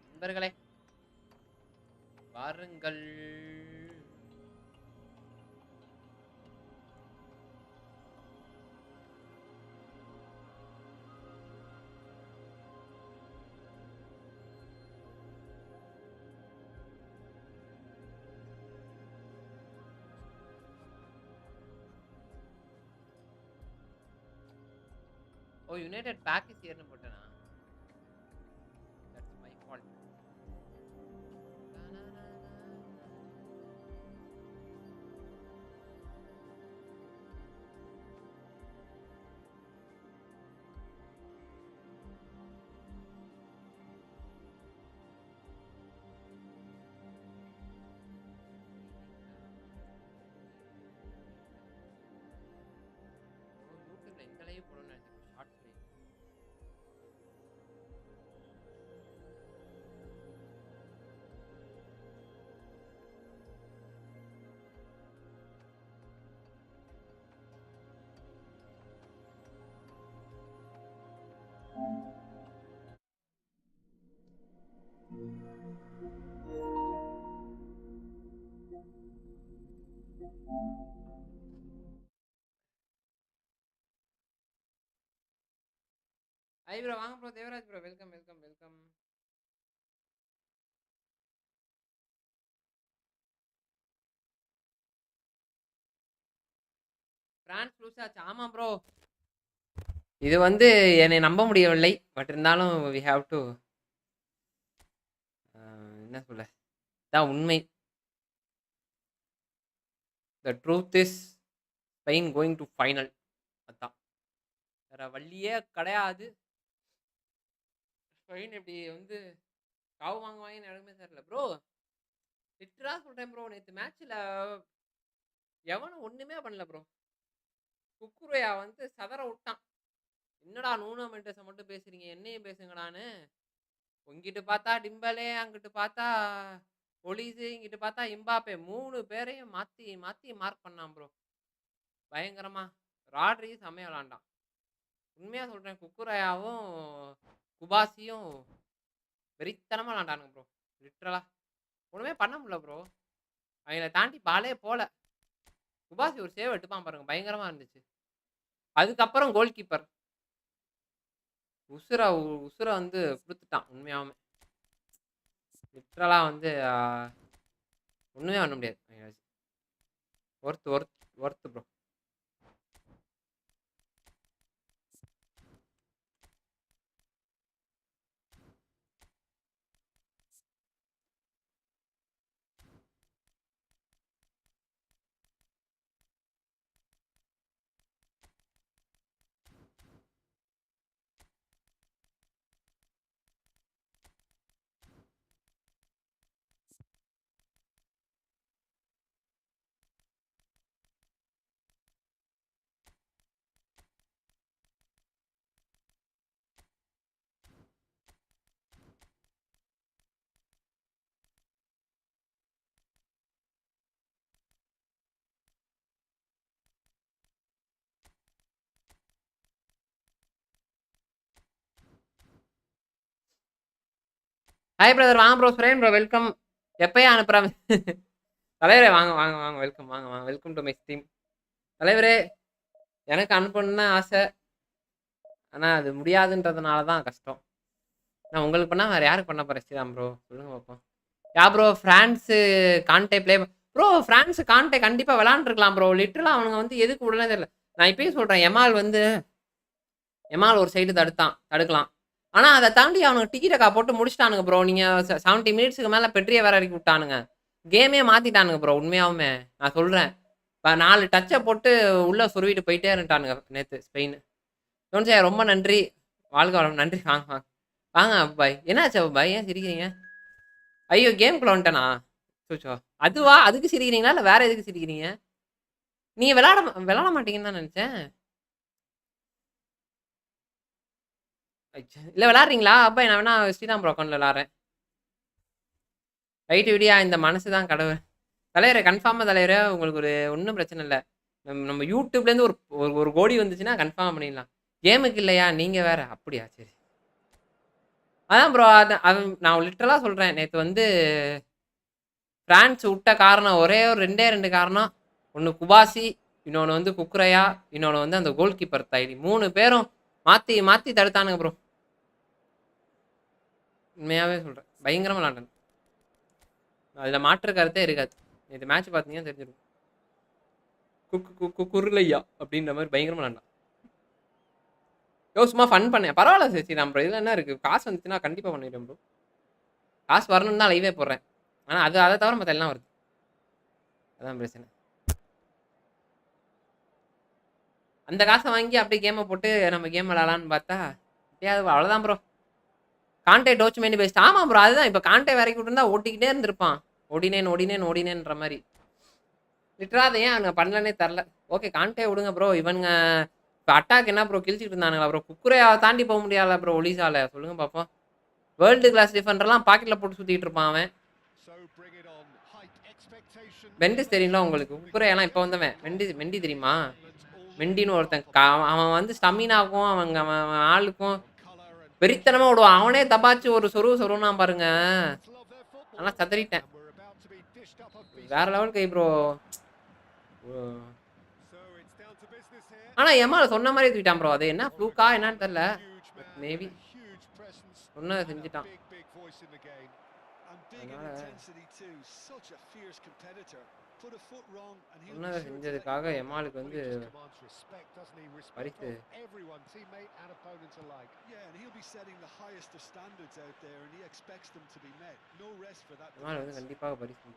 நண்பர்களே வாருங்கள். Oh united pack is ஹியர்னு போட்டேனா? That's my fault. யூடியூப்ல இந்த லைவ் போடணும்னு நினைச்சேன். Shorts live. ஐ ப்ரோ வாங்க bro. Devaraj bro welcome welcome welcome. France lose ஆச்சு. ஆமா ப்ரோ. இது வந்து என்னை நம்ப முடியவில்லை. பட் இருந்தாலும் வி ஹாவ் டு என்ன சொல்ல, இதான் உண்மை. The truth is Spain going to final. அதான் வேற வழியே கிடையாது. ஸ்பெயின் இப்படி வந்து காவு வாங்குவாங்கன்னு எனக்குமே தெரியல ப்ரோ. லிட்டரா சொல்றேன் ப்ரோ. நேற்று மேட்ச்ல எவனும் ஒண்ணுமே பண்ணல ப்ரோ. குக்குரையா வந்து சதற விட்டான். என்னடா நூனோ மெண்டஸை மட்டும் பேசுறீங்க, என்னையும் பேசுங்கடான்னு. இங்கிட்டு பார்த்தா டிம்பலே, அங்கிட்டு பார்த்தா ஒலிஸு, இங்கிட்டு பார்த்தா இம்பாப்பே, 3 பேரையும் மாத்தி மாத்தி மார்க் பண்ணான் ப்ரோ. பயங்கரமா. ராட்ரி செம்மையா விளாண்டான். உண்மையா சொல்றேன். குக்குரையாவும் குபாசியும் வெறித்தனமா விளாண்டானுங்க ப்ரோ. லிட்டரலா ஒண்ணுமே பண்ண முடியல ப்ரோ. அவங்கள தாண்டி பாலே போல. குபாசி ஒரு சேவ் எடுத்துப்பான் பாருங்க, பயங்கரமா இருந்துச்சு. அதுக்கப்புறம் கோல் கீப்பர் உசுர உசுர வந்து கொடுத்துட்டான். உண்மையாவுமே லிட்டரலா வந்து ஒண்ணுமே பண்ண முடியாது. Worth worth worth bro. Hi brother. வாங்க ப்ரோ. Suren bro welcome. எப்பயே அனுப்புறாங்க தலைவரே. வாங்க வாங்க வாங்க வெல்கம். வாங்க வாங்க வெல்கம் டு மை ஸ்ட்ரீம். தலைவரே எனக்கு அனுப்பணும்னு ஆசை, ஆனால் அது முடியாதுன்றதுனால தான் கஷ்டம். நான் உங்களுக்கு பண்ணால் வேறு யாருக்கு பண்ண போகிறேன்? ஸ்ரீராம் ப்ரோ சொல்லுங்கள் பார்ப்போம். Yeah bro France Kante play bro. France Kante கண்டிப்பாக விளாண்டுருக்கலாம் ப்ரோ. லிட்டரலாக அவனுங்க வந்து எதுக்கு விடனே தெரியல. நான் இப்பயும் சொல்கிறேன், எமால் ஒரு சைடு தடுக்கலாம். ஆனால் அதை தாண்டி அவனுக்கு டிக்கெட்டக்கா போட்டு முடிச்சிட்டானுங்க ப்ரோ. நீங்கள் 70 மினிட்ஸுக்கு மேலே பெட்ரியை வேற இறக்கி விட்டானுங்க. கேமே மாற்றிட்டானுங்க ப்ரோ. உண்மையாகவுமே நான் சொல்கிறேன். இப்போ 4 டச்சை போட்டு உள்ளே சொருவிட்டு போயிட்டே இருந்துட்டானுங்க நேற்று ஸ்பெயின். தோணுச்சா ரொம்ப நன்றி. வாழ்க வளம். நன்றி. வாங்க வாங்க வாங்க பாய். என்னாச்சு பாய், ஏன் சிரிக்கிறீங்க? ஐயோ கேம்குள்ள வந்துட்டேனா? சோச்சோ அதுவா? அதுக்கு சிரிக்கிறீங்களா இல்லை வேற எதுக்கு சிரிக்கிறீங்க? நீங்கள் விளாட மாட்டீங்கன்னு தான் நினச்சேன். இல்லை விளாட்றீங்களா? அப்பா நான் வேணா ஸ்ரீராம் ப்ரோ அக்கௌண்ட்டில் விளாட்றேன். ரைட்டு விடியா. இந்த மனசு தான் கடவுள். தலைவரே கன்ஃபார்மாக தலைவரே. உங்களுக்கு ஒரு ஒன்றும் பிரச்சனை இல்லை. நம்ம யூடியூப்லேருந்து ஒரு ஒரு கோடி வந்துச்சுன்னா கன்ஃபார்ம் பண்ணிடலாம். கேமுக்கு இல்லையா நீங்கள் வேற அப்படியா சரி. அதான் ப்ரோ அது நான் லிட்டரலாக சொல்கிறேன். நேற்று வந்து பிரான்ஸ் விட்ட காரணம் ஒரே ஒரு 2 காரணம். ஒன்று குபாசி, இன்னொன்று வந்து குக்குரையா, இன்னொன்று வந்து அந்த கோல் கீப்பர் தைலி. 3 பேரும் மாற்றி மாற்றி தடுத்தானுங்க ப்ரோ. உண்மையாகவே சொல்கிறேன். பயங்கரமாக விளாண்டானுங்க. அதில் மாற்று கருத்தே இருக்காது. இது மேட்ச் பார்த்தீங்கன்னா தெரிஞ்சிடும். குருளையா அப்படின்ற மாதிரி பயங்கரமாக விளாண்டான். சும்மா ஃபன் பண்ணேன். பரவாயில்ல சரி நம்ம இதில் என்ன இருக்குது, காசு வந்துச்சுன்னா கண்டிப்பாக பண்ணிடுறேன் ப்ரோ. காசு வரணும்னு தான் லைவே போடுறேன். ஆனால் அதை தவிர மற்ற எல்லாம் வருது. அதான் பிரச்சனை. அந்த காசை வாங்கி அப்படியே கேமை போட்டு நம்ம கேம் விளாடலான்னு பார்த்தா எப்படியாவது அவ்வளோதான் bro. Kante touch many best. ஆமாம் ப்ரோ, அதுதான் இப்போ கான்டே வரைக்கும் விட்டுருந்தா ஓட்டிக்கிட்டே இருந்திருப்பான். ஓடினேன்ற மாதிரி. லிட்டரா அதை ஏன் அவங்க பண்ணலன்னே தெரில. ஓகே கான்டே விடுங்க ப்ரோ. இவனுங்க இப்போ அட்டாக் என்ன ப்ரோ கிழிச்சிட்டு இருந்தானுங்களா ப்ரோ? குக்குரையா தாண்டி போக முடியாத ப்ரோ ஒலிசால. சொல்லுங்க பார்ப்போம். வேர்ல்டு கிளாஸ் டிஃபெண்டர்லாம் பாக்கெட்டில் போட்டு சுற்றிட்டு இருப்பான் அவன். மெண்டிஸ் தெரியுங்களா உங்களுக்கு? குக்குரையெல்லாம் இப்போ வந்தவன் மெண்டி தெரியுமா? மெண்டின்னு ஒருத்தன் அவன் வந்து ஸ்டமினாக்கும் அவன் ஆளுக்கும் வெறித்தனமாக விடுவான். அவனே தபாச்சு ஒரு சொருவுனா பாருங்க. ஆனால் சதறிட்டேன். வேற லெவல் கை ப்ரோ. ஆனால் எம்மால சொன்ன மாதிரி தூக்கிட்டான் ப்ரோ. அது என்ன ஃப்ளூக்கா என்னன்னு தெரில. மேபி சொன்ன செஞ்சுட்டான். சொன்னதை செஞ்சதுக்காக எம்மாளுக்கு வந்து பரிசு. எம்மாள் வந்து கண்டிப்பாக பரிசு.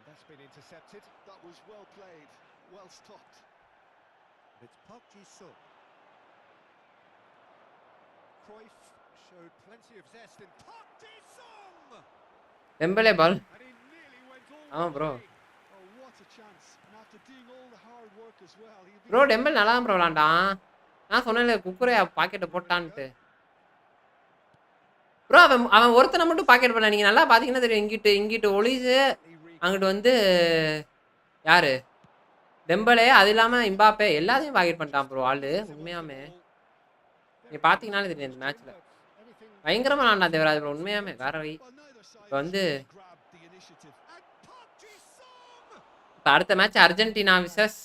That's been intercepted. That was well played, well stopped. It's Park Ji-sung. Cruyff showed plenty of zest in Park Ji-sung. Dembele ball. ஆமாம் ப்ரோ. ப்ரோ டெம்பல் நல்லா ப்ரோ விளாண்டான். நான் சொன்னேன் குக்குரையா பாக்கெட்டை போட்டான்ட்டு. ப்ரோ அவன் ஒருத்தனை மட்டும் பாக்கெட் பண்ண. நீங்கள் நல்லா பார்த்தீங்கன்னா தெரியும். இங்கிட்டு ஒலிஸு, அங்கிட்டு வந்து யாரு டெம்பலே, அது இல்லாமல் இம்பாப்பே எல்லாத்தையும் பாக்கெட் பண்ணிட்டான் ப்ரோ ஆளு. உண்மையாமே நீங்கள் பார்த்தீங்கன்னாலே தெரியும் இந்த மேட்ச்சில் பயங்கரமாக விளாண்டான் தேவராஜ் ப்ரோ. உண்மையாமே வேற வை. இப்போ வந்து இப்போ அடுத்த மேட்ச் அர்ஜென்டினா விசஸ்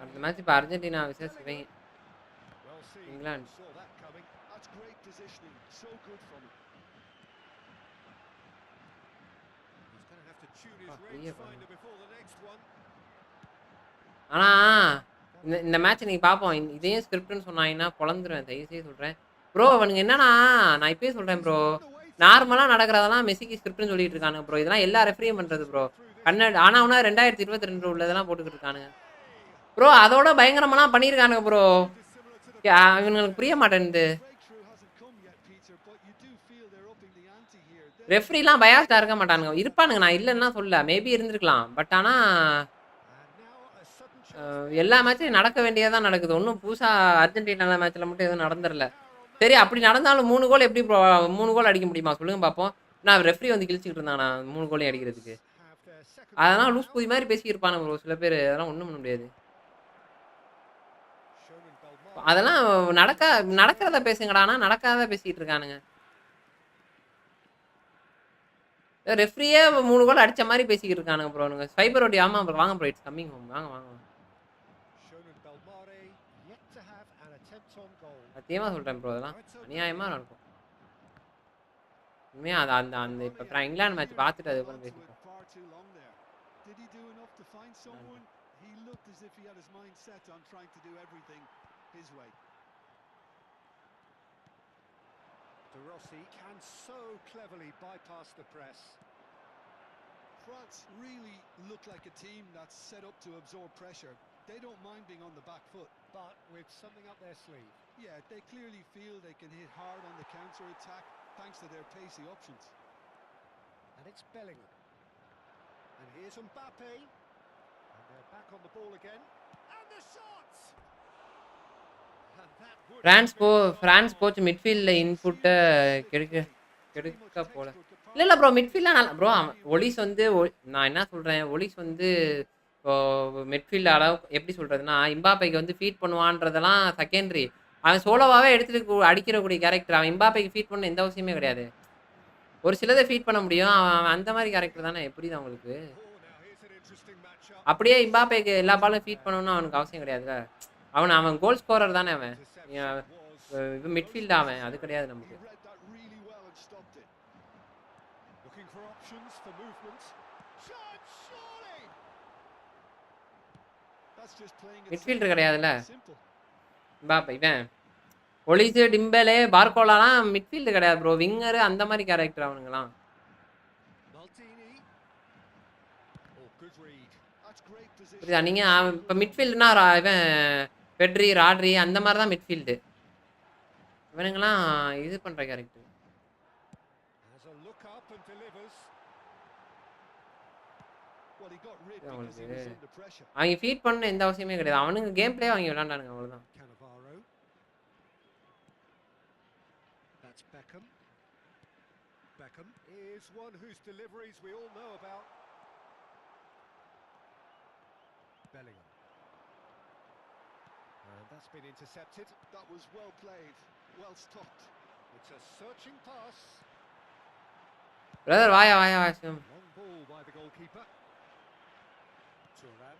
அடுத்த மேட்ச் இப்போ அர்ஜென்டினா விசஸ் இவங்க இங்கிலாந்து. ஆனால் இந்த மேட்ச் நீங்கள் பார்ப்போம். இதையும் ஸ்கிரிப்ட்னு சொன்னாங்கன்னா பொழந்துருவேன். தயவுசெய்து சொல்கிறேன் ப்ரோ. அவனுங்க என்னன்னா நான் இப்போயே சொல்கிறேன் ப்ரோ, நார்மலாக நடக்கிறதெல்லாம் மெஸ்ஸிக்கு ஸ்கிரிப்ட்னு சொல்லிட்டு இருக்கானுங்க ப்ரோ. இதெல்லாம் எல்லா ரெஃபரியும் பண்ணுறது ப்ரோ. ஆனால் 2022 உள்ளதெல்லாம் போட்டுக்கிட்டு இருக்கானுங்க ப்ரோ. அதோட பயங்கரமெல்லாம் பண்ணியிருக்கானுங்க ப்ரோ. இவங்களுக்கு புரிய மாட்டேன்து. ரெஃப்ரிலாம் பயாஸ்டாக இருக்க மாட்டானுங்க. இருப்பானுங்க, நான் இல்லைன்னா சொல்ல. மேபி இருந்திருக்கலாம். பட் ஆனால் எல்லா மேட்சும் நடக்க வேண்டியதான் நடக்குது. ஒன்றும் புதுசாக அர்ஜென்டினா மேட்ச்சில் மட்டும் எதுவும் நடந்துடல. சரி அப்படி நடந்தாலும் 3 கோல் எப்படி 3 கோல் அடிக்க முடியுமா சொல்லுங்க பார்ப்போம். நான் ரெஃப்ரி வந்து கிழிச்சிக்கிட்டு இருந்தானா 3 கோலையும் அடிக்கிறதுக்கு? அதெல்லாம் லூஸ் புதி மாதிரி பேசிக்கிருப்பானுங்க ப்ரோ சில பேர். அதெல்லாம் ஒன்றும் பண்ண முடியாது. அதெல்லாம் நடக்கிறத பேசுங்கடானா நடக்காத பேசிக்கிட்டு இருக்கானுங்க. ரெஃப்ரியே 3 கோல் அடித்த மாதிரி பேசிக்கிட்டு இருக்கானுங்க ப்ரோ. ஃபைபர் ஓட்டி. ஆமாம் ப்ரோ வாங்க ப்ரோ. It's coming home. வாங்க. சத்தியமாக சொல்கிறேன் ப்ரோ, அதெல்லாம் அநியாயமாக நடக்கும். உண்மையாக அந்த இப்போ இங்கிலாந்து மேட்ச் பார்த்துட்டு அதுக்கப்புறம் பேசிப்போம். De Rossi can so cleverly bypass the press. France really look like a team that's set up to absorb pressure. They don't mind being on the back foot, but with something up their sleeve. Yeah, they clearly feel they can hit hard on the counter-attack thanks to their pacey options. And it's Bellingham. And here's Mbappe. And they're back on the ball again. the shot. And that would have France been far France gone. Coach மிட்ஃபீல்ட்ல இன்புட்ட கெடுக்க Pretty much கெடுக்க போல. textbook இல்ல இல்ல apart bro from மிட்ஃபீல்ட்ல நல்லா bro. really ஒலிஸ் வந்து நான் என்ன சொல்றேன், ஒலிஸ் வந்து இப்போ மிட்ஃபீல்ட் அளவு எப்படி சொல்றதுன்னா, இம்பாப்பேக்கு வந்து ஃபீட் பண்ணுவான்றதெல்லாம் செகண்டரி. அவன் சோலோவாவே எடுத்துட்டு அடிக்கிறக்கூடிய கேரக்டர். அவன் இம்பாப்பேக்கு ஃபீட் பண்ண எந்த அவசியமே கிடையாது. ஒரு சிலதை ஃபீட் பண்ண முடியும். அவன் அந்த மாதிரி கேரக்டர் தானே. புரியுதா உங்களுக்கு? Oh, now here's an interesting matchup. அப்படியே இம்பாப்பேக்கு எல்லா பாலும் ஃபீட் பண்ணணும்னு அவனுக்கு அவசியம் கிடையாதுல்ல. அவன் கோல் ஸ்கோரர் தானே அவன். Interception was இது மிட்ஃபீல்ட் அவன். அது கிடையாது he நமக்கு. read that really well and stopped it. Looking for options for movement. Shot, surely. That's just playing it midfielder கிடையாதுல்ல simple. இம்பாப்பே. இவன் ஒலிஸு, டிம்பேலே, பார்கோலாலாம் மிட்ஃபீல்டு கிடையாது ப்ரோ. விங்கரு அந்த மாதிரி character அவனுங்கலாம். Maldini. Oh, good read. That's great position. புரியுதா? நீங்க இப்போ மிட்ஃபீல்டுனா இவன் petri, Rodri அந்த மாதிரி தான் மிட்ஃபீல்டு. இவனுங்கலாம் இது பண்ற character. Has a look up and delivers. Well, he got rid because he was under pressure. அவங்க ஃபீட் பண்ண எந்த அவசியமே கிடையாது. அவனுங்க கேம் பிளே அவங்க விளையாண்டானுங்க அவ்வளவுதான். Cannavaro. That's Beckham. Beckham is one whose deliveries we all know about. Bellingham. And that's been intercepted. That was well played, well stopped. It's a searching pass. Brother வாயா வாயா வாயா. Long ball by the goalkeeper. Turan.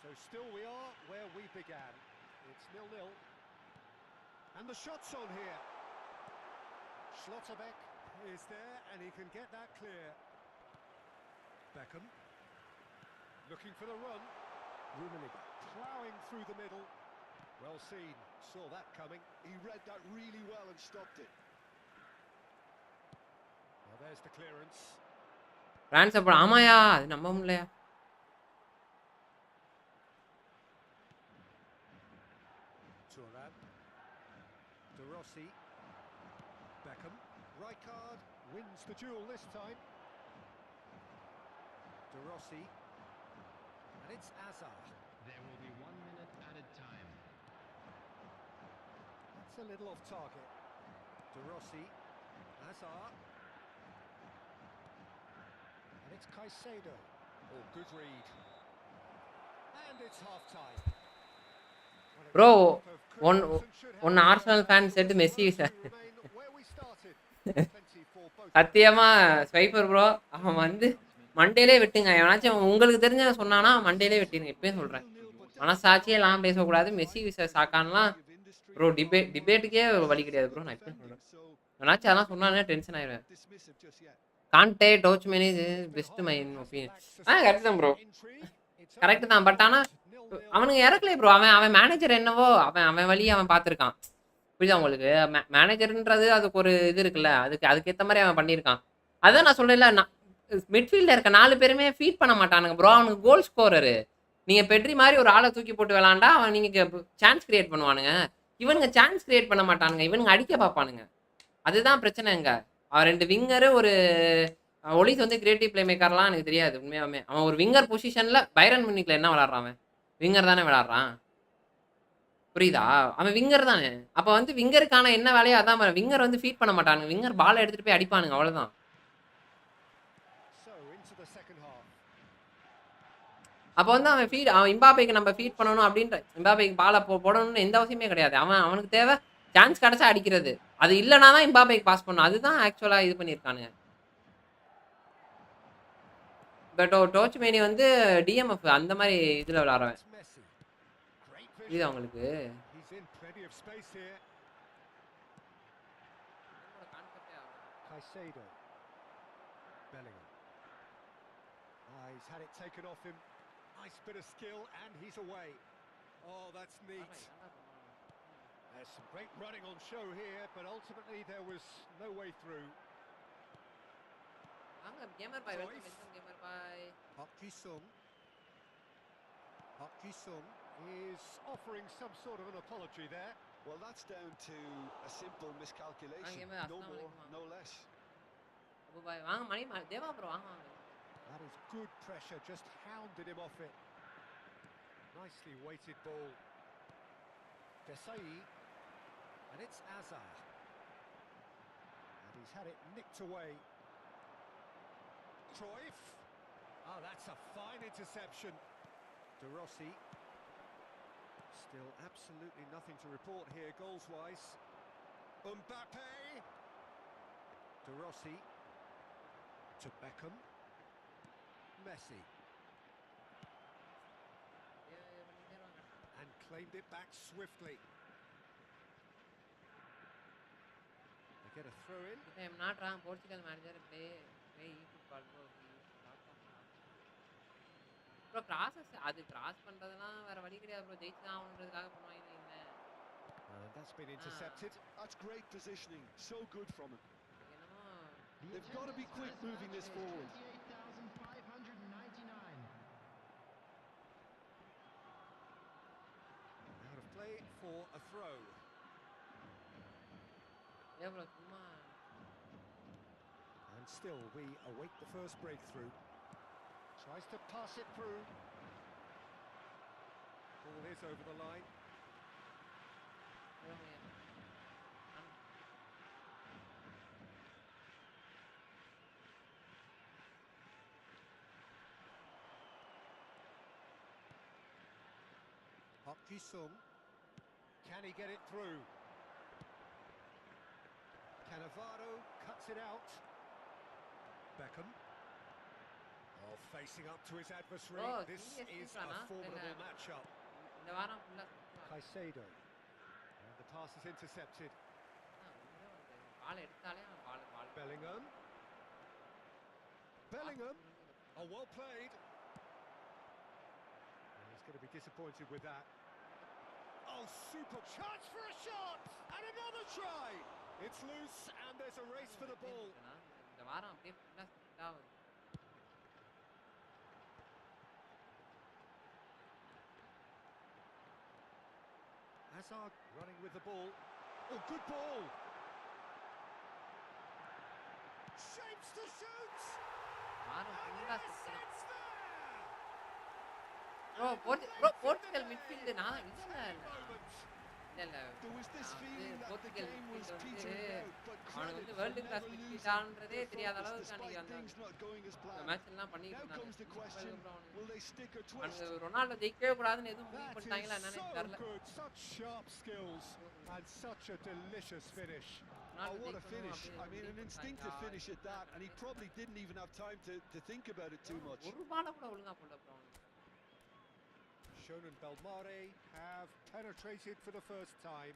So still we are where we began. It's 0-0. And the shot's on here. Schlotterbeck is there and he can get that clear. Beckham. Looking for the run. Rummenigge ploughing through the middle. Well seen. Saw that coming. He read that really well and stopped it. Well, there's the clearance. France அப்போ ஆமாயா, அது நம்ப முடியலையா. Turan. De Rossi. Beckham. Rijkaard wins the duel this time. De Rossi. And it's Azar. There will be 1 minute added time. That's a little off target. De Rossi. Azar. And it's Caicedo. Oh, good read. And it's half-time. Bro ஒன்று Arsenal fan set Messi sir. சத்தியமா sweeper bro அவன் வந்து மண்டேலே வெட்டுங்க. எவனாச்சும் உங்களுக்கு தெரிஞ்ச சொன்னானா மண்டேலே வெட்டிடுங்க. இப்பயே சொல்கிறேன், மனசாட்சியே எல்லாம் பேசக்கூடாது. மெஸ்ஸி விச சாக்கான்லாம் ப்ரோ டிபேட்டுக்கே வழி கிடையாது ப்ரோ. நான் இப்பயே சொல்கிறேன், எவனாச்சும் அதெல்லாம் சொன்னானே டென்ஷன் ஆயிடுவேன். கான்டே டோச் மேனி பெஸ்ட் மைன் ஒப்பீனியன். கரெக்ட் தான் ப்ரோ, கரெக்ட் தான். பட் ஆனால் அவனுங்க இறக்கலை ப்ரோ. அவன் மேனேஜர் என்னவோ அவன் வழியை அவன் பார்த்துருக்கான். புரியுதா உங்களுக்கு? மேனேஜர்ன்றது அதுக்கு ஒரு இது இருக்குல்ல, அதுக்கேற்ற மாதிரி அவன் பண்ணியிருக்கான். அதான் நான் சொல்கிறேன்ல, மிட்ஃபீல்டில் இருக்க 4 பேருமே ஃபீட் பண்ண மாட்டானுங்க ப்ரோ. அவனுக்கு கோல் ஸ்கோரரு. நீங்கள் பெட்ரி மாதிரி ஒரு ஆளை தூக்கி போட்டு விளாண்டா அவன் நீங்கள் சான்ஸ் கிரியேட் பண்ணுவானுங்க. இவனுங்க சான்ஸ் கிரியேட் பண்ண மாட்டானுங்க, இவனுங்க அடிக்க பார்ப்பானுங்க. அதுதான் பிரச்சனைங்க. அவன் 2 விங்கரு ஒரு ஒலிஸ் வந்து கிரியேட்டிவ் பிளே மேக்கர்லாம் எனக்கு தெரியாது உண்மையாகவே. அவன் ஒரு விங்கர் பொசிஷனில் பைரன் மியூனிக்ல என்ன விளாட்றான்? அவன் விங்கர் தானே விளாட்றான். புரியுதா? அவன் விங்கர் தானே. அப்போ வந்து விங்கருக்கான என்ன வேலையோ அதான். விங்கர் வந்து ஃபீட் பண்ண மாட்டானுங்க. விங்கர் பாலை எடுத்துகிட்டு போய் அடிப்பானுங்க, அவ்வளோதான். அப்போ வந்து அவன் இம்பாப்பேக்கு நம்ம ஃபீட் பண்ணணும் அப்படின்ற, இம்பாப்பேக்கு பாலை போடணும்னு எந்த அவசியமே கிடையாது. அவனுக்கு தேவை சான்ஸ் கிடச்சா அடிக்கிறது. அது இல்லைனா தான் இம்பாப்பேக்கு பாஸ் பண்ணணும். அதுதான் ஆக்சுவலாக இது பண்ணியிருக்கானுங்க. பட் டோச் மேனி வந்து டிஎம்எஃப் அந்த மாதிரி இதில் விளாட்றவன். இது அவங்களுக்கு Caicedo. Bellingham. He's had it taken off him. Nice bit of skill and he's away. Oh, that's neat. There's some great running on show here, but ultimately there was no way through. Gamer bhai, welcome gamer bhai. Park Ji-sung is offering some sort of an apology there. Well, that's down to a simple miscalculation. No more, no less. Abu bhai, deva bro, That is good pressure, just hounded him off it. Nicely weighted ball. Desai. And it's Azar. And he's had it nicked away. Cruyff. Oh, that's a fine interception. De Rossi. Still absolutely nothing to report here goals-wise. Mbappe. De Rossi. To Beckham. Messi. And claimed it back swiftly. They get a throw in. I am not wrong. Portugal manager play e-football bro. Bro process அது cross பண்றதெல்லாம் வேற வழி கிடையாது bro. ஜெயிச்சு தான் ஆவணும்ன்றதுக்காக பண்ணுவாங்கன்னு வைங்களேன். And that's been intercepted. That's great positioning. So good from him. என்னமோ They've got to be quick moving this forward. 28,599. Out of play for a throw. bro சும்மா And still we await the first breakthrough. Tries to pass it through. Ball is over the line. Park Ji-sung. Can he get it through? Cannavaro cuts it out. Beckham. Oh, facing up to his adversary. Oh, This he is is a Supra, formidable matchup. இந்த வாரம் ஃபுல்லா Caicedo. And the pass is intercepted. பால் எடுத்தாலே அவன் பால் Bellingham. Bellingham. Oh, well played. And he's going to be disappointed with that. Oh, super chance for a shot! And another try! It's loose and there's a race for the ball. இந்த வாரம் அப்படியே ஃபுல்லா split ஆகுது. Hazard running with the ball. Oh, good ball! Shapes to shoot! வாரம் And ஃபுல்லா yes, split தான். it's there! Bro Portugal midfield நான் இல்ல There was this feeling that the Portugal game was midfield petering வந்து out, but அவனுக்கு credit வந்து for world never class losing மிட்ஃபீல்டான்றதே their தெரியாத focus அளவுக்கு despite அன்னைக்கு அந்த things not going as planned. Match எல்லாம் பண்ணிட்டு Now இருந்தாங்க. comes the question, will they stick or twist? அவனுக்கு ரொனால்டோ ஜெயிக்கவே கூடாதுன்னு எதுவும் முடிவு That பண்ணிட்டாங்களா is என்னன்னு so தெரியல. good, such sharp skills and such a delicious finish. Oh, what a finish. I mean, an instinctive finish at that, and he probably didn't even have time to think about it too much. ஒரு பால கூட ஒழுங்கா போடல bro. Shonen Belmare have penetrated for the first time.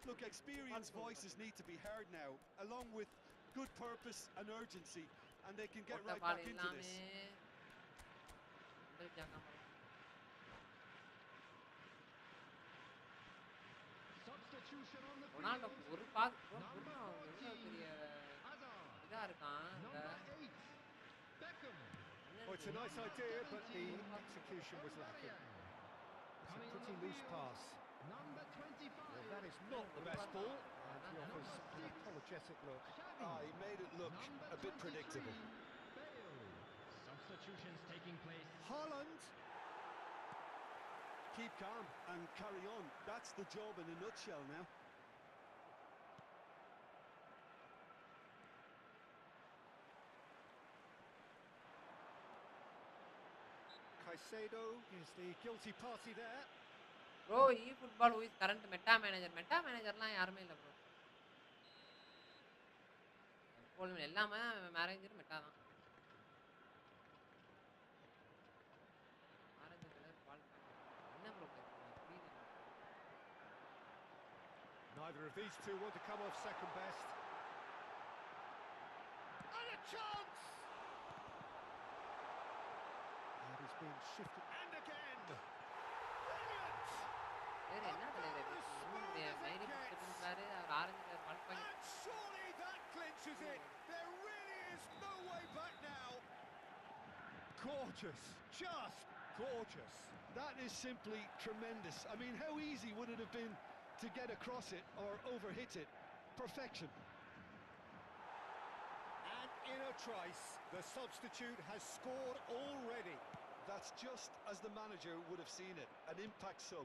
Look, experienced voices need to be heard now, along with good purpose and urgency, and they can get போட்ட right பால் back into எல்லாமே this. Substitution on the Ronaldo field. ஒரு pass Number எவ்வளவு 14, பெரிய Hazard. இதா இருக்கான். Number 8, Beckham. Well, it's a nice idea, but the execution was lacking. It's a pretty loose pass. Number 25. Well, that is not the best ball, and he offers an apologetic look. Ah, he made it look a bit predictable. Bale. Substitutions taking place. Haaland. Keep calm and carry on. That's the job in a nutshell now. Caicedo is the guilty party there. Bro இ football who is current meta மேனேஜர்லாம் யாருமே இல்ல bro. எப்பொழுதும் எல்லாமே manager meta தான். Orange colour ball என்ன bro புரியல. Neither of these two want to come off second best. And a chance! And he's being shifted. And again! Brilliant! வேற என்ன தலைவர் மைரி பிடிச்சிருந்தாரு அவர் ஆரஞ்சு கலர் பால் பாக்கி. And surely that clinches it! There really is no way back now! Gorgeous! Just gorgeous! That is simply tremendous. I mean, how easy would it have been to get across it or overhit it? Perfection. And in a trice, the substitute has scored already. That's It's just as the manager would have seen it, an impact sub.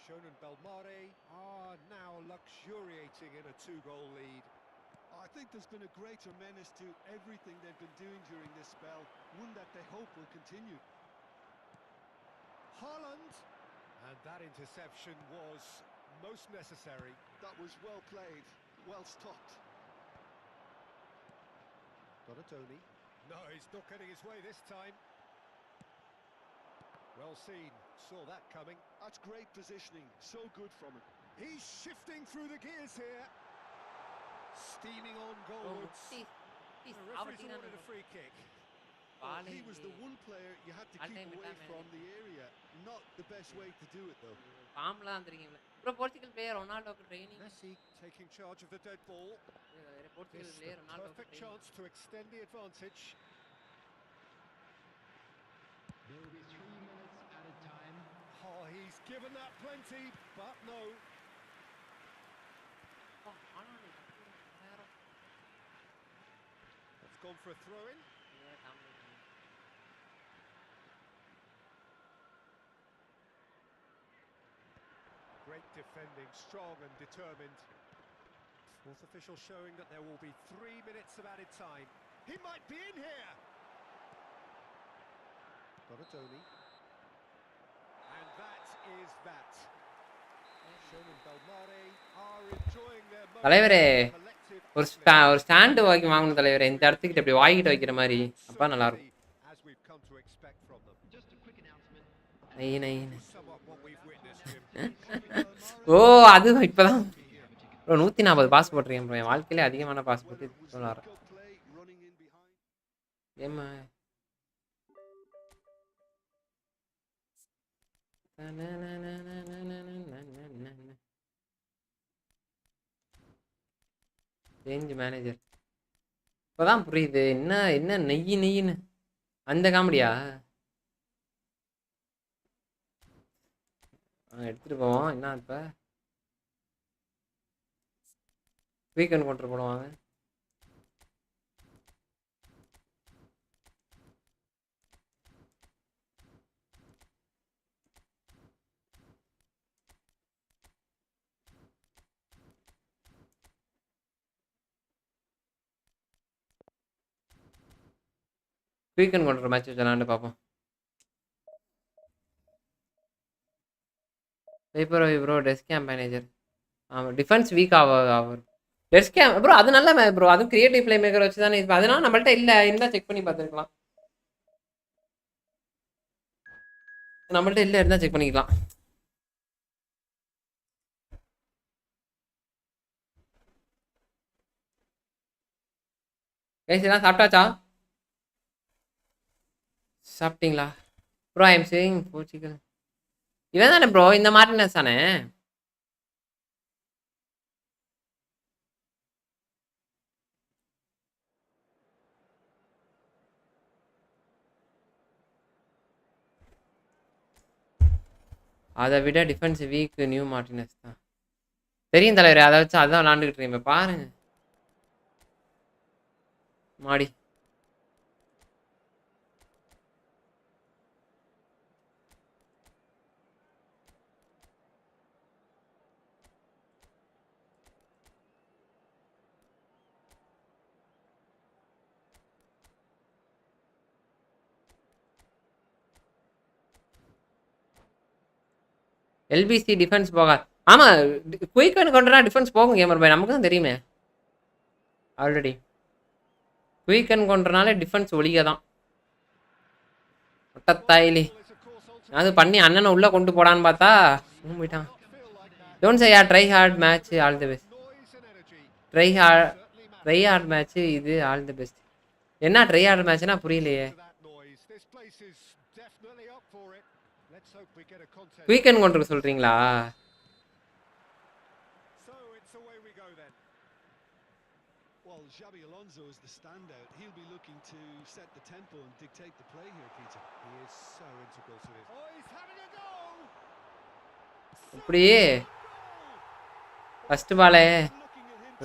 Shonen Belmare are now luxuriating in a 2-goal lead. I think there's been a greater menace to everything they've been doing during this spell, one that they hope will continue. Haaland! And that interception was most necessary. That was well played, well stopped. Donatoni. No, he's not getting his way this time. Well seen, saw that coming. That's great positioning, so good from him. He's shifting through the gears here. Steaming on goalwards. The referee's awarded a free kick. Well, he was the one player you had to keep away from the area. Not the best way to do it though. Bro, Portugal player Ronaldo training. Messi taking charge of the dead ball. Portugal This player the Ronaldo perfect chance to extend the advantage. There will be 3 minutes added time. Oh, he's given that plenty, but no. It's gone for a throw-in. Great defending, strong and determined. Fourth official showing that there will be 3 minutes of added time. He might be in here. Donatoni. And that is that. Shonen Belmare are enjoying their தலைவரே collective ஒரு stand வாங்கணும் தலைவரே, இந்த இடத்துக்கிட்ட இப்படி வாங்கிட்டு வைக்கிற மாதிரி அப்பா நல்லா இருக்கும். as we've come to expect from them. Just a quick announcement. Somewhat what we've witnessed here. ஓ அது இப்பதான் ப்ரோ 140 பாஸ் போட்டிருக்கேன் ப்ரோ, என் வாழ்க்கையிலே அதிகமான பாஸ் போட்டு சொல்லுவார் ஏமா. சேஞ்ச் மேனேஜர் இப்போதான் புரியுது என்ன என்ன நெய்யின்னு அந்த காமெடியா. எடுத்துட்டு போவோம் என்ன இப்ப வீக்கெண்ட் கொண்டு போடுவாங்க. வீக்கெண்ட் கொண்டு மேட்ச் வச்சு பார்ப்போம். Paper bro desk game manager. ஆமாம் டிஃபென்ஸ் வீக் ஆகும் டெஸ்க் கேம் ப்ரோ, அது நல்ல ப்ரோ, அதுவும் கிரியேட்டிவ் பிளே மேக்கர் வச்சு தானே. இப்போ அதனால நம்மள்ட்ட இல்லை இருந்தால் செக் பண்ணி பார்த்துருக்கலாம். நம்மள்ட்ட இல்லை இருந்தால் செக் பண்ணிக்கலாம். எல்லாம் சாப்பிட்டாச்சா? சாப்பிட்டீங்களா bro? I am saying Portugal. இவன் தானே ப்ரோ இந்த மார்டினஸ் தானே? அதை விட டிஃபென்ஸ் வீக் நியூ மார்டினஸ் தான் தெரியும் தலைவர். அதை வச்சு அதான் விளாண்டுக்கிட்டு இருக்கேன். பாருங்க மாடி எல்பிசி டிஃபென்ஸ் போகாது. ஆமாம் குயிக் அண்ட் கவுண்டர்னா டிஃபென்ஸ் போகும் கேமர் பாய், நமக்கு தான் தெரியுமே ஆல்ரெடி. குயிக் அண்ட் கவுண்டர்னாலே டிஃபென்ஸ் ஒழிக தான். ஒட்டத்தாயிலி அது பண்ணி அண்ணனை உள்ளே கொண்டு போடான்னு பார்த்தா போயிட்டான். Don't say try heart match all the best. Try heart match இது ஆல் தி பெஸ்ட். என்ன ட்ரை ஹார்ட் மேட்ச்னா புரியலையே. வீக்கெண்ட் கொண்டு சொல்றீங்களா? Well, Xabi Alonso is the standout. He'll be looking to set the tempo and dictate the play here, Peter. He is so integral to this. Oh, he's having a goal. அப்படியே first பாலே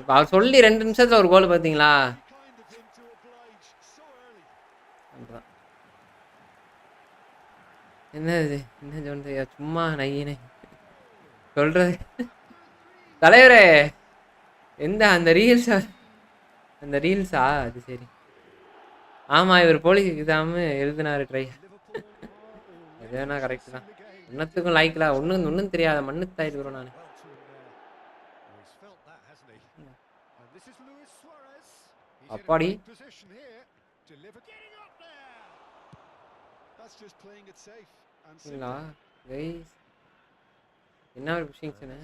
அவர் சொல்லி 2 நிமிஷத்துல ஒரு கோல் பார்த்தீங்களா? அதுதான். என்ன இது என்ன சொல்றது சும்மா நையினே சொல்றது. தலைவரே எந்த அந்த ரீல்ஸா அது சரி. ஆமா இவர் போலீஸ் எக்ஸாம் எழுதினாரு ட்ரை. அது வேணா கரெக்ட் தான். ஒன்னத்துக்கும் லைக்ல ஒன்றும் தெரியாத மண்ணு தாயிட்டு வரும் நான். அப்பாடி சரிங்களா கைஸ் என்ன ஒரு புஷிங்ஸ்னு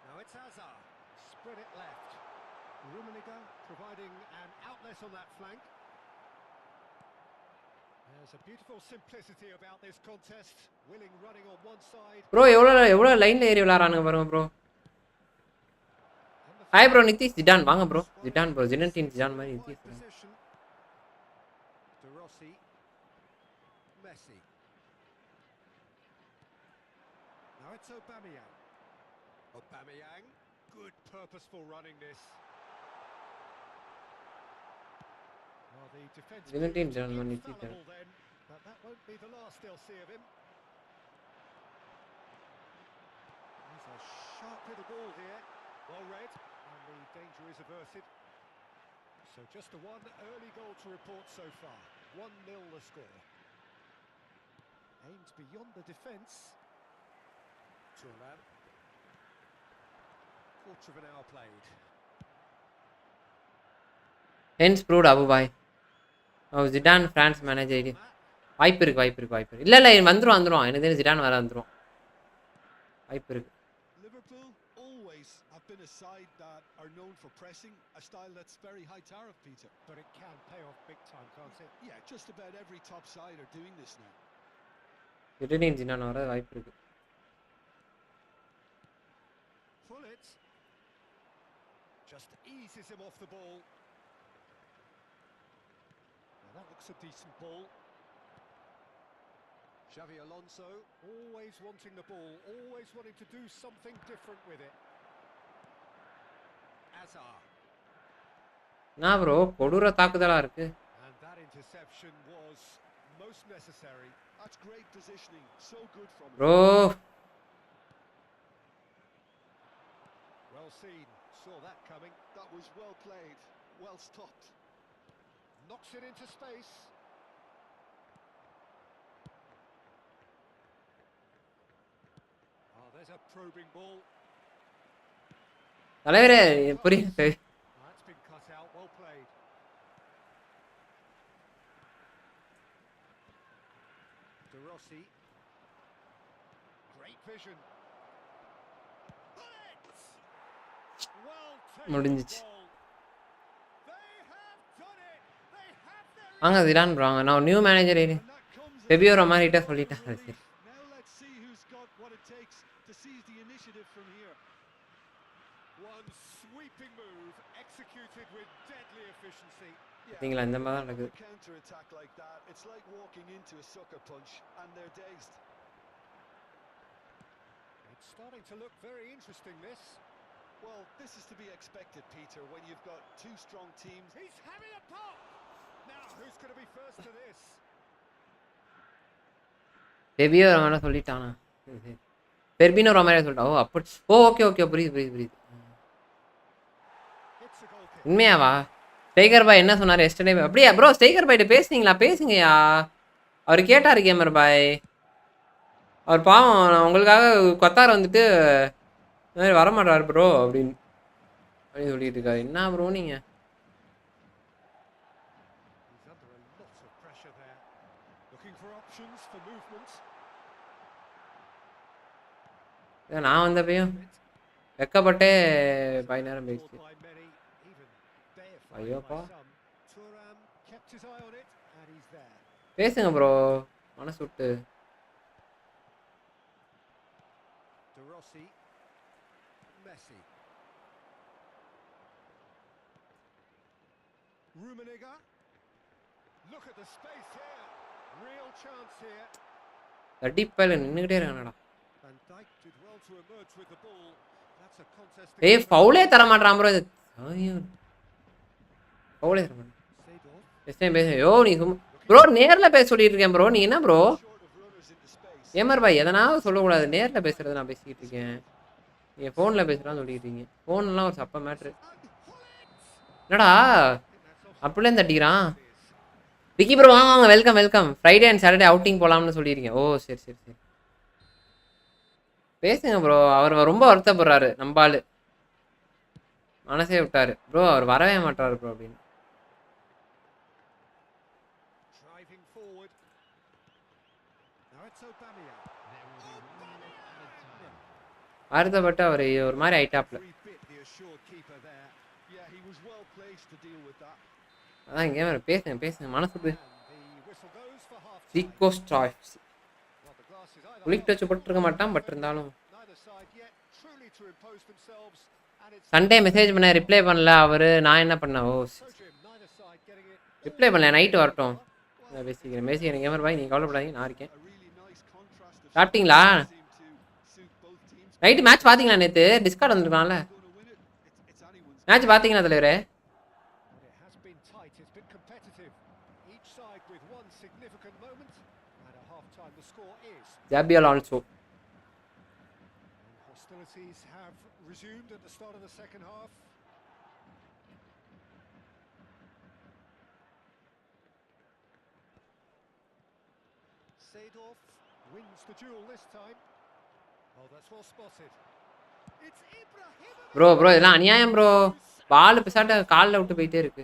Now it's Hazard, spread it left. Rummenigge providing an outlet on that flank. There's a beautiful simplicity about this contest. Willing running on one side. Bro எவ்வளோ லைன்ல ஏறி விளையாடுறானுங்க பாருங்க ப்ரோ. ஹாய் ப்ரோ நிதிஷ் ஜிடான் வாங்க ப்ரோ. ஜிடான் ப்ரோ ஜினன்டீன் ஜிடான் மாதிரி Nitish. De Rossi, Messi. Now it's Aubameyang. Good purposeful running this. Well, the defense ஜினன்டீன் ஜிடான் மாதிரி Nitish. then, but that won't be the last they'll see of him. There's a sharp little ball here, well read, and the danger is averted. So just the one early goal to report so far. 1-0 the score. Aimed beyond the defence. Thuram. Quarter of an hour played. Hence proved Abu bye. ஜிடான் France manager வாய்ப்பு இருக்கு. இல்லை வந்துடும் எனக்கு தெரிஞ்சு ஜிடான் வர வந்துடும் வாய்ப்பு இருக்கு. Liverpool always have been a side that are known for pressing, a style that's very high tariff, Peter. But it can pay off big time, can't it? Yeah, just about every top side are doing this now. ஜிடான் ஜிடான் வர வாய்ப்பு இருக்கு. Pull it. Just eases him off the ball. Now that looks a decent ball. Xavi Alonso always wanting the ball, always wanting to do something different with it. Hazard. நான் bro கொடூர தாக்குதலா இருக்கு. And that interception was most necessary. That's great positioning, so good from him. Bro Well seen, saw that coming. That was well played, well stopped. Knocks it into space. Oh, there's a probing ball. தலைவரே புரியுது. That's been cut out, well played. De Rossi. Great vision. Well taken முடிஞ்சிச்சு. ball. They have done it. They have their வாங்க ஜிடான் bro வாங்க நான் new manager And that comes at ஃபெபியோரோ மாதிரிட்ட சொல்லிட்டாங்க. சரி Now let's see who's got what it takes to seize the initiative from here. one sweeping move executed with deadly efficiency. பார்த்தீங்களா இந்த மாதிரி தான் நடக்குது. Counter attack like that, it's like walking into a sucker punch and they're dazed. It's starting to look very interesting, this. Well, this is to be expected, Peter, when you've got two strong teams. He's having a pop. Now, who's going to be first to this? ஃபெபியோரோ மாதிரி சொல்லிட்டானா. பெர்பினோ Romario சொல்லிட்டா. அப்படி okay புரியுது. It's a goal kick. உண்மையாவா stagger பாய் என்ன சொன்னார் yesterday? அப்படியா bro stagger பாய்ட்டு பேசுங்கய்யா. அவர் கேட்டார் gamer பாய். அவர் பாவம் உங்களுக்காக கொத்தார் வந்துட்டு இந்த மாதிரி வரமாட்டார் ப்ரோ அப்படின்னு சொல்லிட்டு இருக்காரு. என்ன ப்ரோ நீங்கள் He's under a lot of pressure there. Looking for options for movement. நான் வந்தப்பையும் வெக்கப்பட்டே பாய் நேரம் பேசி. Scored by many, even deified ஐயோப்பா by some. Thuram kept his eye on it, and he's there. பேசுங்க ப்ரோ மனசு விட்டு. De Rossi. Messi. Rummenigge. Look at the space here. Real chance here. தடிப்பையில் நின்றுக்கிட்டே இருக்கானடா. Van Dijk did well to emerge with the ball. That's a contest. ஏய் ஃபவுலே தர மாட்டான் bro. ஐயோ பவுலே Seedorf. பேச யோ நீ சும்மா ப்ரோ நேரில் பேச சொல்லிட்டு இருக்கேன் ப்ரோ நீ என்ன bro Short of runners into space. ஏமார் பாய் எதனாவது சொல்லக்கூடாது நேரில் பேசுறது நான் பேசிக்கிட்டு இருக்கேன் நீங்கள் ஃபோனில் பேசுகிறான்னு சொல்லிட்டு இருக்கீங்க ஃபோன்லாம் ஒரு சப்ப மேட்ரு என்னடா அப்படியே தட்டிக்கிறான் விக்கி ப்ரோ வாங்க வாங்க welcome welcome Friday and Saturday outing போகலாம்னு சொல்லியிருக்கேன் ஓ சரி சரி சரி பேசுங்க ப்ரோ அவர் ரொம்ப வருத்தப்படுறாரு நம்பாள் மனசே விட்டாரு ப்ரோ அவர் வரவே மாட்டாரு ப்ரோ அப்படின்னு Driving forward. Now it's Aubameyang. There will be 1 minute added time. வருத்தப்பட்டு அவர் ஒரு மாதிரி ஐட்டாப்ல Free bit the assured keeper there. Yeah, he was well placed to deal with that. அதான் கேமரா பேசுங்க பேசுங்க மனசுக்கு And the whistle goes for half time. சீக்கோ ஸ்டாய்ஸ் Well, the glass is either குளிக்க half வச்சு போட்டுருக்க மாட்டான் பட் இருந்தாலும் neither side yet truly to impose themselves, and it's Sunday message பண்ண ரிப்ளை பண்ணல அவர் நான் என்ன பண்ணேன் ஓ so Jim, neither side getting it. Reply பண்ணல நைட்டு வரட்டும் பேசிக்கிறேன் கேமரா பாய் நீங்கள் கவலைப்படாதீங்க நான் இருக்கேன் A really nice contrast of சாப்பிட்டீங்களா seem to suit both teams. Night match பார்த்தீங்களா நேற்று Discord வந்திருக்கான்ல Going to win it. It's anyone's. Match பார்த்தீங்களா தலைவரே But it has been tight, it's been competitive. Each side with one significant moment, and at half time the score is. ஜாபியல் also And hostilities have resumed at the start of the second half. Seedorf wins the duel this time. Oh, that's well spotted. It's Ibrahimovic. Bro bro இதெல்லாம் அநியாயம் bro பால் பிசாட்ட காலில் விட்டு போயிட்டே இருக்கு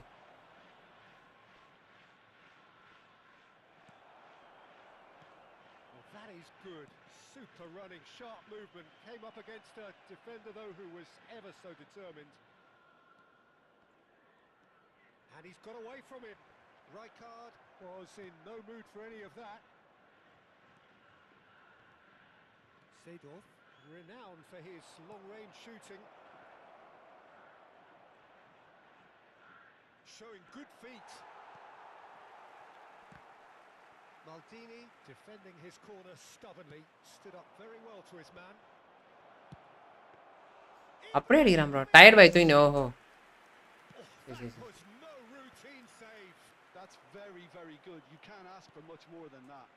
Well, that is good. Super running, sharp movement. Came up against a defender, though, who was ever so determined. And he's got away from him. Rijkaard was in no mood for any of that. Seedorf, renowned for his long-range shooting. Showing good feet. Maldini defending his corner stubbornly, stood up very well to his man. அப்படியே அடிக்கிறான் bro tired by தூங்கி ஓஹோ That was no routine save. That's very, very good. You can't ask for much more than that.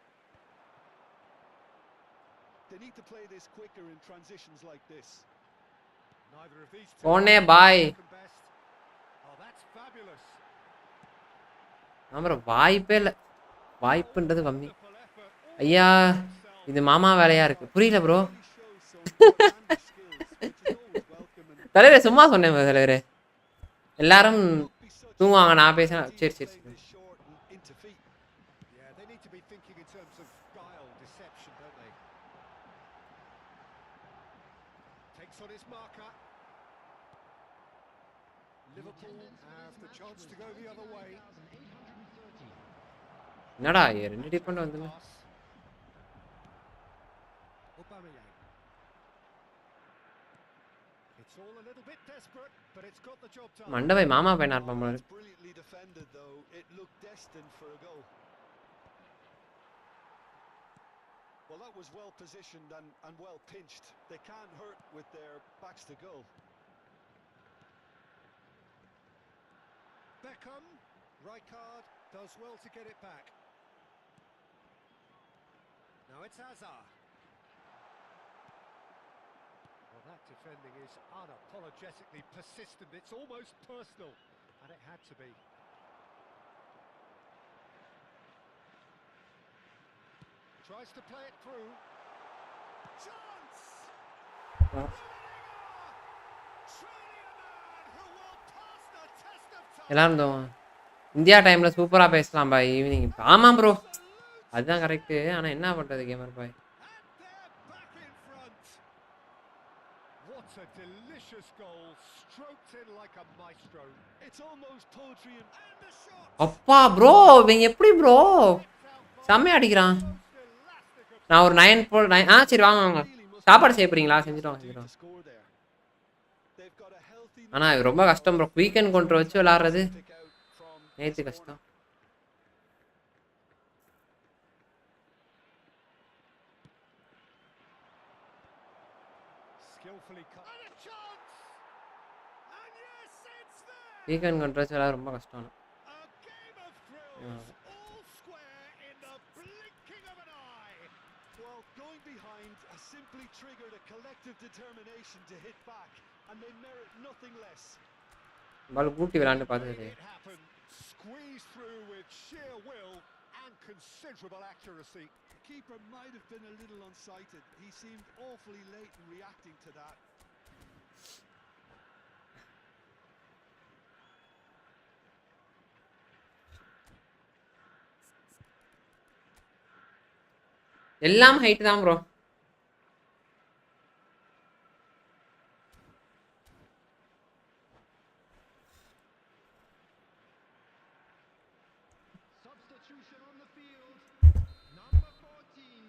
They need to play this quicker in transitions like this. Neither of these two போனே are bye second best. Oh, that's fabulous. Bro வாய்ப்பே இல்லை வாய்ப்புன்றது கம்மி Wonderful effort. ஐயா இது மாமா வேலையா இருக்கு புரியல bro Really shows some hand skills, which is always welcome. And தலைவரே சும்மா சொன்னேன் தலைவரே எல்லாரும் not be such தூங்குவாங்க நான் பேசுறேன் சரி சரி playing சரி this short and into feet. Yeah, they need to be thinking in terms of guile, deception, don't they? Takes on his marker. Liverpool have the chance to go the other way. 830. என்னடா ரெண்டு different வந்து Pass. Aubameyang. It's all a little bit desperate, but it's got the job done. மண்டபை மாமா பையனா இருப்பான் போல It's brilliantly defended, though. It looked destined for a goal. Well, that was well positioned and well pinched. They can't hurt with their backs to goal. Beckham. Rijkaard does well to get it back. Now it's Hazard. Well, that defending is unapologetically persistent. It's almost personal, and it had to be. Tries to play it through. Chance! Well. Truly a man who will pass the test of time. எல்லாரும் India டைமில் சூப்பராக பேசலாம் பாய் evening ஆமாம் bro அதுதான் correct ஆனால் என்ன பண்ணுறது gamer boy And they're back in front. What a delicious goal, stroked in like a maestro. It's almost poetry and And a shot. அப்பா ப்ரோ இவன் எப்படி ப்ரோ செம்மையா அடிக்கிறான் நான் ஒரு 9 சரி வாங்க வாங்க சாப்பாடு செய்ய போறீங்களா செஞ்சுட்டு வாங்க செஞ்சுட்டு to வாங்க score there. They've got a healthy ஆனால் இது ரொம்ப கஷ்டம் ப்ரோ வீக்கெண்ட் கொண்டு வச்சு விளாட்றது pick out from நேற்று this கஷ்டம் corner. Skillfully cut. And a chance. And yes, it's there. Weekend controls எல்லாம் ரொம்ப கஷ்டம். A game of thrills, all square in the blinking of an eye. Well, going behind has simply triggered a collective determination to hit back, and they merit nothing less. பால் கூட்டி விளையாண்டு பார்த்தது. Made it happen, squeezed through with sheer will and considerable accuracy. The keeper might have been a little unsighted. He seemed awfully late in reacting to that. எல்லாம் height தான் bro. Substitution on the field. Number 14.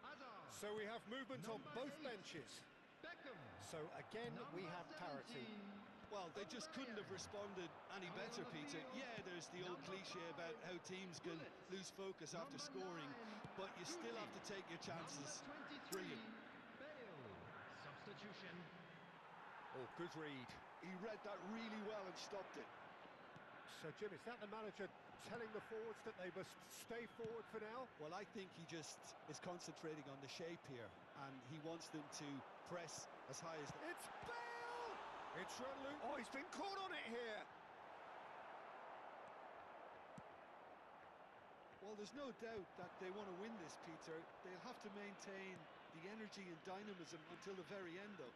Hazard. So we have movement on both benches. Beckham. So again we have parity. Well, they just couldn't have responded any better, Peter. Yeah, there's the old cliche about how teams can lose focus after scoring, but you still have to take your chances. Brilliant. Bale. Substitution. Oh, good read. He read that really well and stopped it. So Jim, is that the manager telling the forwards that they must stay forward for now? Well, I think he just is concentrating on the shape here, and he wants them to press as high as... It's Bale! It's resolute. Oh, he's been caught on it here. Well, there's no doubt that they want to win this, Peter. They'll have to maintain the energy and dynamism until the very end, though.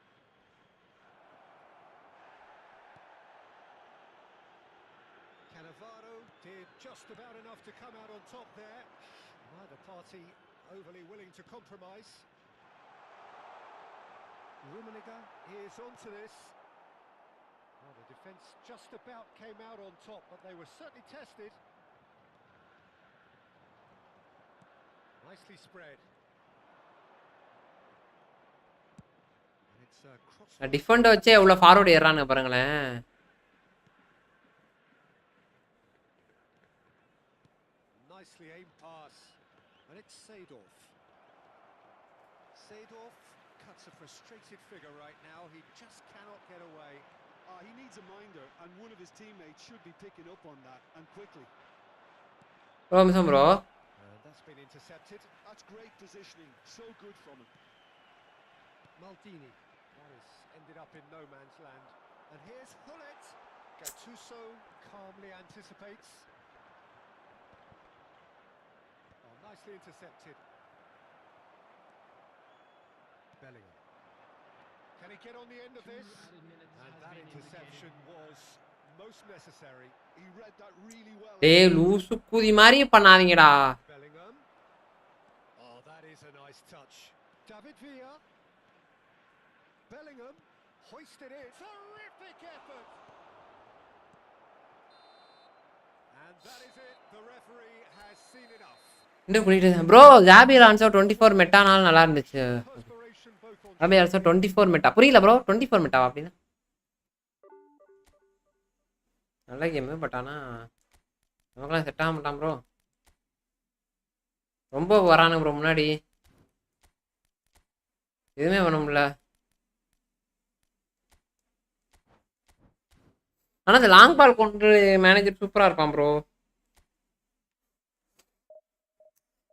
Cannavaro did just about enough to come out on top there. Neither party overly willing to compromise. Rummenigge is onto this. Well, the defence just about came out on top, but they were certainly tested. Nicely spread. And it's cross. Defender வச்சே எவ்வளவு forward ஏறானே பாருங்களேன். Nicely aimed pass, and it's Seedorf. Seedorf cuts a frustrated figure right now. He just cannot get away. He needs a minder, and one of his teammates should be picking up on that, and quickly. Bro miss bro. That's been intercepted. That's great positioning, so good from him. Maldini. That has ended up in no man's land. And here's Hullet. Gattuso calmly anticipates. Oh, nicely intercepted. Bellingham. Can he get on the end of this? And that interception was most necessary. He read that really well. டேய் லூசு குதி மாதிரி பண்ணாதீங்கடா. Bellingham. Oh, that is a nice touch. David Villa. Bellingham hoisted it. Terrific effort. And that is it. The referee has seen enough. இந்த quilt bro Joby also 24 மெட்டானால நல்லா இருந்துச்சு. Perspiration both on. Joby also 24 meta. புரியல bro 24 மெட்டாவா அப்படினா? நல்ல game but ஆனா நமக்குலாம் set ஆக மாட்டான் ப்ரோ. ரொம்ப வரானு ப்ரோ முன்னாடி. எதுவுமே பண்ண முடியல. ஆனா அந்த லாங் பால் கொண்டு மேனேஜர் சூப்பரா இருப்பான் ப்ரோ.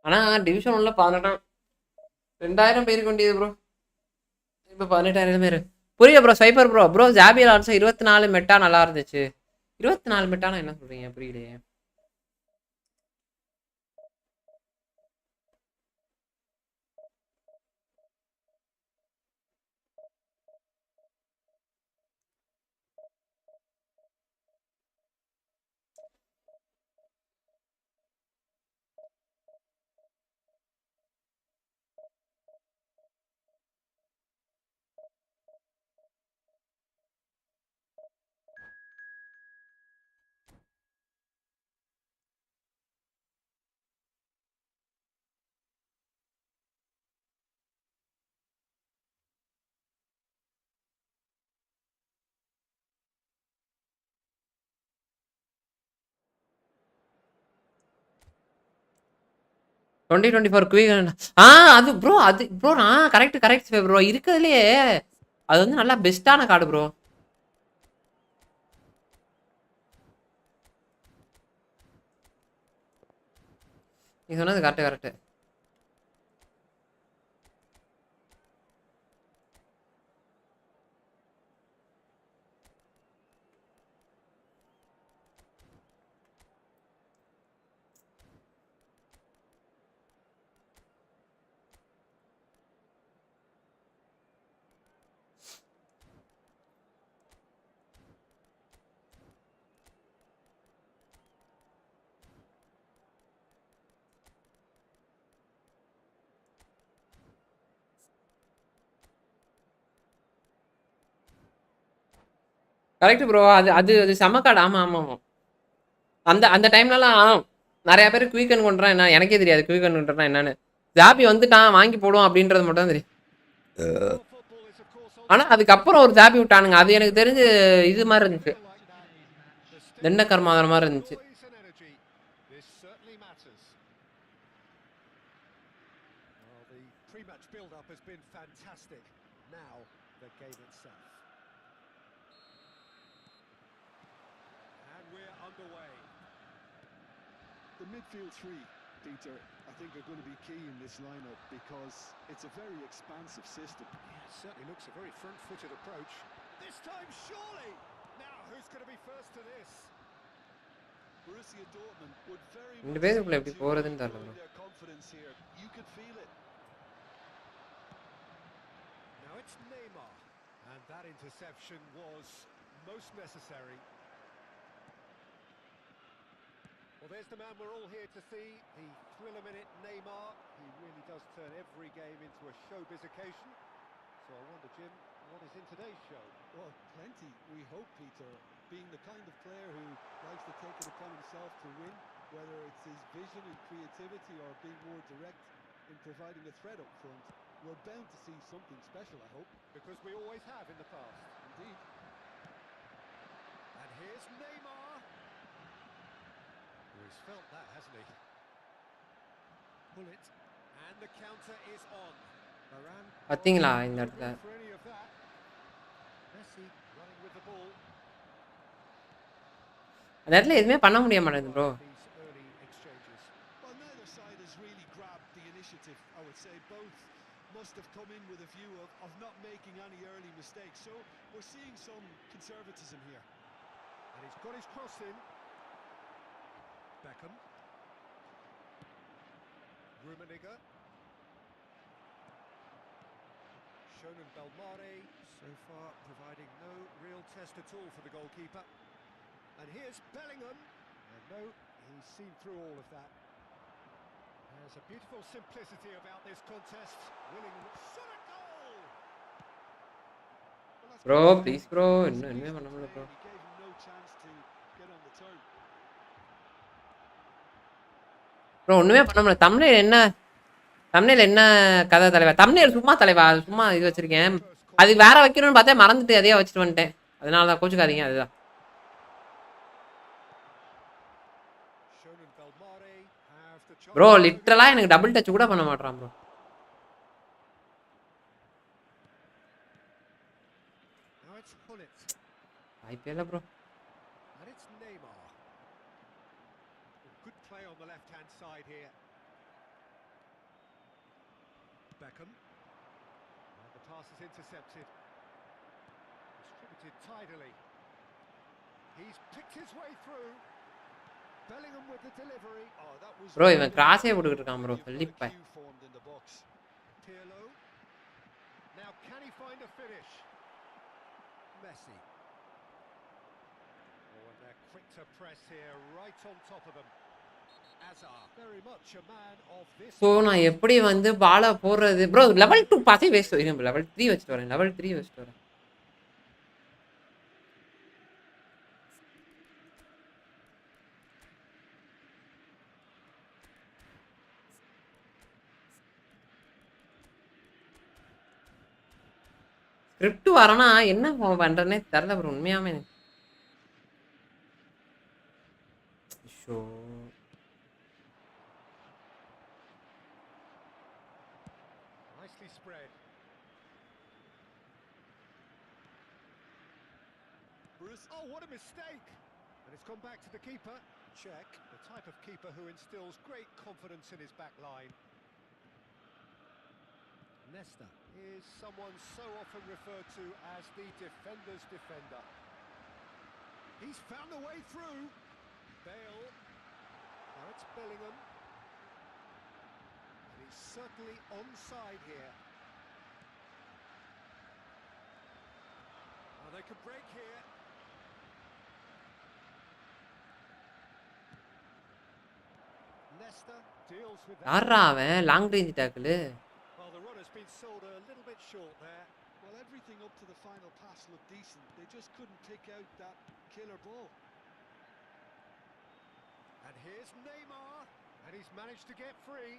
ஆனா டிவிஷன் 1ல 18 2000 பேர் கொண்டியது ப்ரோ. இப்போ 18000 பேர். புரியல bro swiper bro. Bro Joby also 24 meta நல்லா இருந்துச்சு. 24 மெட்டானா என்ன சொல்றீங்க புரியலையே. டுவெண்ட்டி 24 குயிக் அது ப்ரோ அது ப்ரோ நான் கரெக்ட் ப்ரோ இருக்கிறதுலே அது வந்து நல்லா பெஸ்ட்டான கார்டு ப்ரோ. நீ சொன்னது கரெக்ட். Correct bro. அது அது அது செம கார்டு. ஆமா. அந்த அந்த டைம்லலாம் நிறைய பேர் குயிக்கன் கொண்டுறான் என்ன எனக்கே தெரியாது. குயிக்கன் கொண்டுறான் என்னன்னு. ஜாபி வந்துட்டான் வாங்கி போடுவோம் அப்படின்றது மட்டும் தான் தெரியும். Well, football is, of course, all ஆனா அதுக்கப்புறம் ஒரு ஜாபி விட்டானுங்க. அது எனக்கு தெரிஞ்சு இது மாதிரி இருந்துச்சு. like that. The stimulus, தென்ன கர்மாதன மாதிரி இருந்துச்சு. noise and energy. This certainly matters. Well, the pre-match build-up has been fantastic. Now, the game itself. And we're underway. The midfield three, Peter, I think are going to be key in this lineup because it's a very expansive system. Yeah, it certainly looks a very front-footed approach. This time, surely! Now, who's going to be first to this? Borussia Dortmund would very ரெண்டு much பேருக்குள்ள like எப்படி to போறதுன்னு தெரியல grow bro. their confidence here. You could feel it. Now it's Neymar. And that interception was most necessary. Well, there's the man we're all here to see, the thriller-minute Neymar. He really does turn every game into a showbiz occasion. So I wonder, Jim, what is in today's show? Well, plenty, we hope, Peter. Being the kind of player who likes to take it upon himself to win, whether it's his vision and creativity or being more direct in providing a threat up front, we're bound to see something special, I hope. Because we always have in the past. Indeed. And here's Neymar. Oh, he's felt that, hasn't he? Pull it. And the counter is on. Varane. பாத்தீங்களா இந்த No இடத்துல room for any of that. Messi running with the ball. அந்த இடத்துல எதுவுமே பண்ண முடிய மாட்டேங்குது bro. These early exchanges. Well, neither side has really grabbed the initiative, I would say. Both must have come in with a view of not making any early mistakes. So we're seeing some conservatism here. And he's got his cross in. Beckham. Rummenigge. Shonen Belmare so far providing no real test at all for the goalkeeper. And here's Bellingham. And no, he's seen through all of that. There's a beautiful simplicity about this contest. Willing shot a goal! Well, that's bro good. Please bro இன்னும் என்ன பண்ண முடியல bro. He gave him no chance to get on the turn. Bro ஒண்ணுமே பண்ண முடியல. Thumbnail என்ன கதை தலைவா? தம்ப்நெயில் சும்மா தலைவா, சும்மா இது வச்சிருக்கேன். அது வேற வைக்கணும்னு பார்த்தா மறந்துட்டு அதையே வச்சுட்டு வந்துட்டேன். அதனால தான் கோச்சுக்காதீங்க. அதுதான் Shonen Belmare have the chance. Bro. லிட்டரலா எனக்கு டபுள் டச் கூட பண்ண மாட்டான் ப்ரோ. Now it's Hullet. வாய்ப்பே இல்லை bro. And it's Neymar. Good play on the left-hand side here. Beckham. And the pass is intercepted. Distributed tidily. He's picked his way through. Bellingham with the delivery. Oh, that was bro இவன் கிராஸே போட்டுக்கிட்டு இருக்கான் bro. சொல்லிப்பேன். queue formed in the box. Pirlo. Now can he find a finish? Messi. Oh, and they're quick to press here, right on top of them. Hazard, very much a man of this. So நான் எப்படி வந்து பாலை போடுறது bro? Level 2 பாஸே waste. இருங்க level 3 வச்சுட்டு வரேன். Level 3 வச்சுட்டு வரேன். ஸ்கிரிப்ட் வரனா என்ன பண்றேன்னே தெரியல ப்ரோ உண்மையாமே. ஷோ Nicely spread. Bruce, Oh, what a mistake! And it's gone back to the keeper. Check, the type of keeper who instills great confidence in his back line. Nesta is someone so often referred to as the defender's defender. He's found a way through. Bale. Now it's Bellingham. And he's certainly onside here. Oh, they could break here. Nesta deals with that. யாரா அவன் long range tackle Well, the run has been sold a little bit short there. Well, everything up to the final pass looked decent. They just couldn't pick out that killer ball. And here's Neymar. And he's managed to get free.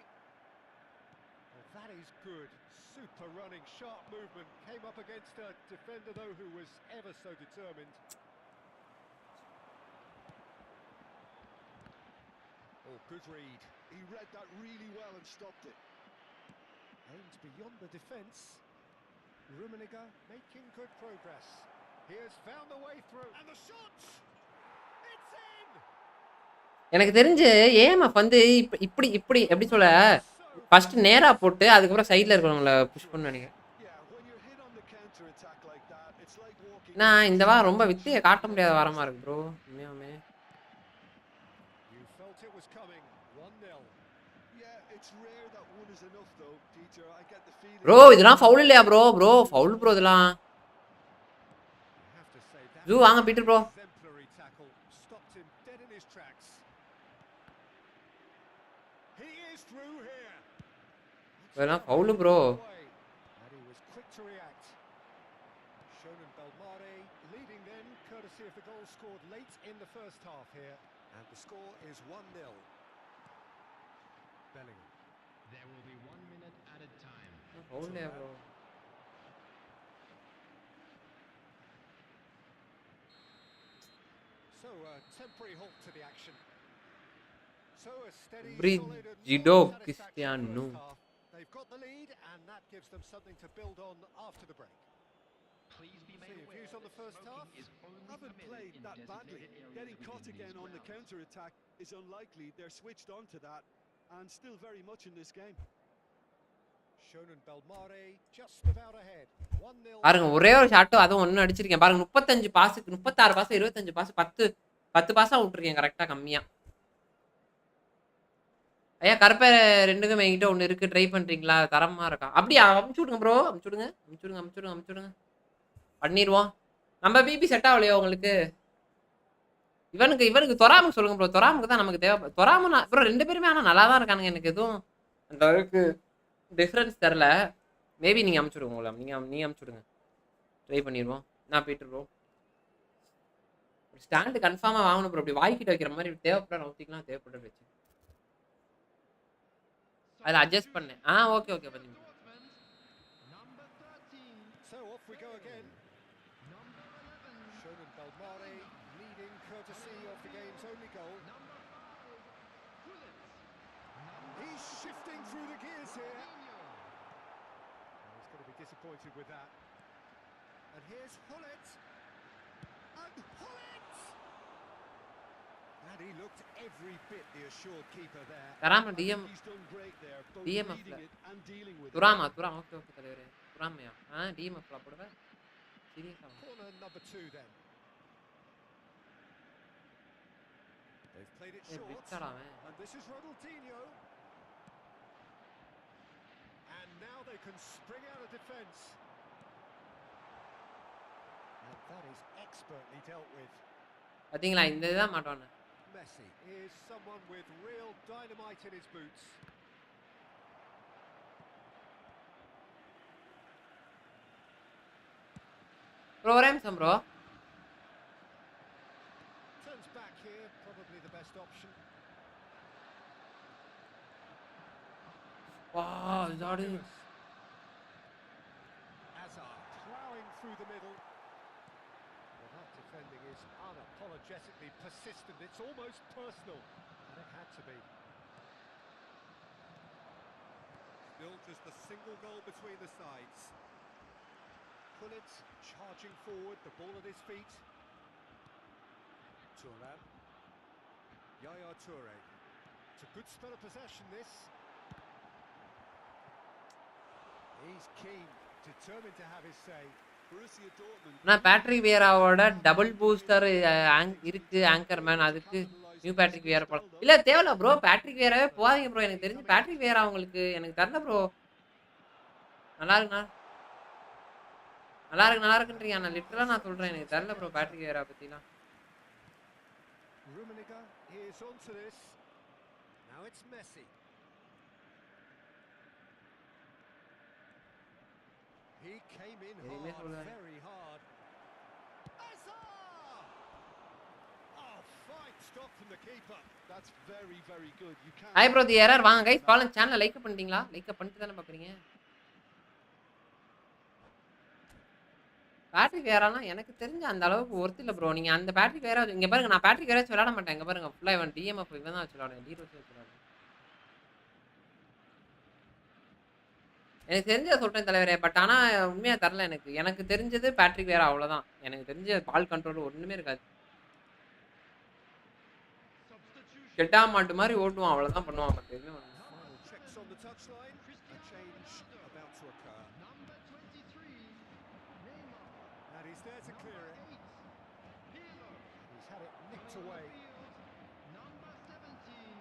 Well, that is good. Super running, sharp movement. Came up against a defender, though, who was ever so determined. Oh, good read. He read that really well and stopped it. Aims beyond the defence. Rummenigge making good progress. He has found the way through. And the shots! It's in! எனக்கு தெரிஞ்சு AMF வந்து இப்படி இப்படி எப்படி சொல்ல first நேரா போட்டு அதுக்கப்புறம் சைடில் இருக்கிறவங்கள புஷ் பண்ண நினைக்கிறேன். Yeah, when you're hit on the counter attack like that, it's like walking. நான் இந்த வாரம் ரொம்ப வித்தையை காட்ட முடியாத வாரமா இருக்கு bro உண்மையாமே. You felt it was coming. 1-0. Yeah, it's rare that one is enough though, Peter. I get the feeling. Bro இதெல்லாம் ஃபவுல் இல்லையா ப்ரோ ஃபவுல் ப்ரோ இதெல்லாம். I have to say that ஜூ வாங்க Peter bro. exemplary tackle stopped him dead in his tracks. He is through here. இதெல்லாம் foul bro. And he was quick to react. Shonen Belmare leading them courtesy of the goal scored late in the first half here. And the score is 1-0. Bellingham. There will be 1 minute added time. Foul இல்லையா bro. So a temporary halt to the action. So a steady, solid and Brigido non-satisfactory Cristiano. first half. They've got the lead and that gives them something to build on after the break. Please be So made your aware views on the that first half? smoking is only Haven't permitted played in that badly. designated areas Getting caught within again these on the grounds. counter attack is unlikely. They're switched on to that and still very much in this game. Shonen Belmare just about ahead. 1-0. பாருங்க ஒரே ஒரு ஷாட்டும் அதுவும் ஒன்று அடிச்சிருக்கேன் பாருங்க 35 பாஸுக்கு 36 pass 25 pass 10 பாஸா விட்டுருக்கேன் கரெக்டா கம்மியா. ஐயா கருப்பை ரெண்டுக்கும் என்கிட்ட ஒன்று இருக்கு ட்ரை பண்றீங்களா தரமா இருக்கா அப்படியா அமுச்சு விடுங்க ப்ரோ அமுச்சு விடுங்க பண்ணிடுவோம். நம்ம பிபி செட் ஆகலையோ உங்களுக்கு இவனுக்கு தொராமுக்கு சொல்லுங்க ப்ரோ தொராமுக்கு தான் நமக்கு தேவை. தொராமு ப்ரோ 2 பேருமே ஆனால் நல்லா தான் இருக்கானுங்க எனக்கு எதுவும் அந்த அளவுக்கு டிஃப்ரென்ஸ் தெரில. மேபி நீங்கள் அமுச்சு விடுங்க உங்களை நீங்கள் அமுச்சு விடுங்க ட்ரை பண்ணிடுவோம். நான் போயிட்டு ப்ரோ ஸ்டாண்டு கன்ஃபார்மாக வாங்கணும் ப்ரோ. அப்படி வாய்க்கிட்ட வைக்கிற மாதிரி தேவைப்பட நோத்திக்கலாம் தேவைப்பட வச்சு அதை அட்ஜஸ்ட் பண்ணேன். ஓகே பண்ணி Number 13. So off we go again. Number 11. Shonen Belmare leading courtesy of the game's only goal. Number 5. Gullit. He's shifting through the gears here. Coutinho. And he's going to be disappointed with that. And here's Hullet. And Hullet! And he looked every bit the assured keeper there. தராம DM He's done great there, both DMF reading it and dealing with it. துராமா okay தலைவரே துராமையா டிஎம்எஃப்ல போடுவேன் சீரியஸா. Corner number 2 then. They've played it short. விட்டாடாவன் And this is Ronaldinho. And now they can spring out of defence. And that is expertly dealt with. பார்த்தீங்களா இந்த இதுதான் மாட்டோன்னு. Messi is someone with real dynamite in his boots. Bro ஒரே நிமிஷம் bro. Turns back here, probably the best option. வா இதாடு Hazard ploughing through the middle. Well, that defending is unapologetically persistent. It's almost personal, and it had to be. Still just a single goal between the sides. Gullit charging forward, the ball at his feet. Turan. Yaya Toure. It's a good spell of possession, this. He's keen, determined to have his say. Borussia Dortmund. ஆனால் Patrick வியராவோட double booster இருக்கு anchor man, அதுக்கு new Patrick வியரா போகலாம். இல்லை தேவையில்ல bro, Patrick வியராவே போகாதீங்க bro. எனக்கு தெரிஞ்சு Patrick வியரா உங்களுக்கு எனக்கு தெரில ப்ரோ. நல்லா இருக்குண்ணா, நல்லா இருக்குன்றீங்க. நான் லிட்டரலாக நான் சொல்கிறேன், எனக்கு தெரில ப்ரோ பேட்ரிக் வியரா பற்றிலாம். Rummenigge is onto this. Now it's Messi. He came in hard, very hard. Hazard! Oh, fine stop from the keeper. That's very, very good. You can't. Hi bro the error. வாங்க guys, Balan சேனலை like பண்ணிட்டீங்களா? Like பண்ணிட்டு தானே பார்க்குறீங்க. Patrick வேறாலாம் எனக்கு தெரிஞ்ச அந்த அளவுக்கு ஒர்த்து இல்லை ப்ரோ. நீங்கள் அந்த பேட்ரிக் வேற இங்கே பாருங்க, நான் பேட்ரிக் வேற விளையாட மாட்டேன். இங்கே பாருங்க ஃபுல்லாக இவன் டிஎம்எஃப் இவன் தான் வச்சு விளையாடுவேன், டி ரோஸ் வச்சு விளையாடுவேன். எனக்கு தெரிஞ்சதை சொல்கிறேன் தலைவரே, பட் ஆனால் உண்மையாக தரல. எனக்கு தெரிஞ்சது பேட்ரிக் வேற, அவ்வளோதான். எனக்கு தெரிஞ்ச பால் கண்ட்ரோல் ஒன்றுமே இருக்காது. கெட்டா மாட்டு மாதிரி ஓட்டுவான், அவ்வளோதான் பண்ணுவான். பட் எதுவுமே பண்ண Checks on the touchline. A change about to occur. Number 23, Neymar. And he's there to clear it. 8, Pirlo. He's had it nicked away. Number 17,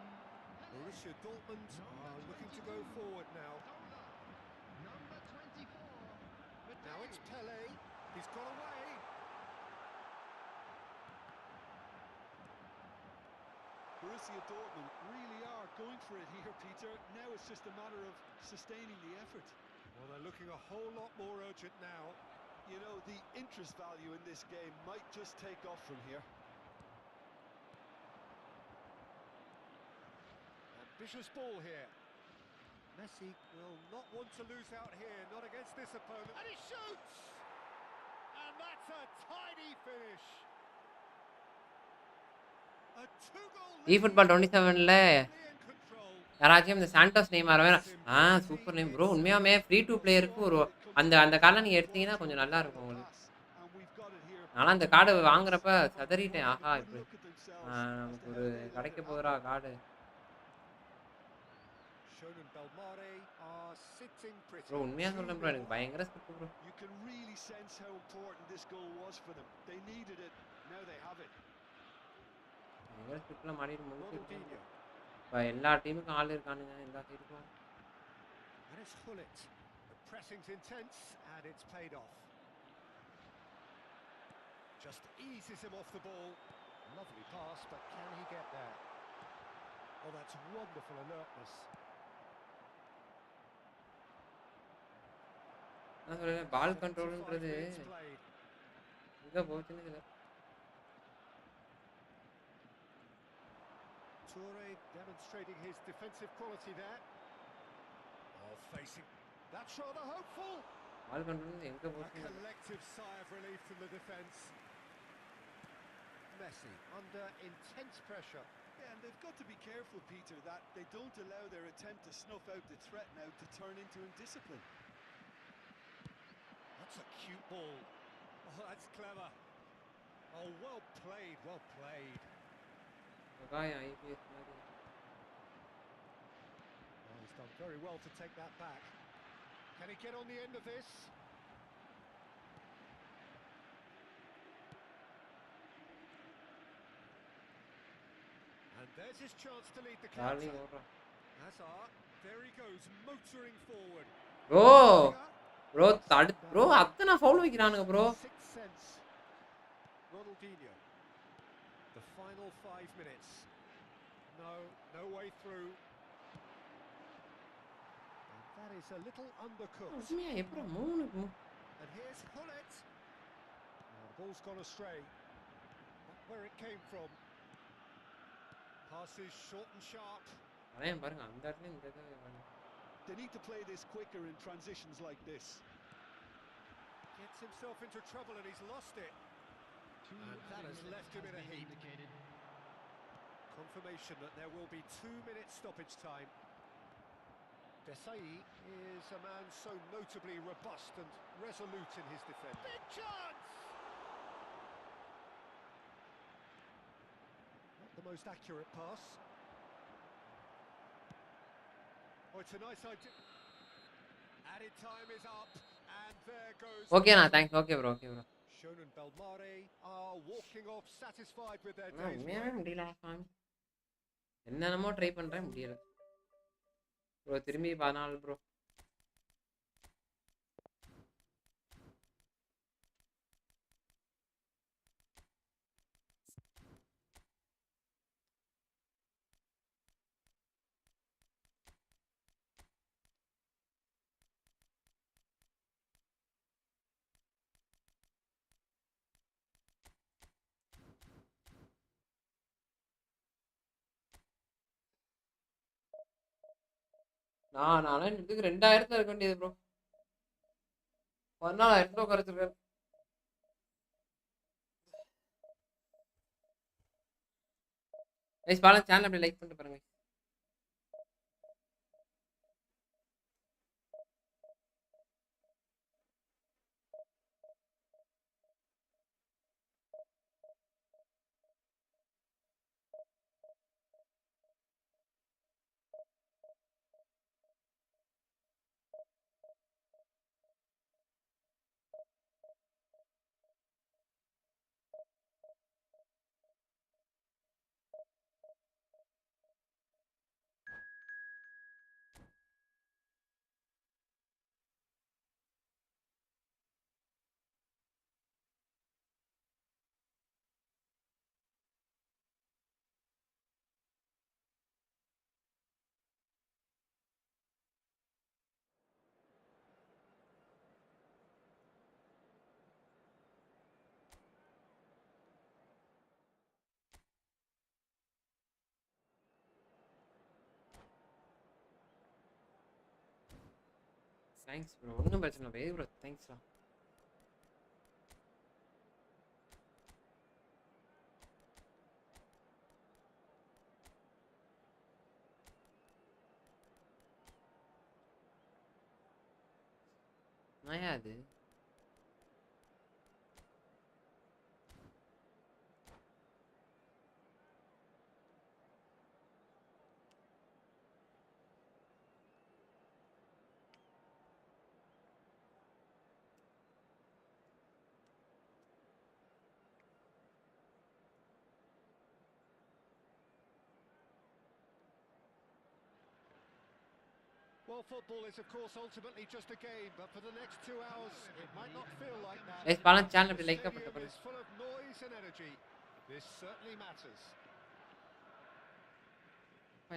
Borussia Dortmund are looking to go forward now. number 24, Now it's Pele. He's got away. Borussia Dortmund really are going for it here, Peter. Now it's just a matter of sustaining the effort. Well, they're looking a whole lot more urgent now. You know, the interest value in this game might just take off from here. Ambitious ball here. Messi will not want to lose out here, not against this opponent. And he shoots! And that's a tiny finish. A two-goal lead. eFootball 27ல In control. யாராச்சும் இந்த Santos Neymar வேணும். Super name bro. உண்மையாமே free to பிளேயருக்கு ஒரு அந்த கார்டை நீங்கள் எடுத்தீங்கன்னா கொஞ்சம் நல்லா இருக்கும் உங்களுக்கு. And we've got it here. ஆனால் அந்த கார்டு வாங்குறப்ப சதறிட்டேன். ஆஹா, இப்படி நமக்கு ஒரு கிடைக்க போகிறா card. Schoen and Belmare are sitting pretty. Bro உண்மையாக சொல்கிறேன் ப்ரோ, எனக்கு பயங்கர script bro. You can really sense how important this goal was for them. They needed it. Now they have it. பயங்கர ஸ்கிரிப்டில் மாறிட்டு முடிச்சு. Ronaldinho. இப்போ எல்லா டீமுக்கும் ஆள் இருக்கானுங்க, எல்லா சைடுக்கும். And it's Hullet. The pressing's intense and it's paid off. Just eases him off the ball. Lovely pass, but can he get there? Oh, that's wonderful alertness. நான் சொல்கிறேன் பால் 75 கண்ட்ரோல்ன்றது minutes played. எங்கே போச்சுன்னு தெரியல. Toure demonstrating his defensive quality there. Oh, facing. That's rather hopeful. Ball control எங்கே A போச்சு? collective sigh of relief from the defence. Messi under intense pressure. Yeah, and they've got to be careful, Peter, that they don't allow their attempt to snuff out the threat now to turn into indiscipline. That's a cute ball. Oh, that's clever. Oh, well played, well played. காயம் IPS மாதிரி. Oh, he's done very well to take that back. Can he get on the end of this? And there's his chance to lead the darling counter. ஓடுறான். Hazard, there he goes, motoring forward. Bro bro அத்தனை foul வைக்கிறானுங்க bro. Sixth sense. Ronaldinho. The final 5 minutes. No way through. And that is a little undercooked. உண்மையா எப்போ 3 And here's Hullet. Now the ball's gone astray. Not where it came from. Passes short and sharp. அதான் பாருங்க அந்த இடத்துல இந்த இடத்துல They need to play this quicker in transitions like this. Gets himself into trouble and he's lost it. And that has left him in a heap. indicated. Confirmation that there will be 2 minutes stoppage time. Desai is a man so notably robust and resolute in his defence. Big chance! the most accurate pass. Oh, it's a nice idea. Added time is up, and there goes. Okay நான் thanks. Okay bro, okay bro. Shonen Belmare are walking off satisfied with their ஆனா day's உண்மையாவே work. முடியல சாமி. என்னென்னமோ try பண்றேன் முடியல. Bro திரும்பி 14 bro. நானா இதுக்கு 2000 இருக்க வேண்டியது ப்ரோ. 14,000 ரூபா குறைச்சிருக்காரு. கைஸ் பாருங்க சேனல் அப்படியே லைக் பண்ணிட்டு பாருங்க. Thanks bro. ஒன்றும் பிரச்சனை இல்லை. வெரி ப்ரோ தேங்க்ஸ்டா. நான் அது Well, football is, of course, ultimately just a game, but for the next 2 hours, it might not feel like that. Guys பாருங்க சேனல் The அப்படியே லைக் பண்ணிட்டு stadium பாருங்க. is full of noise and energy. This certainly matters.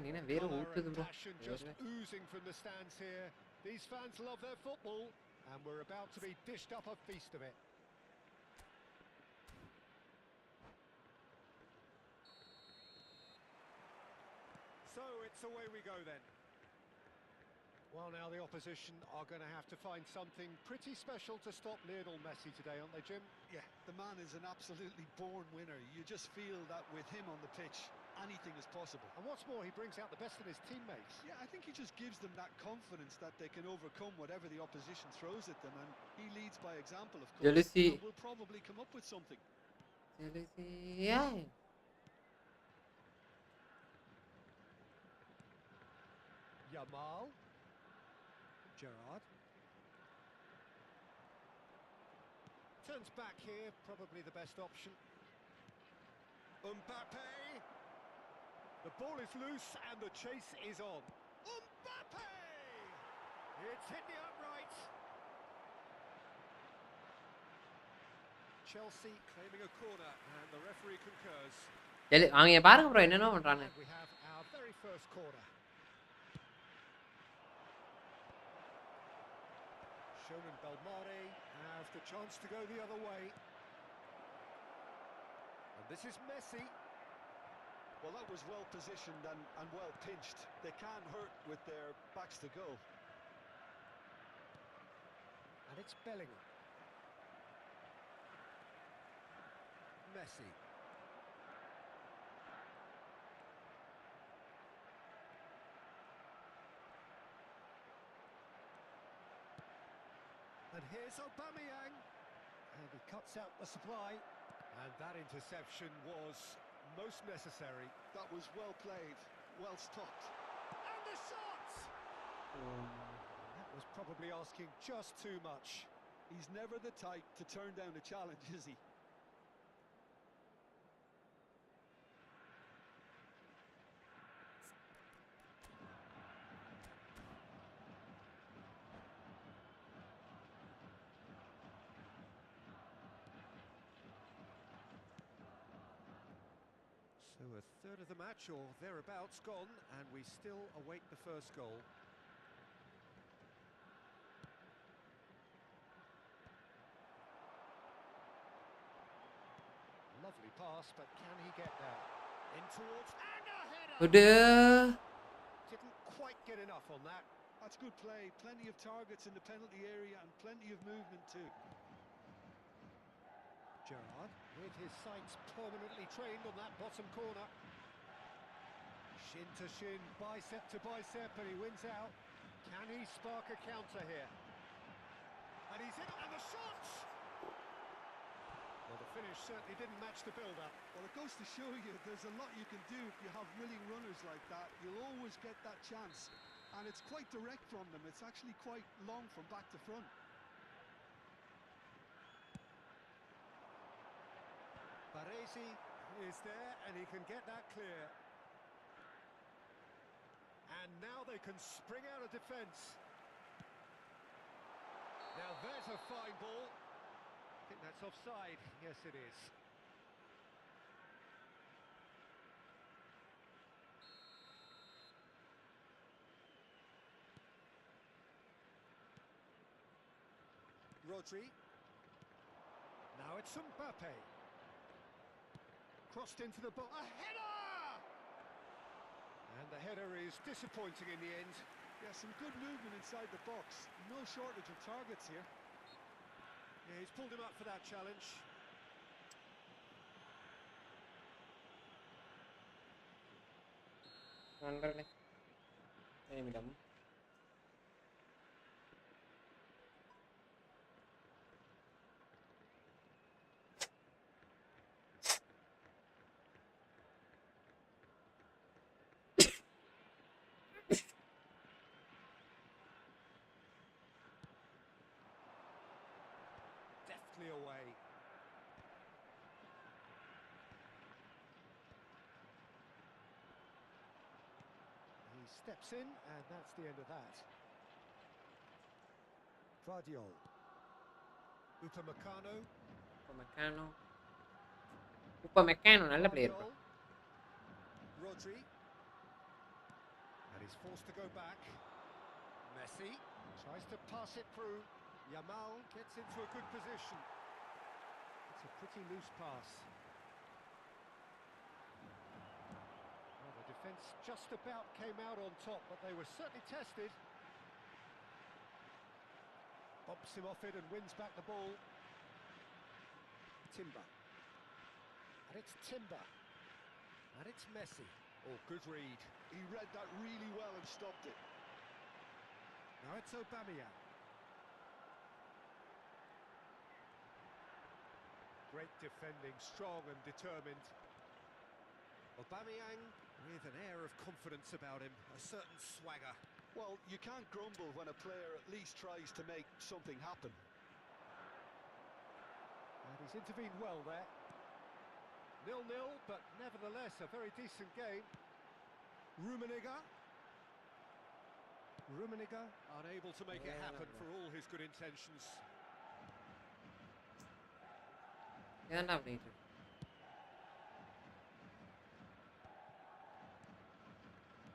நீனா வேற Colour ஊத்துது and bro. passion just oozing from the stands here. These fans love their football, and we're about to be dished up a feast of it. So it's away we go then. Well, now the opposition are going to have to find something pretty special to stop Lionel Messi today, aren't they, Jim? Yeah, the man is an absolutely born winner. You just feel that with him on the pitch, anything is possible. And what's more, he brings out the best in his teammates. Yeah, I think he just gives them that confidence that they can overcome whatever the opposition throws at them, and he leads by example, of course. Jealousy. And will probably come up with something. Yeah. Yamal. Gerrard. Turns back here, probably the best option. Mbappe. The ball is loose and the chase is on. Mbappe! It's hit the upright. Chelsea claiming a corner and the referee concurs. அவங்க பாருங்க bro என்னென்ன பண்றாங்க. And we have our very first corner. Shonen Belmare has the chance to go the other way. And this is Messi. Well, that was well positioned and well pinched. They can hurt with their backs to goal. And it's Bellingham. Messi. And here's Aubameyang. And he cuts out the supply. And that interception was most necessary. That was well played, well stopped. And the shot! That was probably asking just too much. He's never the type to turn down a challenge, is he? So a third of the match or thereabouts gone, and we still await the first goal. Lovely pass, but can he get there? In towards and a header! Udah. Didn't quite get enough on that. That's good play. Plenty of targets in the penalty area and plenty of movement too. Gerrard, with his sights permanently trained on that bottom corner. Shin to shin, bicep to bicep, and he wins out. Can he spark a counter here? And he's in, and the shot! Well, the finish certainly didn't match the build-up. Well, it goes to show you there's a lot you can do if you have willing runners like that. You'll always get that chance. And it's quite direct from them. It's actually quite long from back to front. Baresi is there, and he can get that clear. And now they can spring out of defence. Now there's a fine ball. I think that's offside. Yes, it is. Rodri. Now it's Mbappe. Crossed into the box. A header! And the header is disappointing in the end. Yeah, some good movement inside the box. No shortage of targets here. Yeah, he's pulled him up for that challenge. നണ്ടല്ലേ നിമിഷം Deftly away. He steps in, and that's the end of that. Guardiol. Upamecano. Upamecano நல்ல player bro. Rodri. And he's forced to go back. Messi tries to pass it through. Yamal gets into a good position. It's a pretty loose pass. Well, the defence just about came out on top, but they were certainly tested. Bumps him off it and wins back the ball. Timber. And it's Timber. And it's Messi. Oh, good read. He read that really well and stopped it. Now it's Aubameyang. Great defending, strong and determined. Aubameyang with an air of confidence about him, a certain swagger. Well, you can't grumble when a player at least tries to make something happen. And he's intervened well there. 0-0, but nevertheless a very decent game. Rummenigge. Rummenigge unable to make it happen for all his good intentions. ஏன்டா பண்ணிட்டு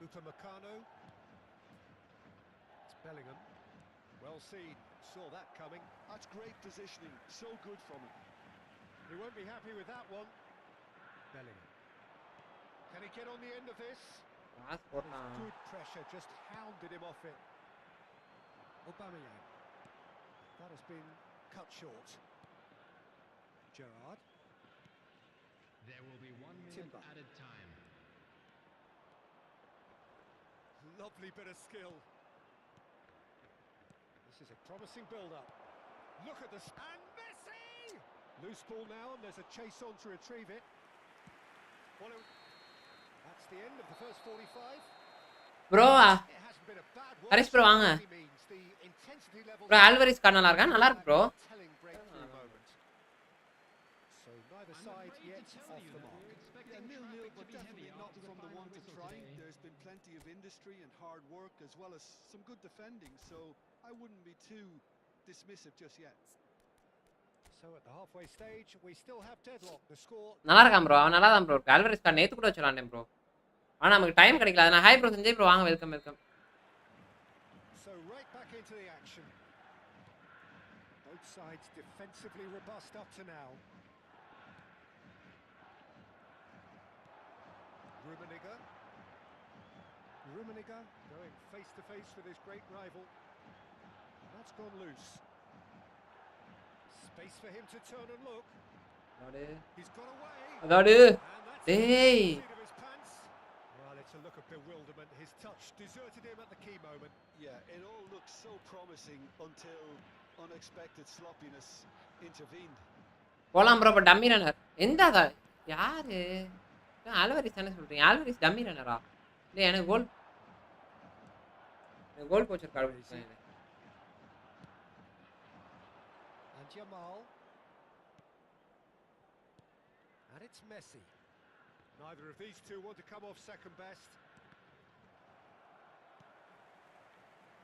Upamecano. It's Bellingham. Well seen, saw that coming. That's great positioning, so good from him. He won't be happy with that one. Bellingham. Can he get on the end of this? Pass போட்டான் Good pressure, just hounded him off it. Aubameyang. That has been cut short. Gerrard. There will be 1 minute Timber. added time. Lovely bit of skill. This is a promising build-up. Look at this. And Messi! Loose ball now, and there's a chase on to retrieve it. That's the end of the first 45. Bro It hasn't been a bad one Harish bro வாங்க by any means. The intensity levels bro Alvarez card நல்லா இருக்கா? நல்லா இருக்கு bro. telling breakthrough moment. So neither side yet off the mark. Yeah, 0-0, but definitely not from the one to try. There's been plenty of industry and hard work as well as some good defending, so I wouldn't be too dismissive just yet. So at the halfway stage, we still have deadlock. The score. நல்லா இருக்கான் bro. நல்லா தான் bro இருக்கு. Alvarez card நேத்து கூட வச்சுலாண்டேன் bro. ஆனா நமக்கு time கிடைக்கல. நான் ஹாய் ப்ரோ சஞ்சய் ப்ரோ வாங்க welcome welcome. So right back into the action. Both sides defensively robust up to now. Rummenigge going face to face with his great rival. That's gone loose. Space for him to turn and look. He's got away. அதாடு And that's டேய் the seat of his pants. Well, it's a look of bewilderment. His touch deserted him at the key moment. Yeah, it all looked so promising until unexpected sloppiness intervened. போலாம் bro. Dummy runner எந்த அதா யாரு? Alvarez தானே சொல்றீங்க? Alvarez dummy ரன்னரா? இல்ல எனக்கு goal poacher card கொடுத்தாங்க. And Jamal. And it's Messi. Neither of these two want to come off second best.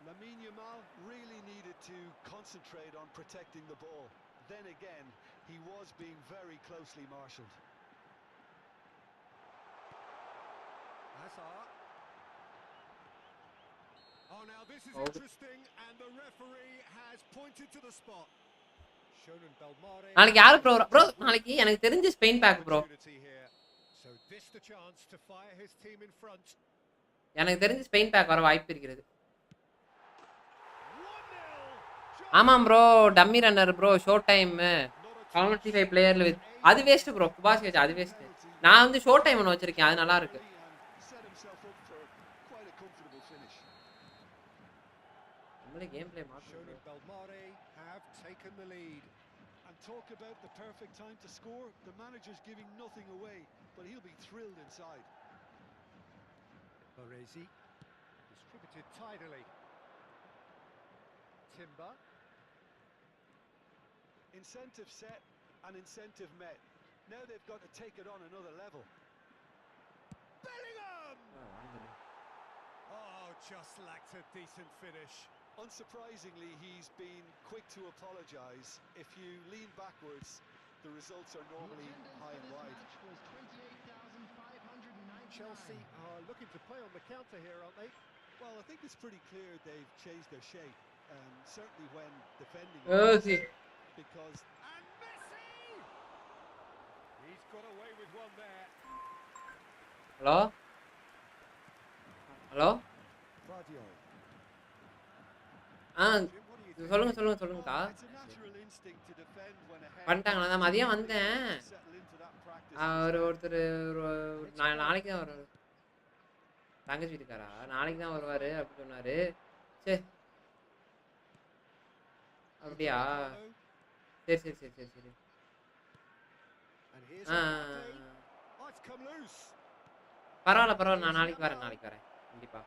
Lamine Yamal really needed to concentrate on protecting the ball. Then again, he was being very closely marshalled. Hazard. Oh, now this is Oh. interesting, and the referee has pointed to the spot. Shonen Belmare. நாளைக்கு யாரு bro? Bro நாளைக்கு எனக்கு தெரிஞ்ச Spain back bro. Opportunity here. So this the chance to fire his team in front. எனக்கு தெரிஞ்ச Spain back வர வாய்ப்பு இருக்கிறது. 1-0. ஆமாம் bro dummy runner bro show time 75 பிளேயர்ல வித் அது வேஸ்ட் ப்ரோ. குபாஸ் கேட்ச் அது வேஸ்ட். நான் வந்து ஷோ டைம் ஒன்று வச்சிருக்கேன் அது நல்லா இருக்கு. And set himself up for quite a comfortable finish. நம்மளே கேம் ப்ளே மாத்தணும். Shonen Belmare have taken the lead. And talk about the perfect time to score. The manager's giving nothing away, but he'll be thrilled inside. Baresi distributed tidily. Timber. Incentive set and incentive met. Now they've got to take it on another level. Bellingham! Oh, just lacked a decent finish. Unsurprisingly, he's been quick to apologise. If you lean backwards, the results are normally high and wide. Chelsea are looking to play on the counter here, aren't they? Well, I think it's pretty clear they've changed their shape, certainly when defending. See. Because and Messi, he's got away with one there. Hello hello Claudio. Ah Jim, what do you think? சொல்லுங்கக்கா. It's a natural instinct to defend when ahead. பண்ணிட்டாங்களா? நான் மதியம் வந்தேன். Settle into that practice. ஒருத்தர் நாளைக்கு தான் வருவார். தங்கச்சி வீட்டுக்காரா நாளைக்கு தான் வருவார் அப்படி சொன்னார். சரி அப்படியா? சரி சரி சரி சரி சரி. And here's ah Mbappe. Oh, it's come loose. பரவாயில்ல நான் நாளைக்கு வரேன் கண்டிப்பாக.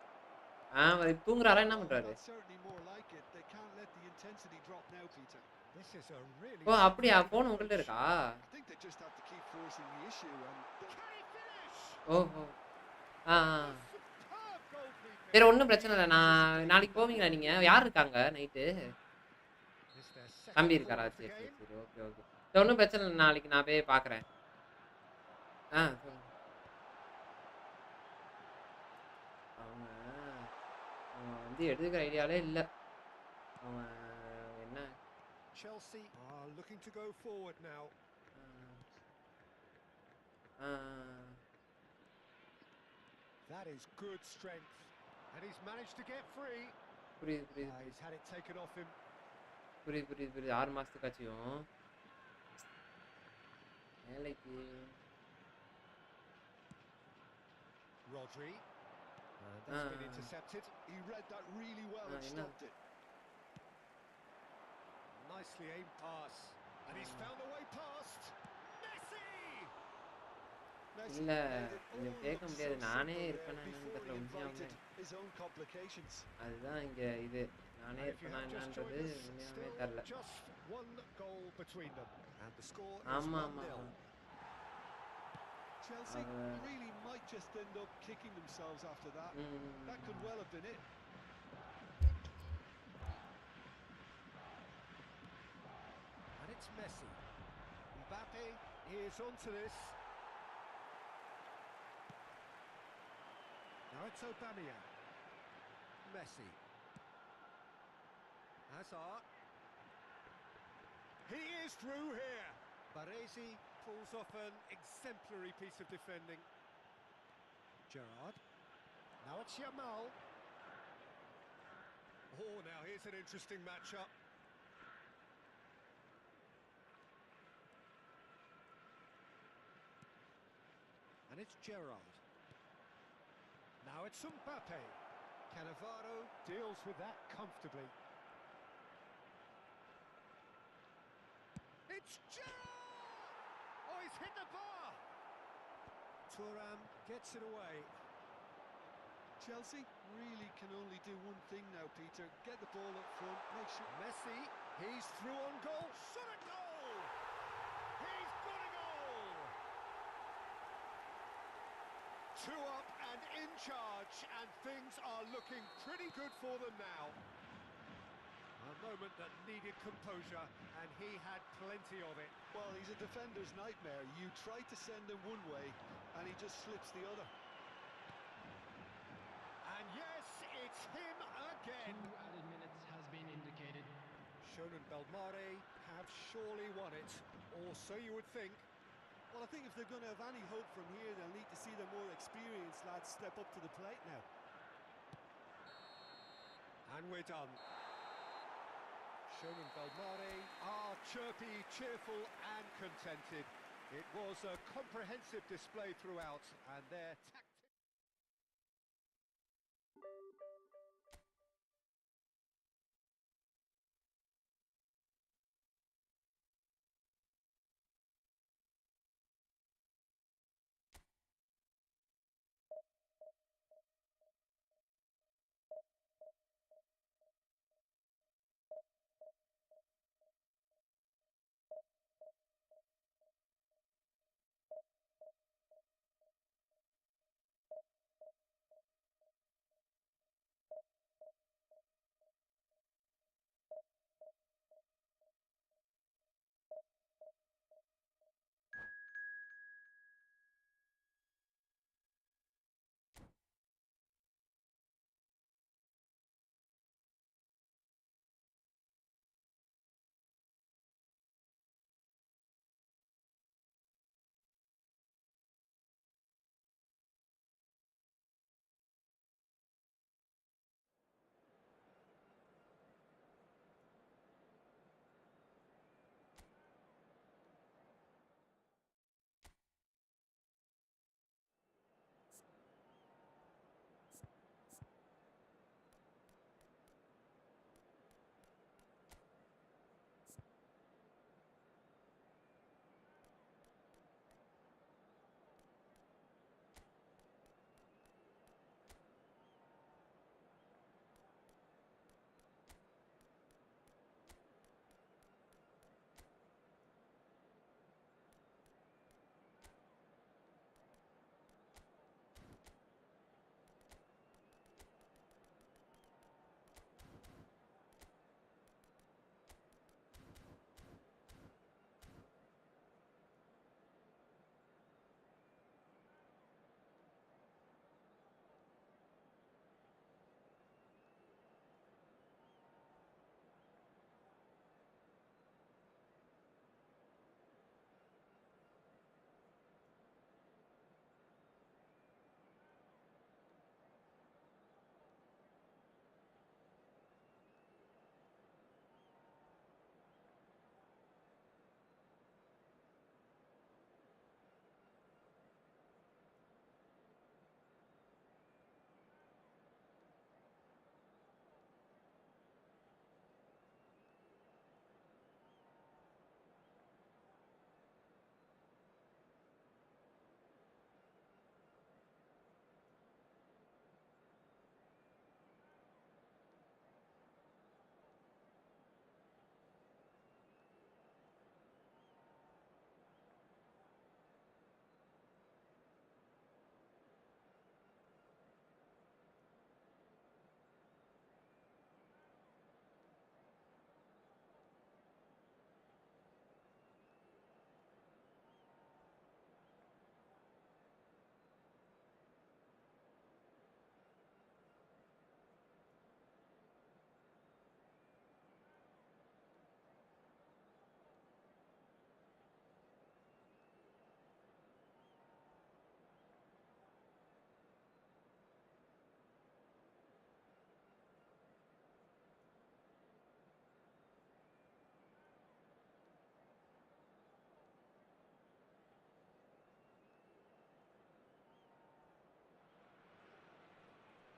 தூங்குறாரா என்ன பண்ணுறாரு? That's certainly more like it. They can't let the intensity drop now, Peter. This is a really. ஓ அப்படியா? ஃபோன் உங்கள்கிட்ட இருக்கா? I think they just have to keep forcing the issue and Can he finish? ஓஹோ ஆ Superb goalkeeping. சரி ஒன்றும் பிரச்சனை இல்லை. நான் நாளைக்கு போவீங்களா நீங்கள்? யார் இருக்காங்க நைட்டு? It's their second தம்பி goal இருக்காரா? of the சரி சரி game. சரி ஓகே ஓகே. சரி ஒன்றும் பிரச்சனை இல்லை. நாளைக்கு நான் போய் பார்க்குறேன். சொல்லுங்க. அவங்க வந்து எடுத்துக்கிற ஐடியாலே இல்லை. அவன் என்ன Chelsea are looking to go forward now. That is good strength, and he's managed to get free. புரியுது He's had it taken off him. புரியுது 6 மாதத்துக்காச்சும் வேலைக்கு. Rodri, and that's been intercepted. he read that really well and stopped it. Nicely aimed pass, and he's found a way past. Messi! Messi இல்ல made it all கொஞ்சம் கேட்க look so முடியாது. நானே simple there இருப்பேனா என்னன்னு before தெரியல he உண்மையாலுமே. invited his own complications. அதுதான் இங்க இது. நானே And if you இருப்பேனா have just என்னன்றது joined us, உண்மையாலுமே still தெரியல. just one goal between them. And the score is ஆமா 1-0. Chelsea அவ really might just end up kicking themselves after that. That could well have been it. And it's Messi. Mbappe is onto this. Now it's Aubameyang. Messi. Hazard. He is through here. Baresi pulls off an exemplary piece of defending. Gerrard. Now it's Yamal. Oh, now here's an interesting matchup. And it's Gerrard. Now it's Mbappe. Cannavaro deals with that comfortably. It's Gerrard! Oh, he's hit the bar! Thuram gets it away. Chelsea really can only do one thing now, Peter. Get the ball up front, make sure... Messi, he's through on goal. Shot a goal! He's got a goal! 2 up and in charge, and things are looking pretty good for them now. A moment that needed composure, and he had plenty of it. Well, he's a defender's nightmare. You try to send him one way, and he just slips the other. And yes, it's him again. 2 added minutes has been indicated. Shonen Belmare have surely won it, or so you would think. Well, I think if they're going to have any hope from here, they'll need to see the more experienced lads step up to the plate now. And we're done. Shonen Belmare are chirpy, cheerful and contented. It was a comprehensive display throughout, and their tactics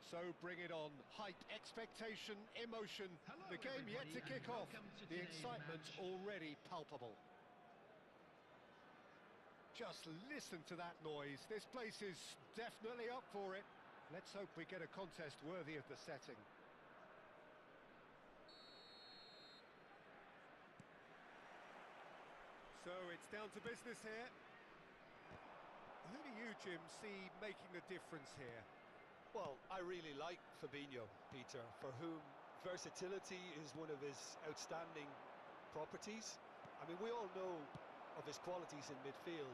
So bring it on. Hype, expectation, emotion. Hello, The game yet to everybody, kick and off. welcome to The today's excitement match. already palpable. Just listen to that noise. This place is definitely up for it. Let's hope we get a contest worthy of the setting. So it's down to business here. Who do you, Jim, see making the difference here? Well, I really like Fabinho, Peter, for whom versatility is one of his outstanding properties. I mean, we all know of his qualities in midfield,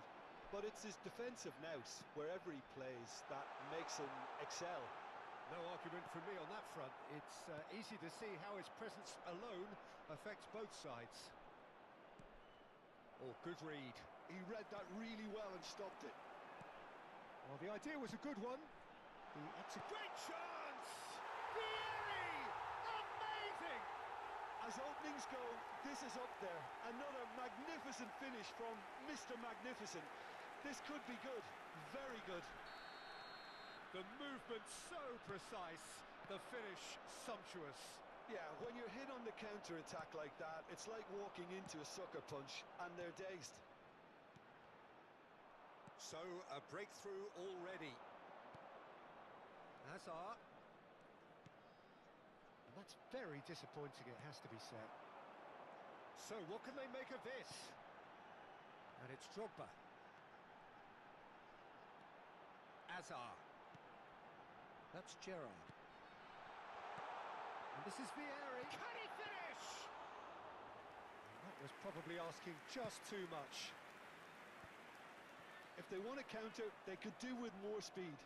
but it's his defensive nous, wherever he plays, that makes him excel. No argument from me on that front. It's easy to see how his presence alone affects both sides. Oh, good read. He read that really well and stopped it. Well, the idea was a good one. It's a great chance! Vieri! Amazing! As openings go, this is up there. Another magnificent finish from Mr. Magnificent. This could be good, very good. The movement so precise, the finish sumptuous. Yeah, when you're hit on the counter-attack like that, it's like walking into a sucker punch and they're dazed. So, a breakthrough already. Hazard. And that's very disappointing, it has to be said. So, what can they make of this? And it's Drogba. Hazard. That's Gerrard. And this is Vieri. Can he finish? And that was probably asking just too much. If they want to counter, they could do with more speed.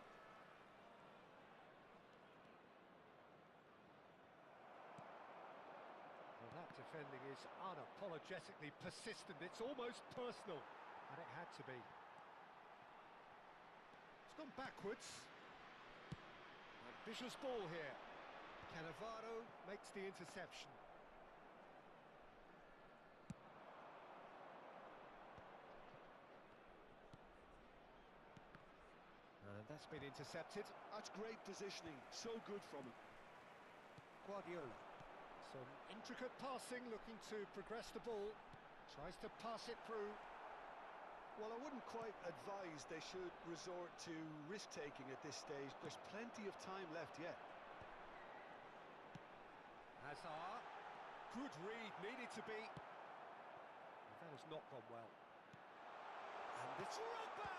Well, that defending is unapologetically persistent. It's almost personal. And it had to be. It's gone backwards. Ambitious ball here. Cannavaro makes the interception. And that's been intercepted. That's great positioning, so good from him. Guardiola. Some intricate passing, looking to progress the ball. Tries to pass it through. Well, I wouldn't quite advise they should resort to risk-taking at this stage. There's plenty of time left yet. Hazard. Good read, needed to be. And that has not gone well. And it's Drogba!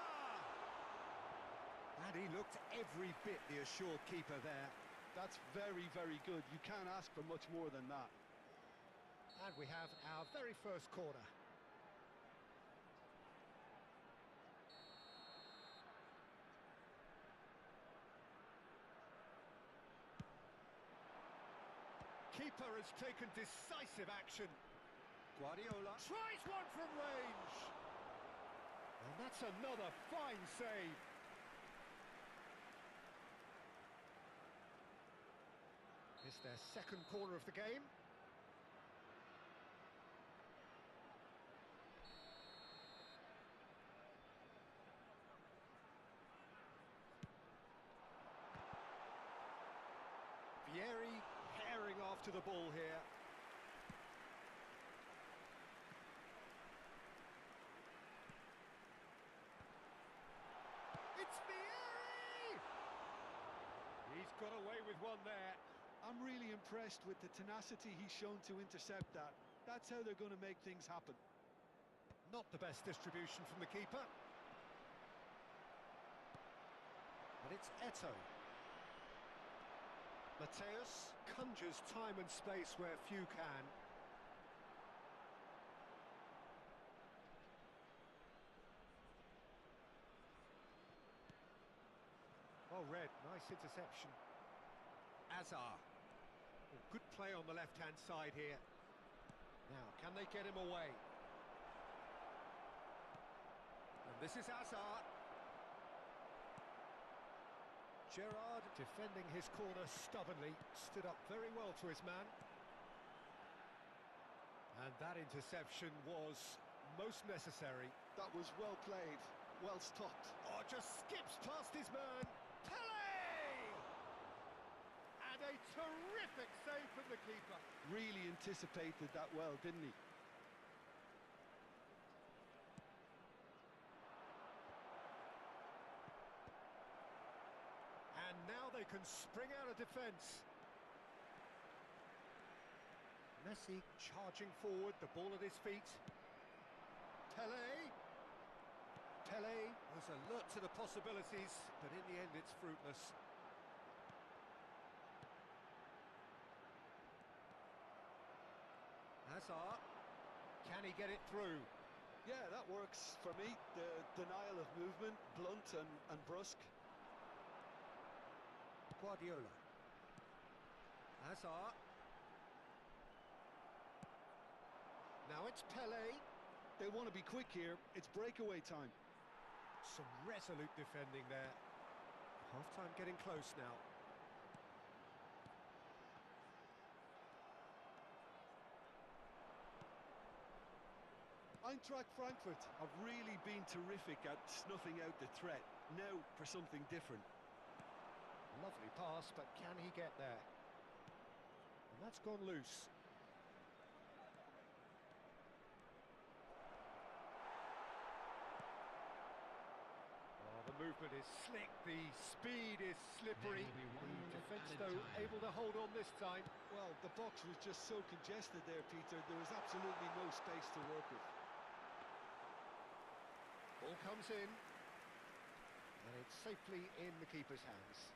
And he looked every bit the assured keeper there. That's very, very good. You can't ask for much more than that. And we have our very first corner. Keeper has taken decisive action. Guardiola tries one from range. And that's another fine save. It's their second corner of the game. Vieri herring after the ball here. It's Vieri! He's got away with one there. I'm really impressed with the tenacity he's shown to intercept that. That's how they're going to make things happen. Not the best distribution from the keeper. And it's Eto'o. Mateus conjures time and space where few can. Well read, nice interception. Hazard. Oh, good play on the left-hand side here. Now, can they get him away? And this is Hazard. Gerrard defending his corner stubbornly, stood up very well to his man. And that interception was most necessary. That was well played, well stopped. Oh, just skips past his man. Pele! Terrific save from the keeper. Really anticipated that well, didn't he? And now they can spring out of defence. Messi charging forward, the ball at his feet. Pelé was alert to the possibilities, but in the end it's fruitless. Hazard, can he get it through? Yeah, that works for me. The denial of movement, blunt and brusque. Guardiola. Hazard. Now it's Pelé. They want to be quick here. It's breakaway time. Some resolute defending there. Half-time getting close now. Eintracht Frankfurt have really been terrific at snuffing out the threat. Now for something different. Lovely pass, but can he get there? And that's gone loose. Oh, the movement is slick, the speed is slippery. There will be 1 minute Defence, added though, time. able to hold on this time. Well, the box was just so congested there, Peter. There was absolutely no space to work with. Ball comes in, and it's safely in the keeper's hands.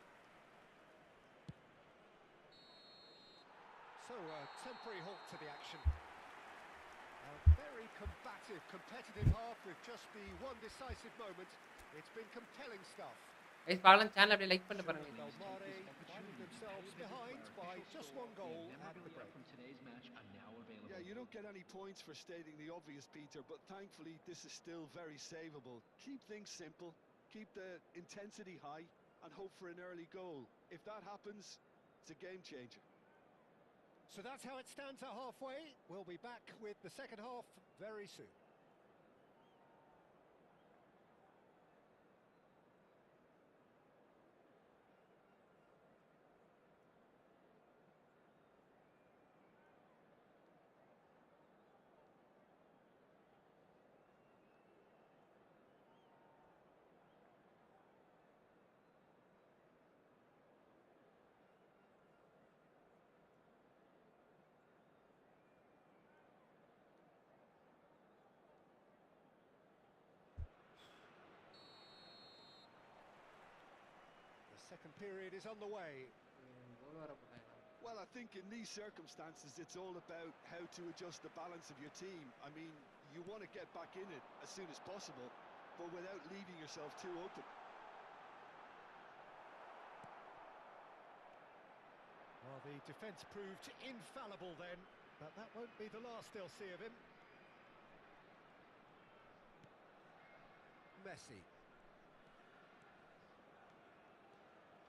So, a temporary halt to the action. A very combative, competitive half with just the one decisive moment. It's been compelling stuff. guys பார்க்கலாம் channel அப்படியே like பண்ணிட்டு பாருங்க Belmare finding themselves behind by just one goal at the break. From today's match are now available. Yeah, you don't get any points for stating the obvious, Peter, but thankfully this is still very savable. Keep things simple, keep the intensity high, and hope for an early goal. If that happens, it's a game changer. So that's how it stands at halfway. We'll be back with the second half very soon. The second period is on the way. கோல் வர போறாங்க Well, I think in these circumstances, it's all about how to adjust the balance of your team. I mean, you want to get back in it as soon as possible, but without leaving yourself too open. Well, the defence proved infallible then, but that won't be the last they'll see of him. Messi.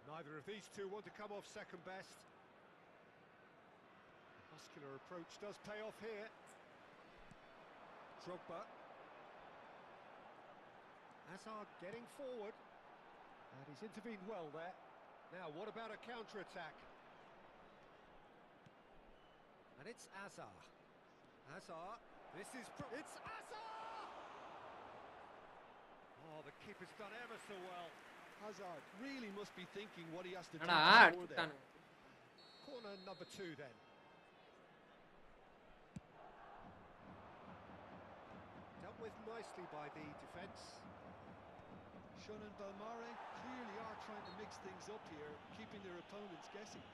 Neither of these two want to come off second best. Muscular approach does pay off here. Drogba. Hazard getting forward. And he's intervened well there. Now, what about a counter-attack? And it's Hazard. Hazard. This is... It's Hazard! Oh, the keeper's done ever so well. Hazard really must be thinking what he has to do ஆனா to score there. அடிச்சுட்டானுங்க Corner number 2 then. Dealt with nicely by the defence. Shun and Belmare clearly are trying to mix things up here, keeping their opponents guessing.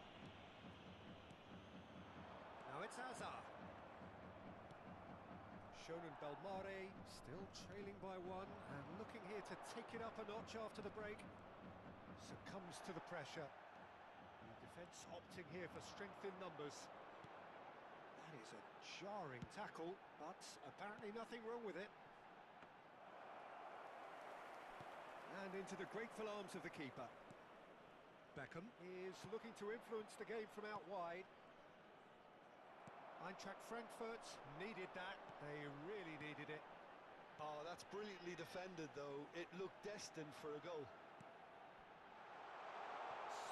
Now it's Hazard. Shonen Belmare still trailing by 1 and looking here to take it up a notch after the break. Succumbs to the pressure. The defence opting here for strength in numbers. That is a jarring tackle, but apparently nothing wrong with it. And into the grateful arms of the keeper. Beckham is looking to influence the game from out wide. Eintracht Frankfurt needed that. They really needed it. Oh, that's brilliantly defended, though. It looked destined for a goal.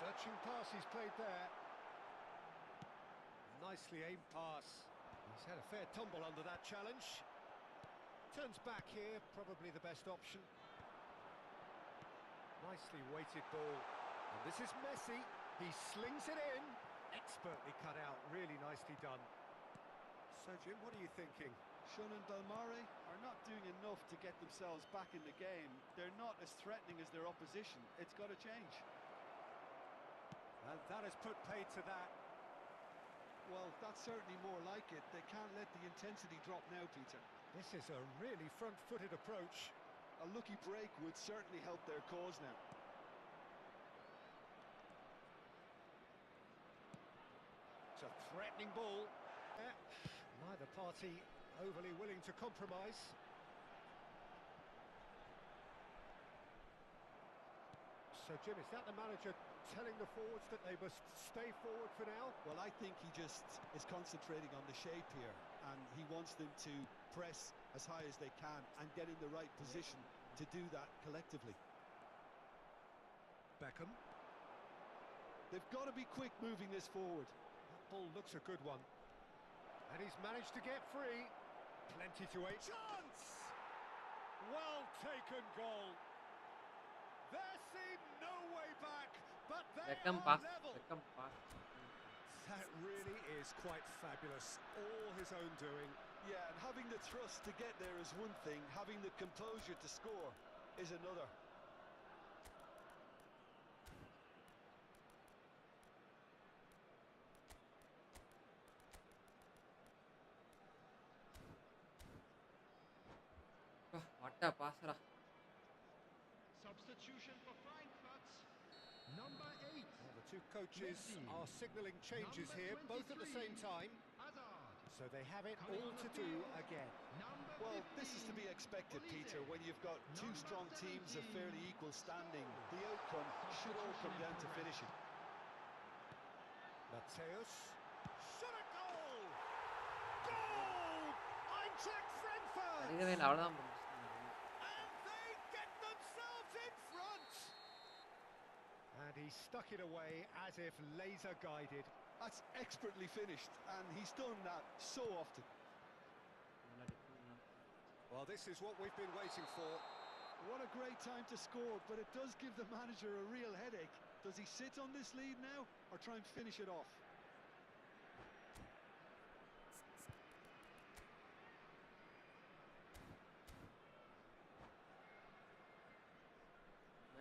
Searching pass he's played there. Nicely aimed pass. He's had a fair tumble under that challenge. Turns back here, probably the best option. Nicely weighted ball. And this is Messi. He slings it in. Expertly cut out, really nicely done. So Jim, what are you thinking? Shun and Belmare are not doing enough to get themselves back in the game. They're not as threatening as their opposition. It's got to change. And that has put paid to that. Well, that's certainly more like it. They can't let the intensity drop now, Peter. This is a really front-footed approach. A lucky break would certainly help their cause now. It's a threatening ball. Neither party overly willing to compromise. So Jim, is that the manager telling the forwards that they must stay forward for now? Well, I think he just is concentrating on the shape here, and he wants them to press as high as they can and get in the right position to do that collectively. Beckham. They've got to be quick moving this forward. That ball looks a good one. And he's managed to get free. Plenty to aim. Chance! Well taken goal. There seemed no way back, but they Beckham are pass. level. Beckham pass. That really is quite fabulous. All his own doing. Yeah, and having the thrust to get there is one thing. Having the composure to score is another. What a pass, ra. Substitution for Frankfurt. Number 8. Well, the two coaches Messi. are signalling changes Number here, both at the same 23. time. Hazard. So they have it Coming all on to the do field. again. Number Well, 15. this is to be expected, Olise. Peter, when you've got two Number strong teams of 17. fairly equal standing. The outcome should all come down to finishing. Mateus. Shot a goal! Goal! Eintracht Frankfurt! அடிக்கவே இல்லை அவ்வளோதான் bro. And they get themselves in front! And he stuck it away as if laser guided. That's expertly finished, and he's done that so often. Well, this is what we've been waiting for. What a great time to score, but it does give the manager a real headache. Does he sit on this lead now, or try and finish it off?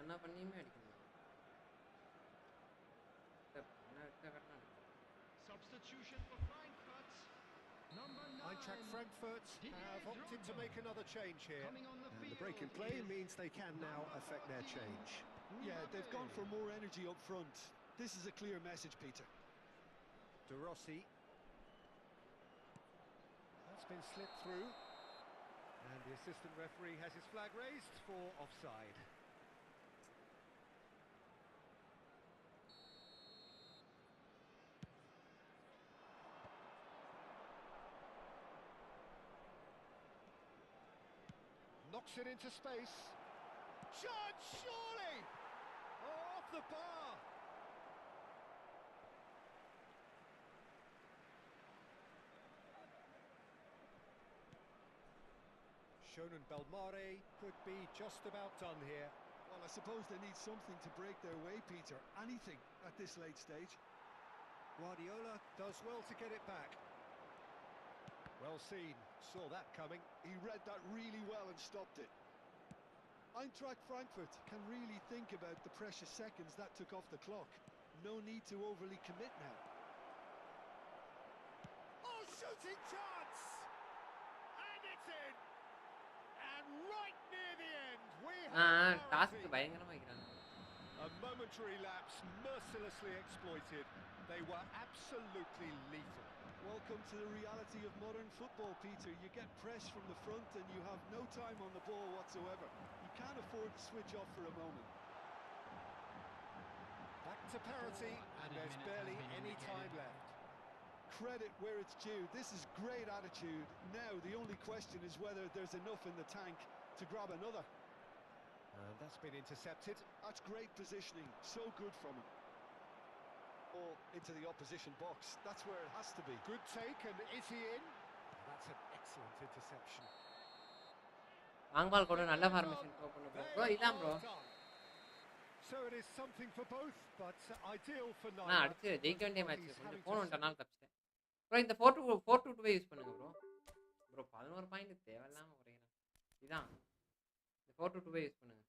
என்ன பண்ணியுமே அடிக்க முடியல. என்ன எடுத்தா கட்டினா அடிக்கும். Substitution for Frankfurt. Number 9. Eintracht Frankfurt have opted to make another change here. Coming on the And the field break in play is means they can now affect their change. Yeah, they've gone for more energy up front. This is a clear message, Peter. De Rossi. That's been slipped through. And the assistant referee has his flag raised for offside. Knocks it into space. Chance, surely! Oh, off the bar! Shonen Belmare could be just about done here. Well, I suppose they need something to break their way, Peter. Anything at this late stage. Guardiola does well to get it back. Well seen, saw that coming. He read that really well and stopped it. Eintracht Frankfurt can really think about the precious seconds that took off the clock. No need to overly commit now. Oh, shooting chance! And it's in! And right near the end, we have task parity. பயங்கரமா வைக்கிறாங்க. A momentary lapse mercilessly exploited. They were absolutely lethal. Welcome to the reality of modern football, Peter. You get press from the front and you have no time on the ball whatsoever. You can't afford to switch off for a moment. Back to parity, and there's barely any time left. Credit where it's due. This is great attitude. Now the only question is whether there's enough in the tank to grab another. And that's been intercepted. That's great positioning. So good from him. ball into the opposition box. That's where it has to be. Good take, and is he in? That's an excellent interception. Long ball கூட நல்ல formation throw பண்ணு bro. Bro இதான் bro. So it is something for both, but ideal for நான் neither. அடுத்து ஜெயிக்க வேண்டிய match கொஞ்சம் phone வந்துட்டனால தப்பிச்சிட்டேன். Bro இந்த 4-2 யூஸ் பண்ணுங்க ப்ரோ. ப்ரோ 11 பாயிண்ட் தேவையில்லாம குறையறான். இதான் இந்த 4-2 யூஸ் பண்ணுங்க.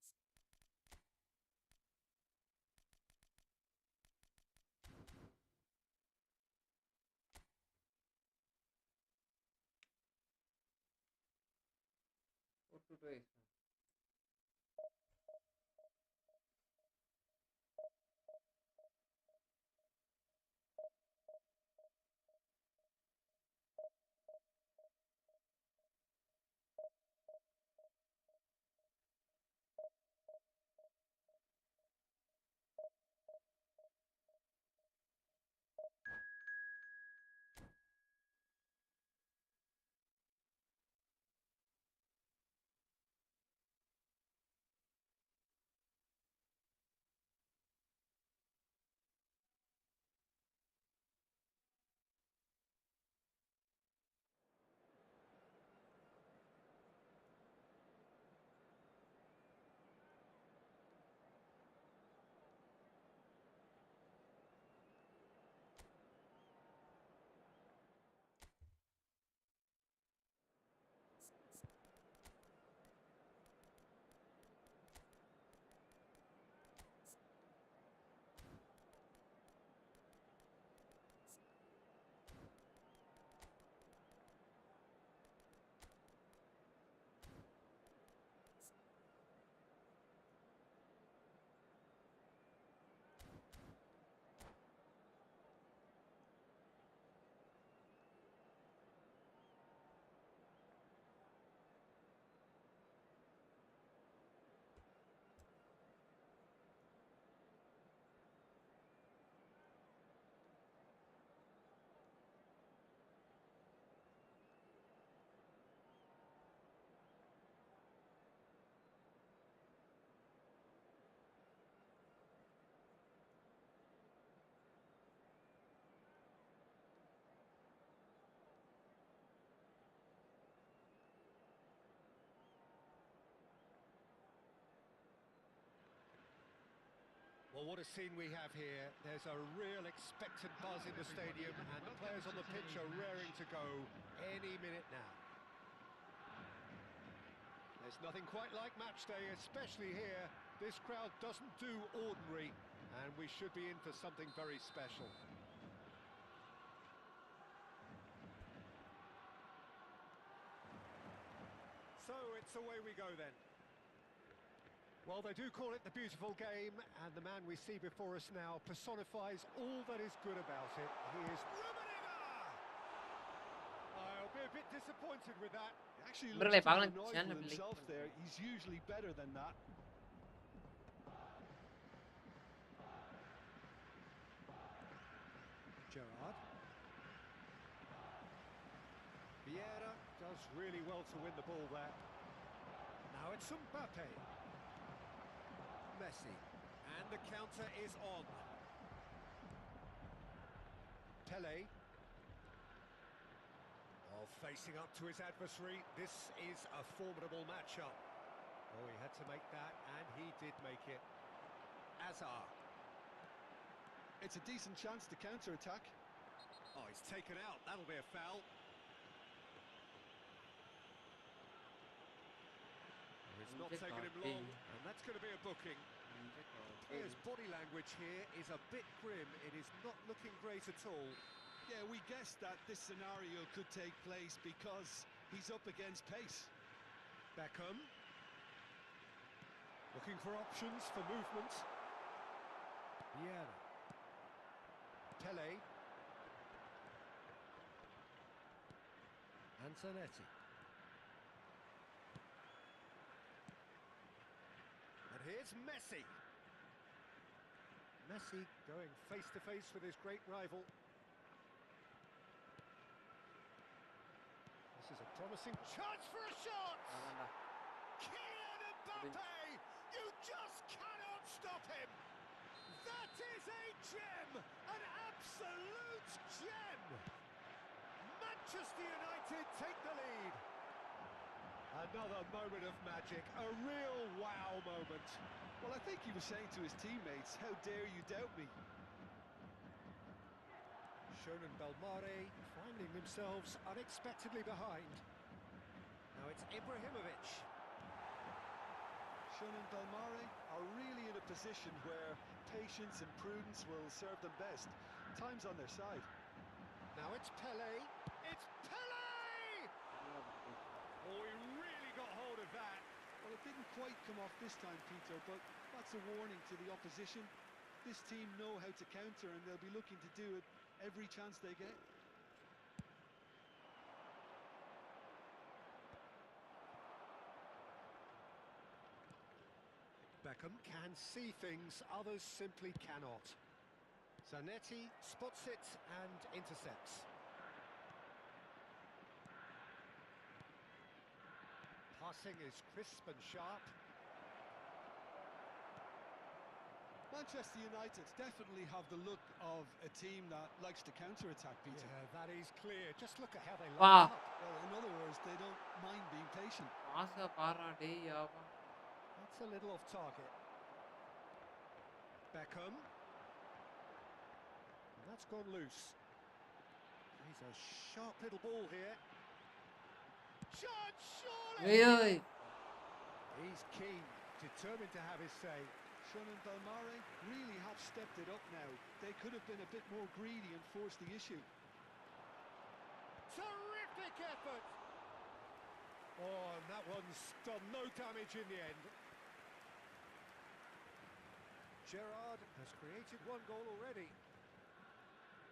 Well, what a scene we have here. There's a real expectant buzz in the stadium, and the players on the pitch are raring to go any minute now. There's nothing quite like match day, especially here. This crowd doesn't do ordinary, and we should be in for something very special. So it's away we go then. Well, they do call it the beautiful game, and the man we see before us now personifies all that is good about it. He is I'll be a bit disappointed with that. He actually Bro, looks too Bangla annoyed channel with link himself பண்ணு. there. He's usually better than that. Gerrard. Vieira does really well to win the ball there. Now it's Mbappe. Messi. And the counter is on. Pele. Oh, facing up to his adversary. This is a formidable matchup. Oh, he had to make that, and he did make it. Azar. It's a decent chance to counter-attack. Oh, he's taken out. That'll be a foul. It's not taken him long, and that's going to be a booking. Player's body language here is a bit grim. It is not looking great at all. Yeah, we guessed that this scenario could take place because he's up against pace. Beckham. Looking for options for movement. Vieira. Pele. Antonetti. And here's Messi. Messi going face-to-face with his great rival. This is a promising chance for a shot! Kylian Mbappe! You just cannot stop him! That is a gem! An Manchester United take the lead. Another moment of magic, a real wow moment. Well, I think he was saying to his teammates, how dare you doubt me? Shonen Belmare finding themselves unexpectedly behind. Now it's Ibrahimovic. Shonen Belmare are really in a position where patience and prudence will serve them best. Time's on their side. Now it's Pele. It's Pele! Oh, he really got hold of that. Well, it didn't quite come off this time, Peter, but that's a warning to the opposition. This team know how to counter, and they'll be looking to do it every chance they get. Beckham can see things others simply cannot. Zanetti spots it and intercepts. Passing is crisp and sharp. Manchester United definitely have the look of a team that likes to counter-attack, Peter. Yeah, that is clear. Just look at how they Wow. line up. Well, in other words, they don't mind being patient. பாஸை பாடுறா டேய் Yapa. That's a little off target. Beckham. And that's gone loose. He's a sharp little ball here. Shot, surely! ஏய் ஏய். He's keen, determined to have his say. Shonen Belmare really have stepped it up now. They could have been a bit more greedy and forced the issue. Terrific effort! Oh, and that one's done no damage in the end. Gerrard has created one goal already.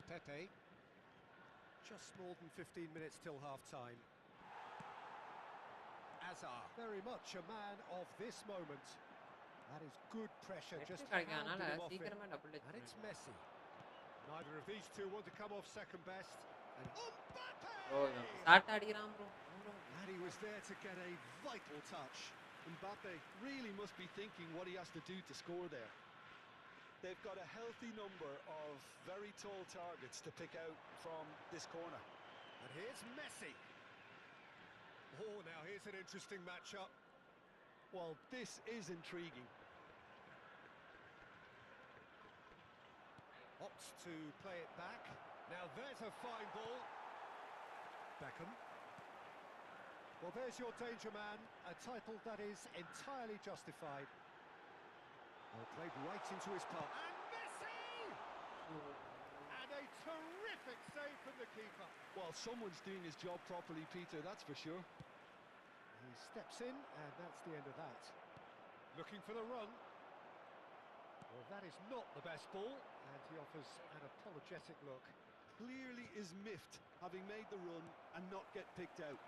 Pepe. Just more than 15 minutes till half-time. Azar, very much a man of this moment. That is good pressure, just net கிடைக்காதனால pounding him off it. சீக்கிரமா double touch And it's Messi. Neither of these two want to come off second best. And Mbappe! Bro shot அடிக்கிறான் bro. And he was there to get a vital touch. Mbappe really must be thinking what he has to do to score there. They've got a healthy number of very tall targets to pick out from this corner. And here's Messi. Oh, now here's an interesting matchup. Well, this is intriguing. Opts to play it back. Now there's a fine ball. Beckham. Well, there's your danger man, a title that is entirely justified. Well, played right into his path. And Messi! And a terrific save from the keeper. Well, someone's doing his job properly, Peter, that's for sure. He steps in, and that's the end of that. Looking for the run. Well, that is not the best ball, and he offers an apologetic look. Clearly is miffed, having made the run and not get picked out.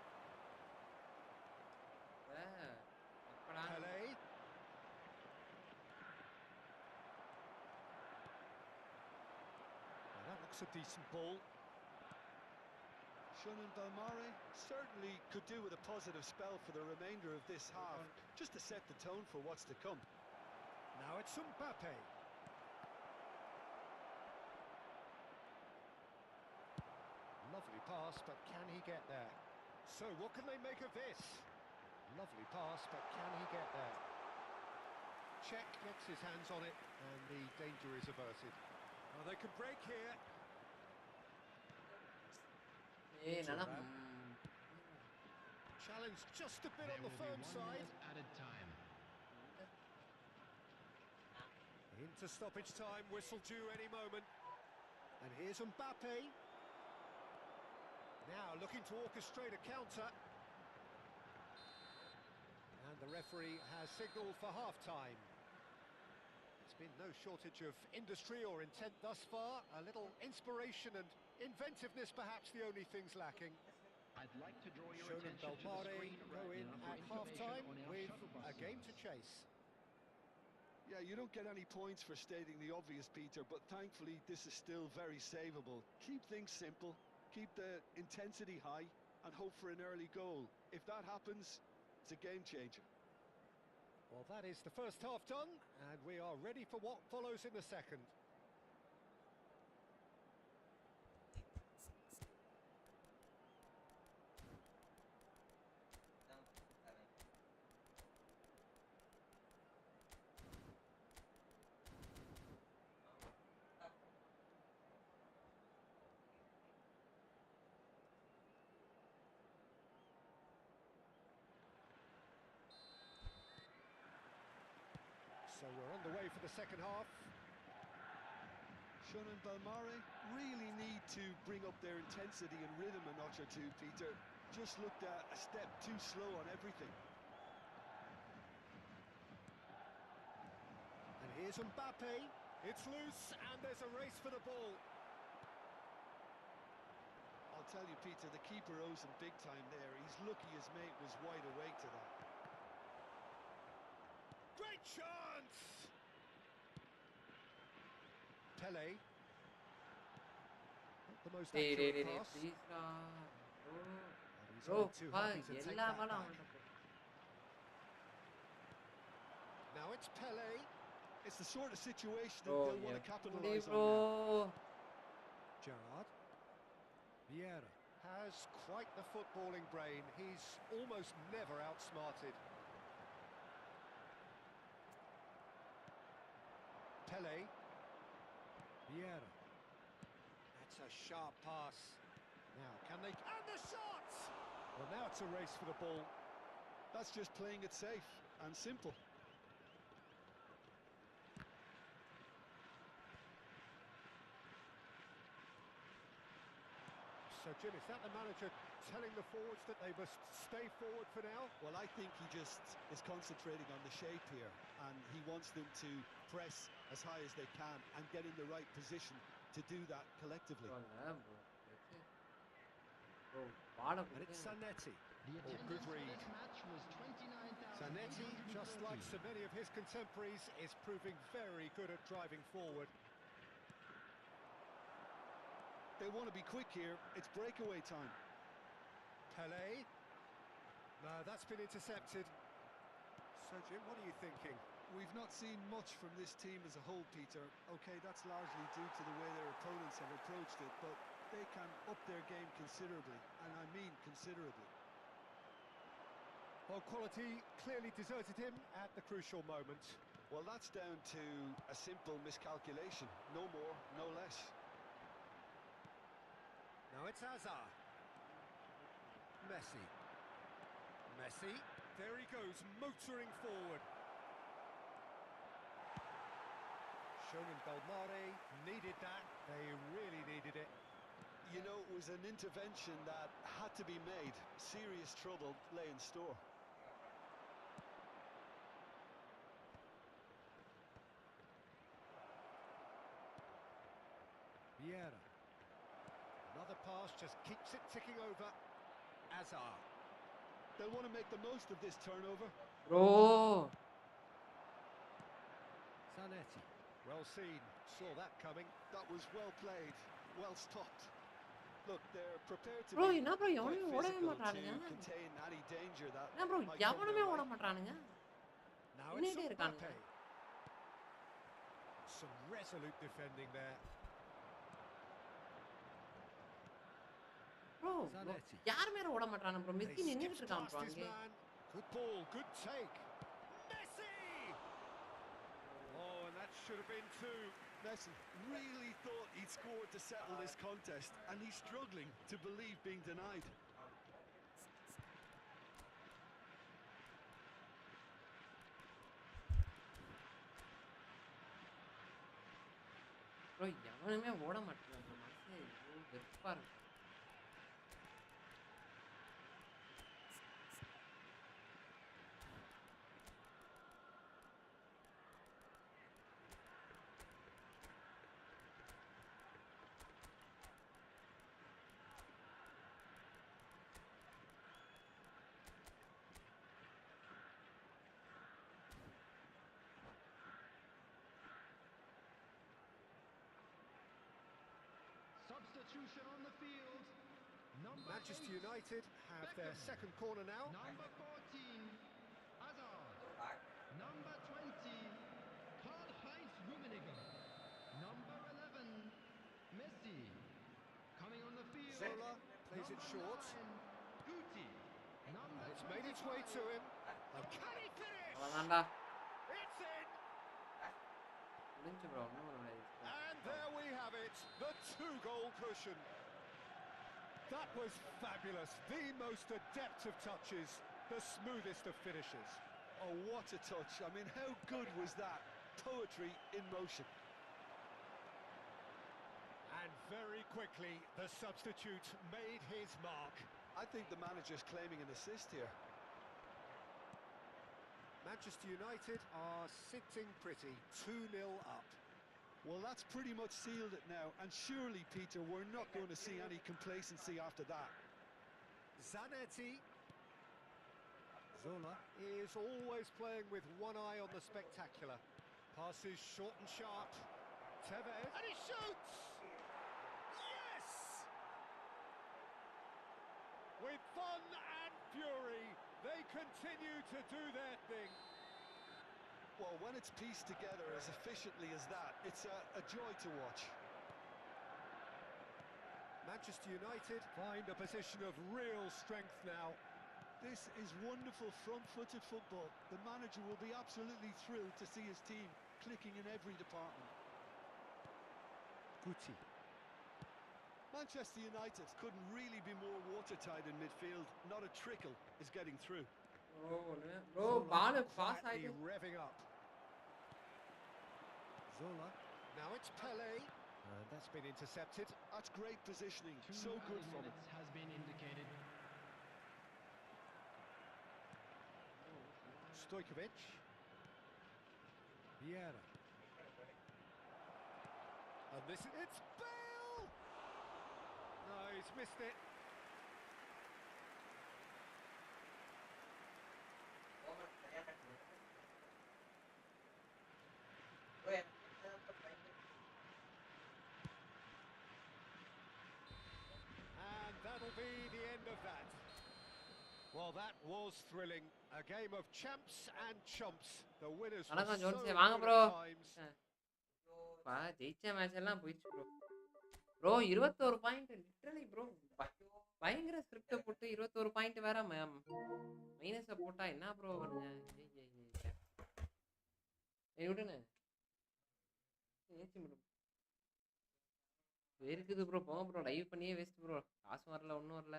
எப்படா Pele. Well, that looks a decent ball. Shonen Belmare certainly could do with a positive spell for the remainder of this half, just to set the tone for what's to come. Now it's Mbappe. Lovely pass, but can he get there? So what can they make of this? Lovely pass, but can he get there? Czech gets his hands on it, and the danger is averted. Well, they can break here. ஏய் நல்லா Challenge just a bit There on the will be firm 1 side. minute added time. Into stoppage time, whistle due any moment. And here's Mbappe. Now looking to orchestrate a counter. And the referee has signalled for half-time. There's been no shortage of industry or intent thus far. A little inspiration and inventiveness perhaps the only things lacking. I'd like to draw your Shonen attention to the Belmare screen go right in now for at information half-time on our with shuttle a bus game to service. chase. Yeah, you don't get any points for stating the obvious, Peter, but thankfully this is still very savable. Keep things simple, keep the intensity high, and hope for an early goal. If that happens, it's a game changer. Well, that is the first half done, and we are ready for what follows in the second. we're on the way for the second half. Shun and Belmare really need to bring up their intensity and rhythm a notch or two, Peter. Just looked a step too slow on everything. And here's Mbappe. It's loose, and there's a race for the ball. I'll tell you, Peter, the keeper owes him big time there. He's lucky his mate was wide awake to that. Great chance! Pele. Not the most டேய் accurate டேய் pass. Please டா And he's bro only too happy to take எல்லா that பாலும் back. அவன்கிட்ட போ. Now it's Pele. It's the sort of situation that Bro, they'll want to எப்படி capitalise on bro? now. Gerrard. Vieira has quite the footballing brain. He's almost never outsmarted. Pele. Vieira. That's a sharp pass. Now, can they... And the shot! Well, now it's a race for the ball. That's just playing it safe and simple. So, Jim, is that the manager telling the forwards that they must stay forward for now? Well, I think he just is concentrating on the shape here, and he wants them to press as high as they can and get in the right position to do that collectively. இல்ல bro. Bro, பாடம் And it's Zanetti. The Oh, attendance good for read. this match was 29,000. Zanetti, just like so many of his contemporaries, is proving very good at driving forward. They want to be quick here. It's breakaway time. Pele. No, that's been intercepted. So, Jim, what are you thinking? We've not seen much from this team as a whole, Peter. Okay, that's largely due to the way their opponents have approached it, but they can up their game considerably, and I mean considerably. Well, quality clearly deserted him at the crucial moment. Well, that's down to a simple miscalculation. No more, no less. Now it's Hazard. Messi. Messi. There he goes, motoring forward. Shown in Belmare needed that. They really needed it. You know, it was an intervention that had to be made. Serious trouble lay in store. Vieira. Another pass just keeps it ticking over. Hazard. They'll want to make the most of this turnover. Bro. Zanetti. Well seen. Saw that coming. That was well played, well stopped. Look, they're prepared to Bro, be என்ன bro quite எவனுமே ஓடவே physical to மாட்டானுங்க. contain any danger that என்ன bro might come their எவனுமே way. ஓட மாட்டானுங்க. Now it's இன்னிட்டே இருக்கானுங்க. Mbappe. Some resolute defending there. Bro, Zanetti. யாருமே ஓட மாட்டானுங்க bro. And மெஸ்ஸி he நின்னுட்டு skips இருக்கான் past bro his அங்கே. man. Good ball, good take. Messi! Oh, and that should have been two. Messi really thought he'd scored to settle this contest, and he's struggling to believe being denied. bro எவனுமே ஓட மாட்டானுங்க bro. மனசே ஐயோ வெறுப்பா இருக்கு. Substitution on the field. Number Manchester 8, United have their Beckham. second corner now. Number 14, Hazard. Number 20, Karl-Heinz Rummenigge. Number 11, Messi. Coming on the field. Zola plays it short. 9, Guti. Number It's made its way to him. And can he finish? அவ்வளவுதான்டா. It's in! முடிஞ்சு bro. இன்னும் ஒரு And there we have it, the two-goal cushion. That was fabulous. The most adept of touches, the smoothest of finishes. Oh, what a touch. I mean, how good was that? poetry in motion. And very quickly, the substitute made his mark. I think the manager's claiming an assist here. Manchester United are sitting pretty, 2-0 up. Well, that's pretty much sealed it now, and surely, Peter, we're not going to see any complacency after that. Zanetti. Zola is always playing with one eye on the spectacular. Passes short and sharp. Tevez. And he shoots! Yes! With fun and fury, they continue to do their thing. Well, when it's pieced together as efficiently as that, it's a joy to watch. Manchester United find a position of real strength now. This is wonderful front-footed football. The manager will be absolutely thrilled to see his team clicking in every department. Guti. Manchester United couldn't really be more watertight in midfield. Not a trickle is getting through. Bro, ball pass Quietly ஆயிட்டு revving up. Zola. Now it's Pele. And that's been intercepted. That's great positioning. 2 So good from him. minutes has been indicated. Stojkovic. Vieira. And this is... It's Bale! No, he's missed it. And that'll be the end of that. Well, that was thrilling. A game of champs and chumps. The winners were வணக்கம் so Jones good வாங்க at bro times. ஜெயிச்ச match எல்லாம் போயிடுச்சு bro bro 21 point literally bro பயங்கர ஸ்கிரிப்டை போட்டு 21 point வேற மைனஸை போட்டா என்ன ப்ரோ பண்ணுங்க விடுங்க ஏசி இருக்குது ப்ரோ போங்க ப்ரோ லைவ் பண்ணியே வேஸ்ட் ப்ரோ காசு வரல ஒன்றும் வரல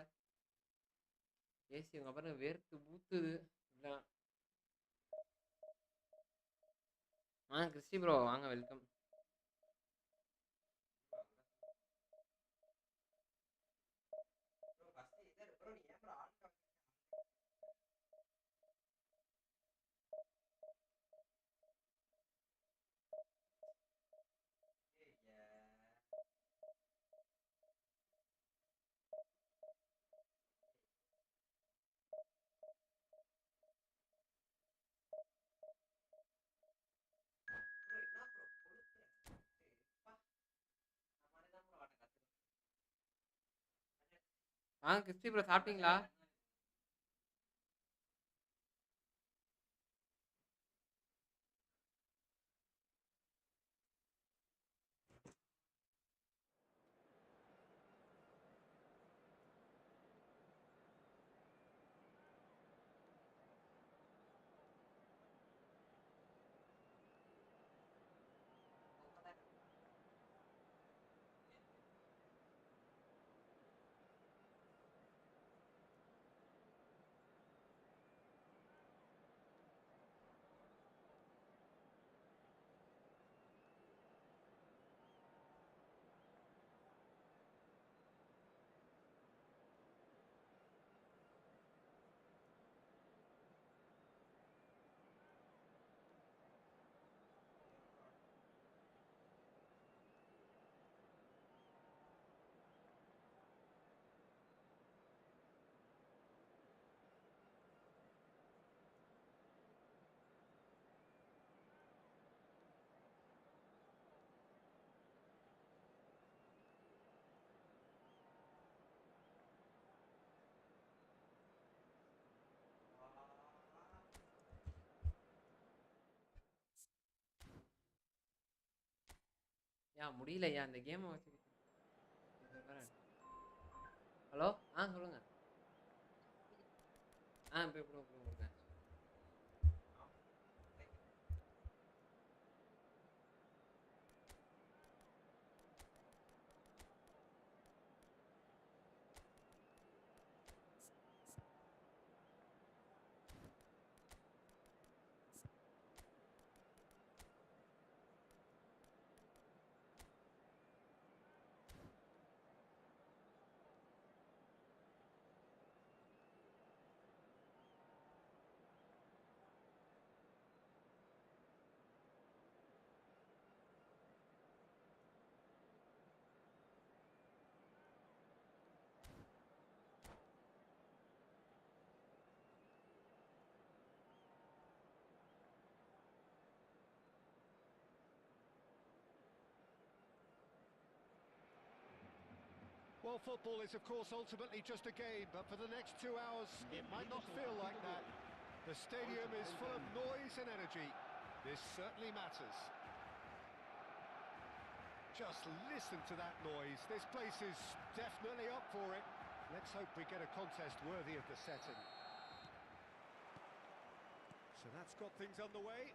ஏசி உங்க பாருங்க வேர்த்து ஊத்துது இதான் கிறிஸ்டி ப்ரோ வாங்க வெல்கம் கிறிஸ்டி ப்ரோ சாப்பிட்டீங்களா ஏன் முடியலையா அந்த கேமை வச்சு ஹலோ சொல்லுங்க போய் கொடுங்க Well, football is, of course, ultimately just a game, but for the next 2 hours, it might not feel like that. The stadium is full of noise and energy. This certainly matters. Just listen to that noise. This place is definitely up for it. Let's hope we get a contest worthy of the setting. So that's got things underway.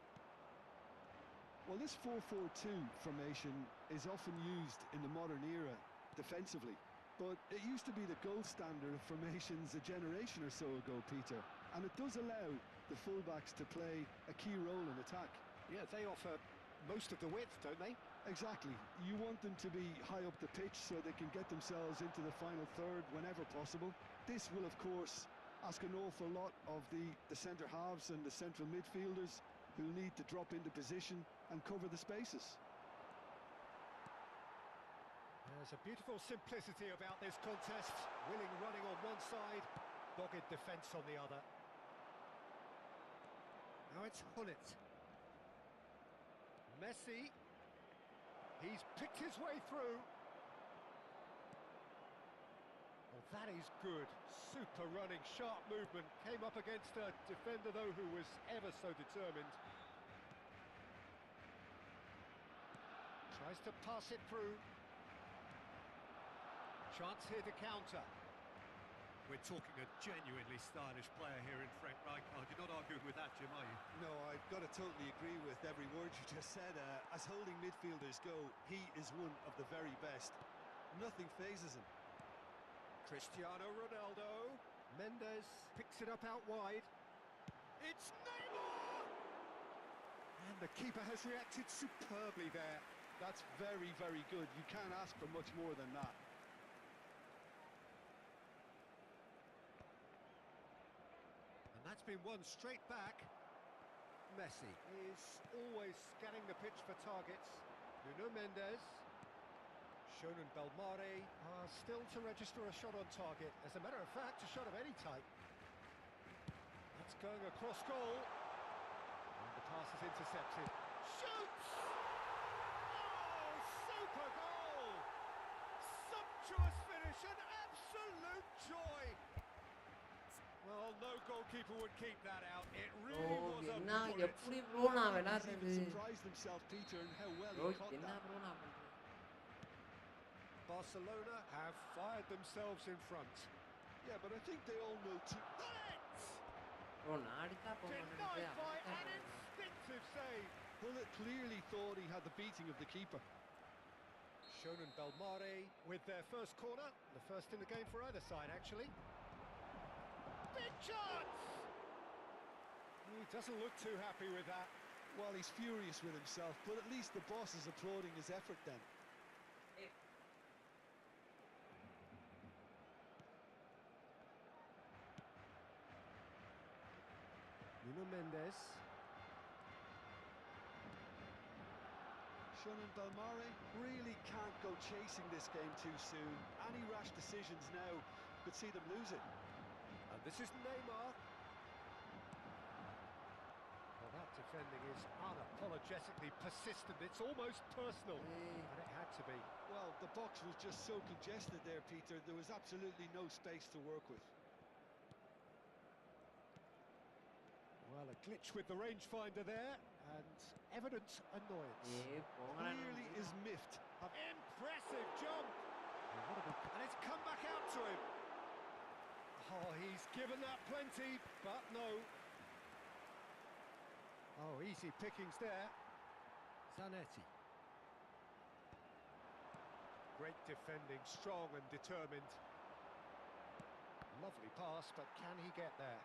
Well, this 4-4-2 formation is often used in the modern era defensively, but it used to be the gold standard of formations a generation or so ago, Peter, and it does allow the fullbacks to play a key role in attack. Yeah, they offer most of the width, don't they? Exactly. You want them to be high up the pitch so they can get themselves into the final third whenever possible. This will, of course, ask an awful lot of the centre halves and the central midfielders, who'll need to drop into position and cover the spaces. There's a beautiful simplicity about this contest. Willing running on one side, dogged defence on the other. Now it's Hullet. Messi. He's picked his way through. Well, that is good. Super running, sharp movement. Came up against a defender, though, who was ever so determined. Tries to pass it through. Chance here to counter. We're talking a genuinely stylish player here in Frank Rijkaard. You're not arguing with that, Jim, are you? No, I've got to totally agree with every word you just said. As holding midfielders go, he is one of the very best. Nothing phases him. Cristiano Ronaldo. Mendes picks it up out wide. It's Neymar! And the keeper has reacted superbly there. That's very, very good. You can't ask for much more than that. And that's been won straight back. Messi is always scanning the pitch for targets. Nuno Mendes. Shonen Belmare are still to register a shot on target. As a matter of fact, a shot of any type. That's going across goal. And the pass is intercepted. Shoots! Oh, super goal! Sumptuous finish, an absolute joy! Well, no goalkeeper would keep that out. It really was a என்ன bullet. எப்படி bro நான் He's விளையாடுறது even surprised himself, Peter, in how well bro he caught என்ன that. Bro நான் பண்றது Barcelona have fired themselves in front. Yeah, but I think they all know too. Bro நான் அடிச்சா போக Denied by an மாட்டேன் instinctive save. Hullet clearly thought he had the beating of the keeper. Shonen Belmare with their first corner. The first in the game for either side, actually. Big chance! He doesn't look too happy with that. Well, he's furious with himself, but at least the boss is applauding his effort then. Nuno Mendes. Shonen Belmare really can't go chasing this game too soon. Any rash decisions now could see them lose it. And this is Neymar. Well, that defending is unapologetically persistent. It's almost personal. And it had to be. Well, the box was just so congested there, Peter. There was absolutely no space to work with. Well, a glitch with the rangefinder there, and evident annoyance. Clearly is miffed. Impressive jump! And it's come back out to him. Oh, he's given that plenty, but no. Oh, easy pickings there. Zanetti. Great defending, strong and determined. Lovely pass, but can he get there?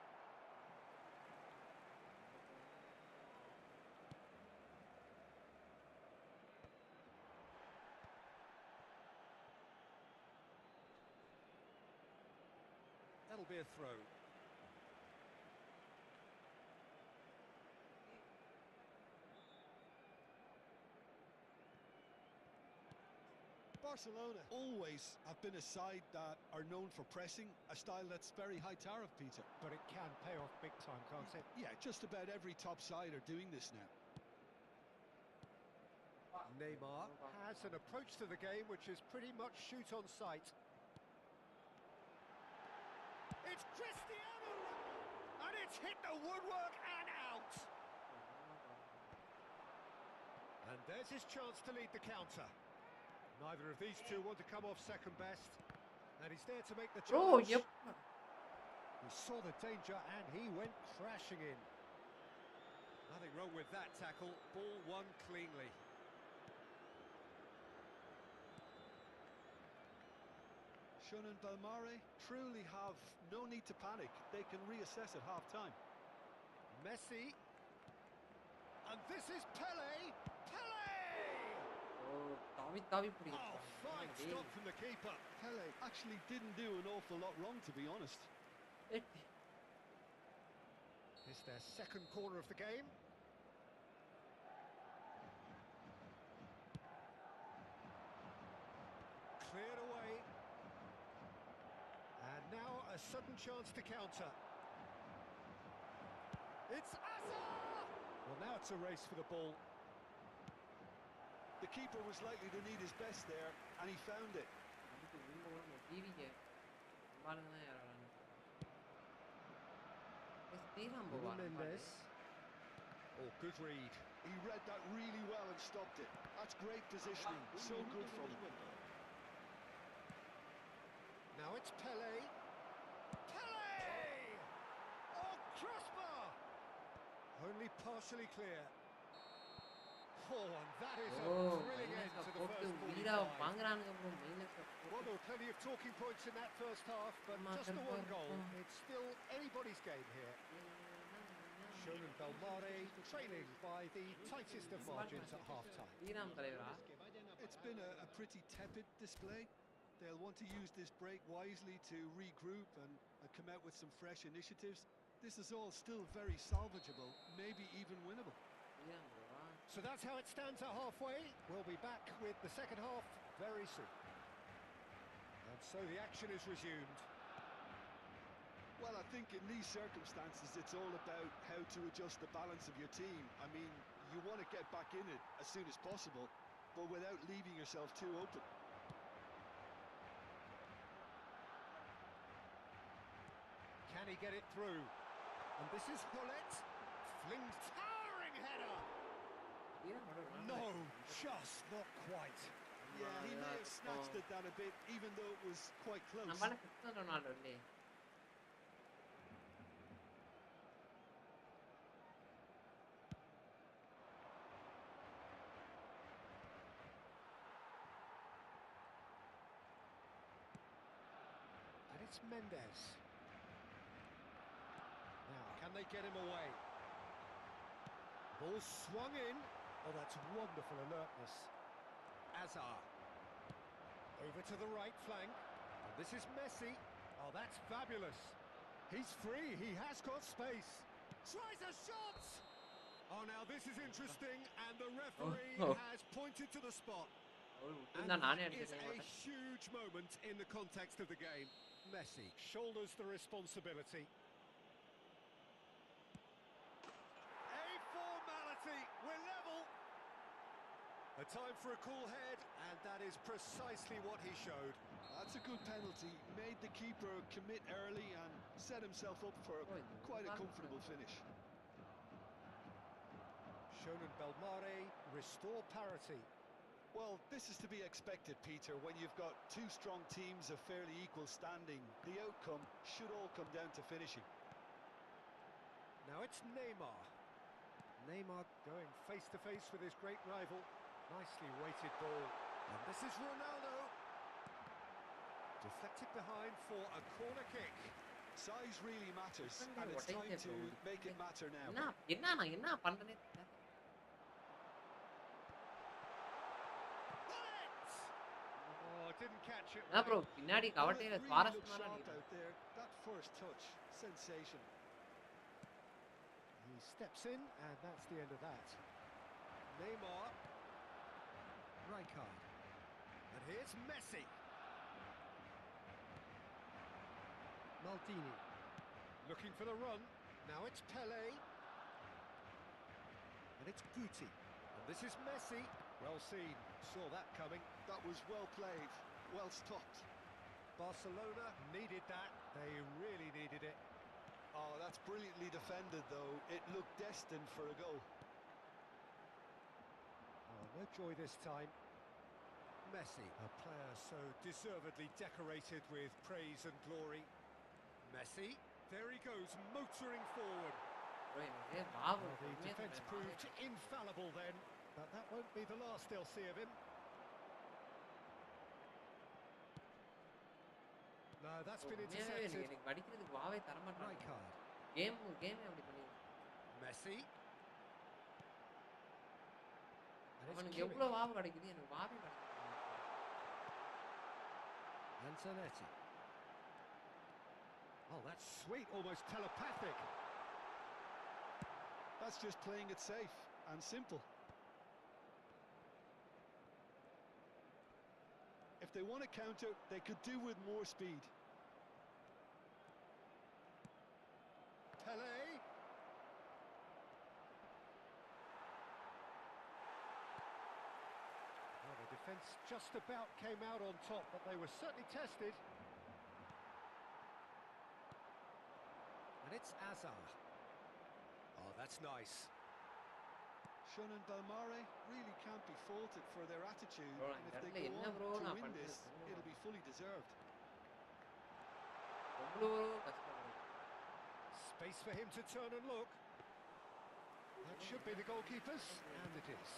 That'll be a throw. Barcelona always have been a side that are known for pressing, a style that's very high tariff, Peter. But it can pay off big time, can't it? Yeah, just about every top side are doing this now. Neymar has an approach to the game which is pretty much shoot on sight. It's Cristiano, and it's hit the woodwork and out. And there's his chance to lead the counter. Neither of these two want to come off second best, and he's there to make the Bro, challenge. He saw the danger and he went crashing in. Nothing wrong with that tackle. Ball won cleanly. Shonan Belmare truly have no need to panic. They can reassess at half-time. Messi. And this is Pele. Pele! Oh, tavi Oh, fine stop from the keeper. Pele actually didn't do an awful lot wrong, to be honest. It's their second corner of the game. Cleared away. And now a sudden chance to counter. It's Hazard! Well, now it's a race for the ball. The keeper was likely to need his best there, and he found it. Mendes. Oh, good read. He read that really well and stopped it. That's great positioning. So good from him. Now it's Pele. Pele! Oh, crossbar! Only partially clear. Oh, and that is a thrilling end to the first 45. Well, there were plenty of talking points in that first half, but just the one goal. It's still anybody's game here. Shonan Belmare trailing by the tightest of margins at half-time. It's been a pretty tepid display. They'll want to use this break wisely to regroup and come out with some fresh initiatives. This is all still very salvageable, maybe even winnable. So that's how it stands at halfway. We'll be back with the second half very soon. And so the action is resumed. Well, I think in these circumstances, it's all about how to adjust the balance of your team. I mean, you want to get back in it as soon as possible, but without leaving yourself too open. Can he get it through? And this is Hullet. Flings towering header. No, just not quite. Yeah, he may have snatched it down a bit, even though it was quite close. And it's Mendes. Now, can they get him away? Ball swung in. Oh, that's wonderful alertness. Hazard. Over to the right flank. And this is Messi. Oh, that's fabulous. He's free. He has got space. Tries a shot. Oh, now this is interesting. And the referee has pointed to the spot. And that is a huge moment in the context of the game. Messi shoulders the responsibility. A formality. We're level. A time for a cool head, and that is precisely what he showed. That's a good penalty. Made the keeper commit early and set himself up for quite a comfortable finish. Shonan Belmare restore parity. Well, this is to be expected, Peter. When you've got two strong teams of fairly equal standing, the outcome should all come down to finishing. Now it's Neymar. Neymar going face-to-face with his great rival. Nicely weighted ball. And this is Ronaldo. Deflected behind for a corner kick. Size really matters, and it's time to make it matter now. Oh, didn't catch it. bro, பின்னாடி கவட்டையில சுவாரஸ்யமான out there. That first touch, sensation. He steps in, and that's the end of that. Neymar. Rijkaard. And here's Messi. Maldini. Looking for the run. Now it's Pele. And it's Guti. And this is Messi. Well seen. Saw that coming. That was well played, well stopped. Barcelona needed that. They really needed it. Oh, that's brilliantly defended, though. It looked destined for a goal. Oh, no joy this time. Messi, a player so deservedly decorated with praise and glory. Messi, there he goes, motoring forward. bro எனக்கு வாவு Well, the defence proved infallible then, but that won't be the last they'll see of him. No, that's been intercepted. எனக்கு படிக்கிறதுக்கு வாவே தர Right மாட்டாங்க card. கேமே அப்படி பண்ணி Messi. And it's அவனுக்கு Kimmich. எவ்வளவு வாவு கிடைக்குது எனக்கு வாவே கிடைக்குது Antonetti. Oh, that's sweet, almost telepathic. That's just playing it safe and simple. If they want to counter, they could do with more speed. Pele. Well, the defence just about came out on top, but they were certainly tested. And it's Azar. Oh, that's nice. Shun and Belmare really can't be faulted for their attitude, Bro, and if I'm they definitely go in, on bro. to Nah, win பண்றது this, தெரியும். it'll be fully deserved. எவ்வளவு கஷ்டப்படுது Space for him to turn and look. That should be the goalkeepers, and it is.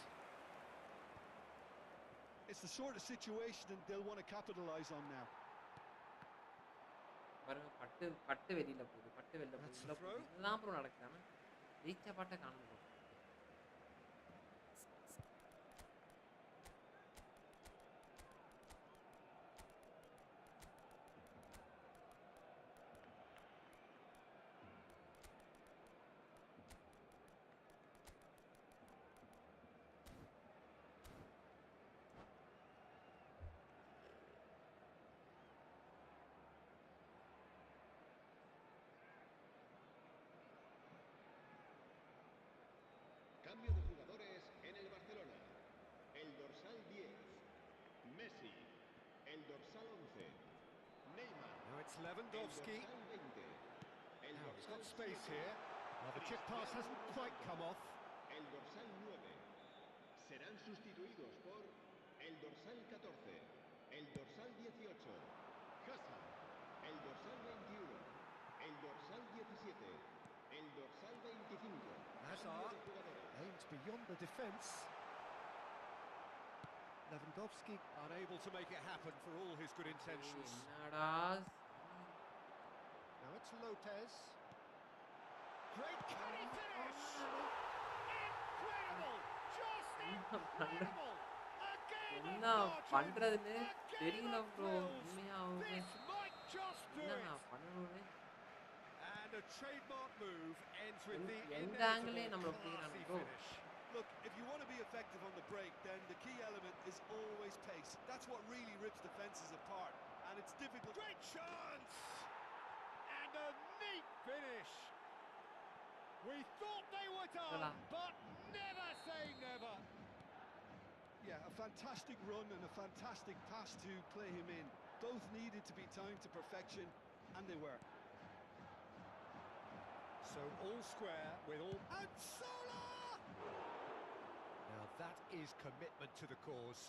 It's the sort of situation that they'll want to capitalise on now. பாருங்க பட்டு பட்டு வெளியில போகுது பட்டு வெளில போகுது That's உள்ள a throw. போகுது இதுதான் ப்ரோ நடக்குது ஆனா ரீச்ச பட்ட காணும் bro. Cambio de jugadores en el Barcelona. El dorsal 10, Messi. El dorsal 11, Neymar. Now it's El Lewandowski. dorsal 20, el Now he's dorsal got space 7, here. Well, the chip pass hasn't quite come off. el dorsal 9. Serán sustituidos por el dorsal 14, el dorsal 18, Hazard. El dorsal 21, el dorsal 17, el dorsal 25. Hazard. Cambio de jugadores. Aimed beyond the defence. Lewandowski unable to make it happen for all his good intentions. என்னடா Now it's Lopez. Great, can he finish? Incredible! Just incredible! A game of என்ன margin! பண்றதுன்னு A game தெரியல of bro thrills! உண்மையாவே This might just do என்ன it! நான் பண்ணணும்னு And a trademark move ends with the எந்த ஆங்கிளே inevitable நம்மள classy பிடிக்கிறாங்க bro finish. Look, if you want to be effective on the break, then the key element is always pace. That's what really rips defences apart, and it's difficult. Great chance! And a neat finish! We thought they were done, but never say never! Yeah, a fantastic run and a fantastic pass to play him in. Both needed to be timed to perfection, and they were. So all square with all... And Sola! Now that is commitment to the cause.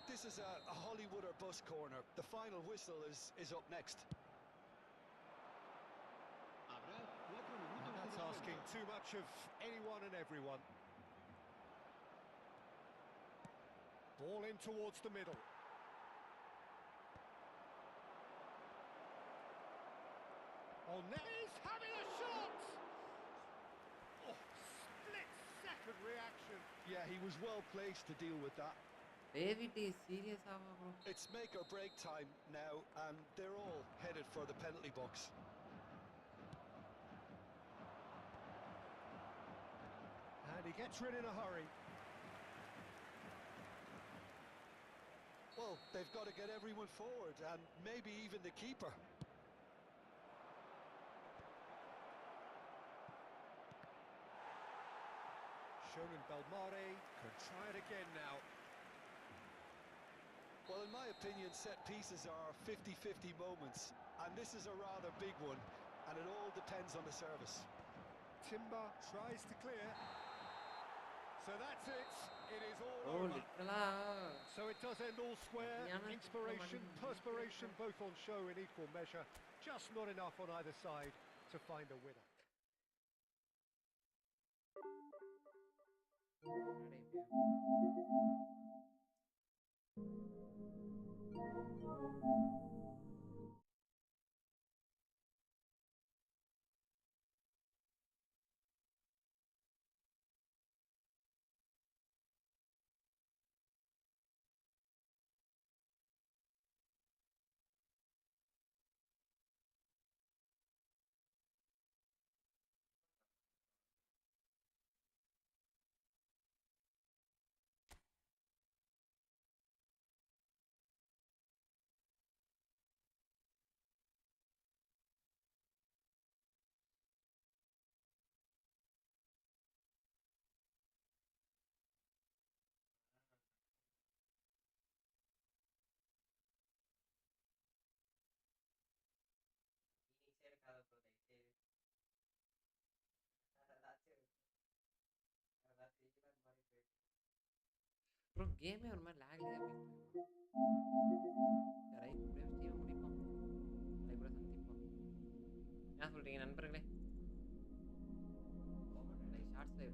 This is a Hollywood or bust corner. The final whistle is up next. Habrá 4 And minutos de that's asking descuento. too much of anyone and everyone. Ball in towards the middle. Oh, now he's having a shot! Oh, split-second reaction. Yeah, he was well placed to deal with that. David serious ஆவா bro It's make or break time now, and they're all headed for the penalty box. And he gets rid in a hurry. Well, they've got to get everyone forward, and maybe even the keeper. Shonen Belmare can try it again now. Well, in my opinion, set pieces are 50-50 moments, and this is a rather big one, and it all depends on the service. Timber tries to clear. So that's it. It is all bro over. லிட்டரலா So it does end all square. Mariana Inspiration, Superman. perspiration, both on show in equal measure. Just not enough on either side to find a winner. Bro கேமே ஒரு மாதிரி லேக்லியா போயிட்டு சரி இப்படியே steam முடிப்போம் நாளை கூட சந்திப்போம் என்ன சொல்றீங்க நண்பர்களே ஷார்ட்ஸ்ல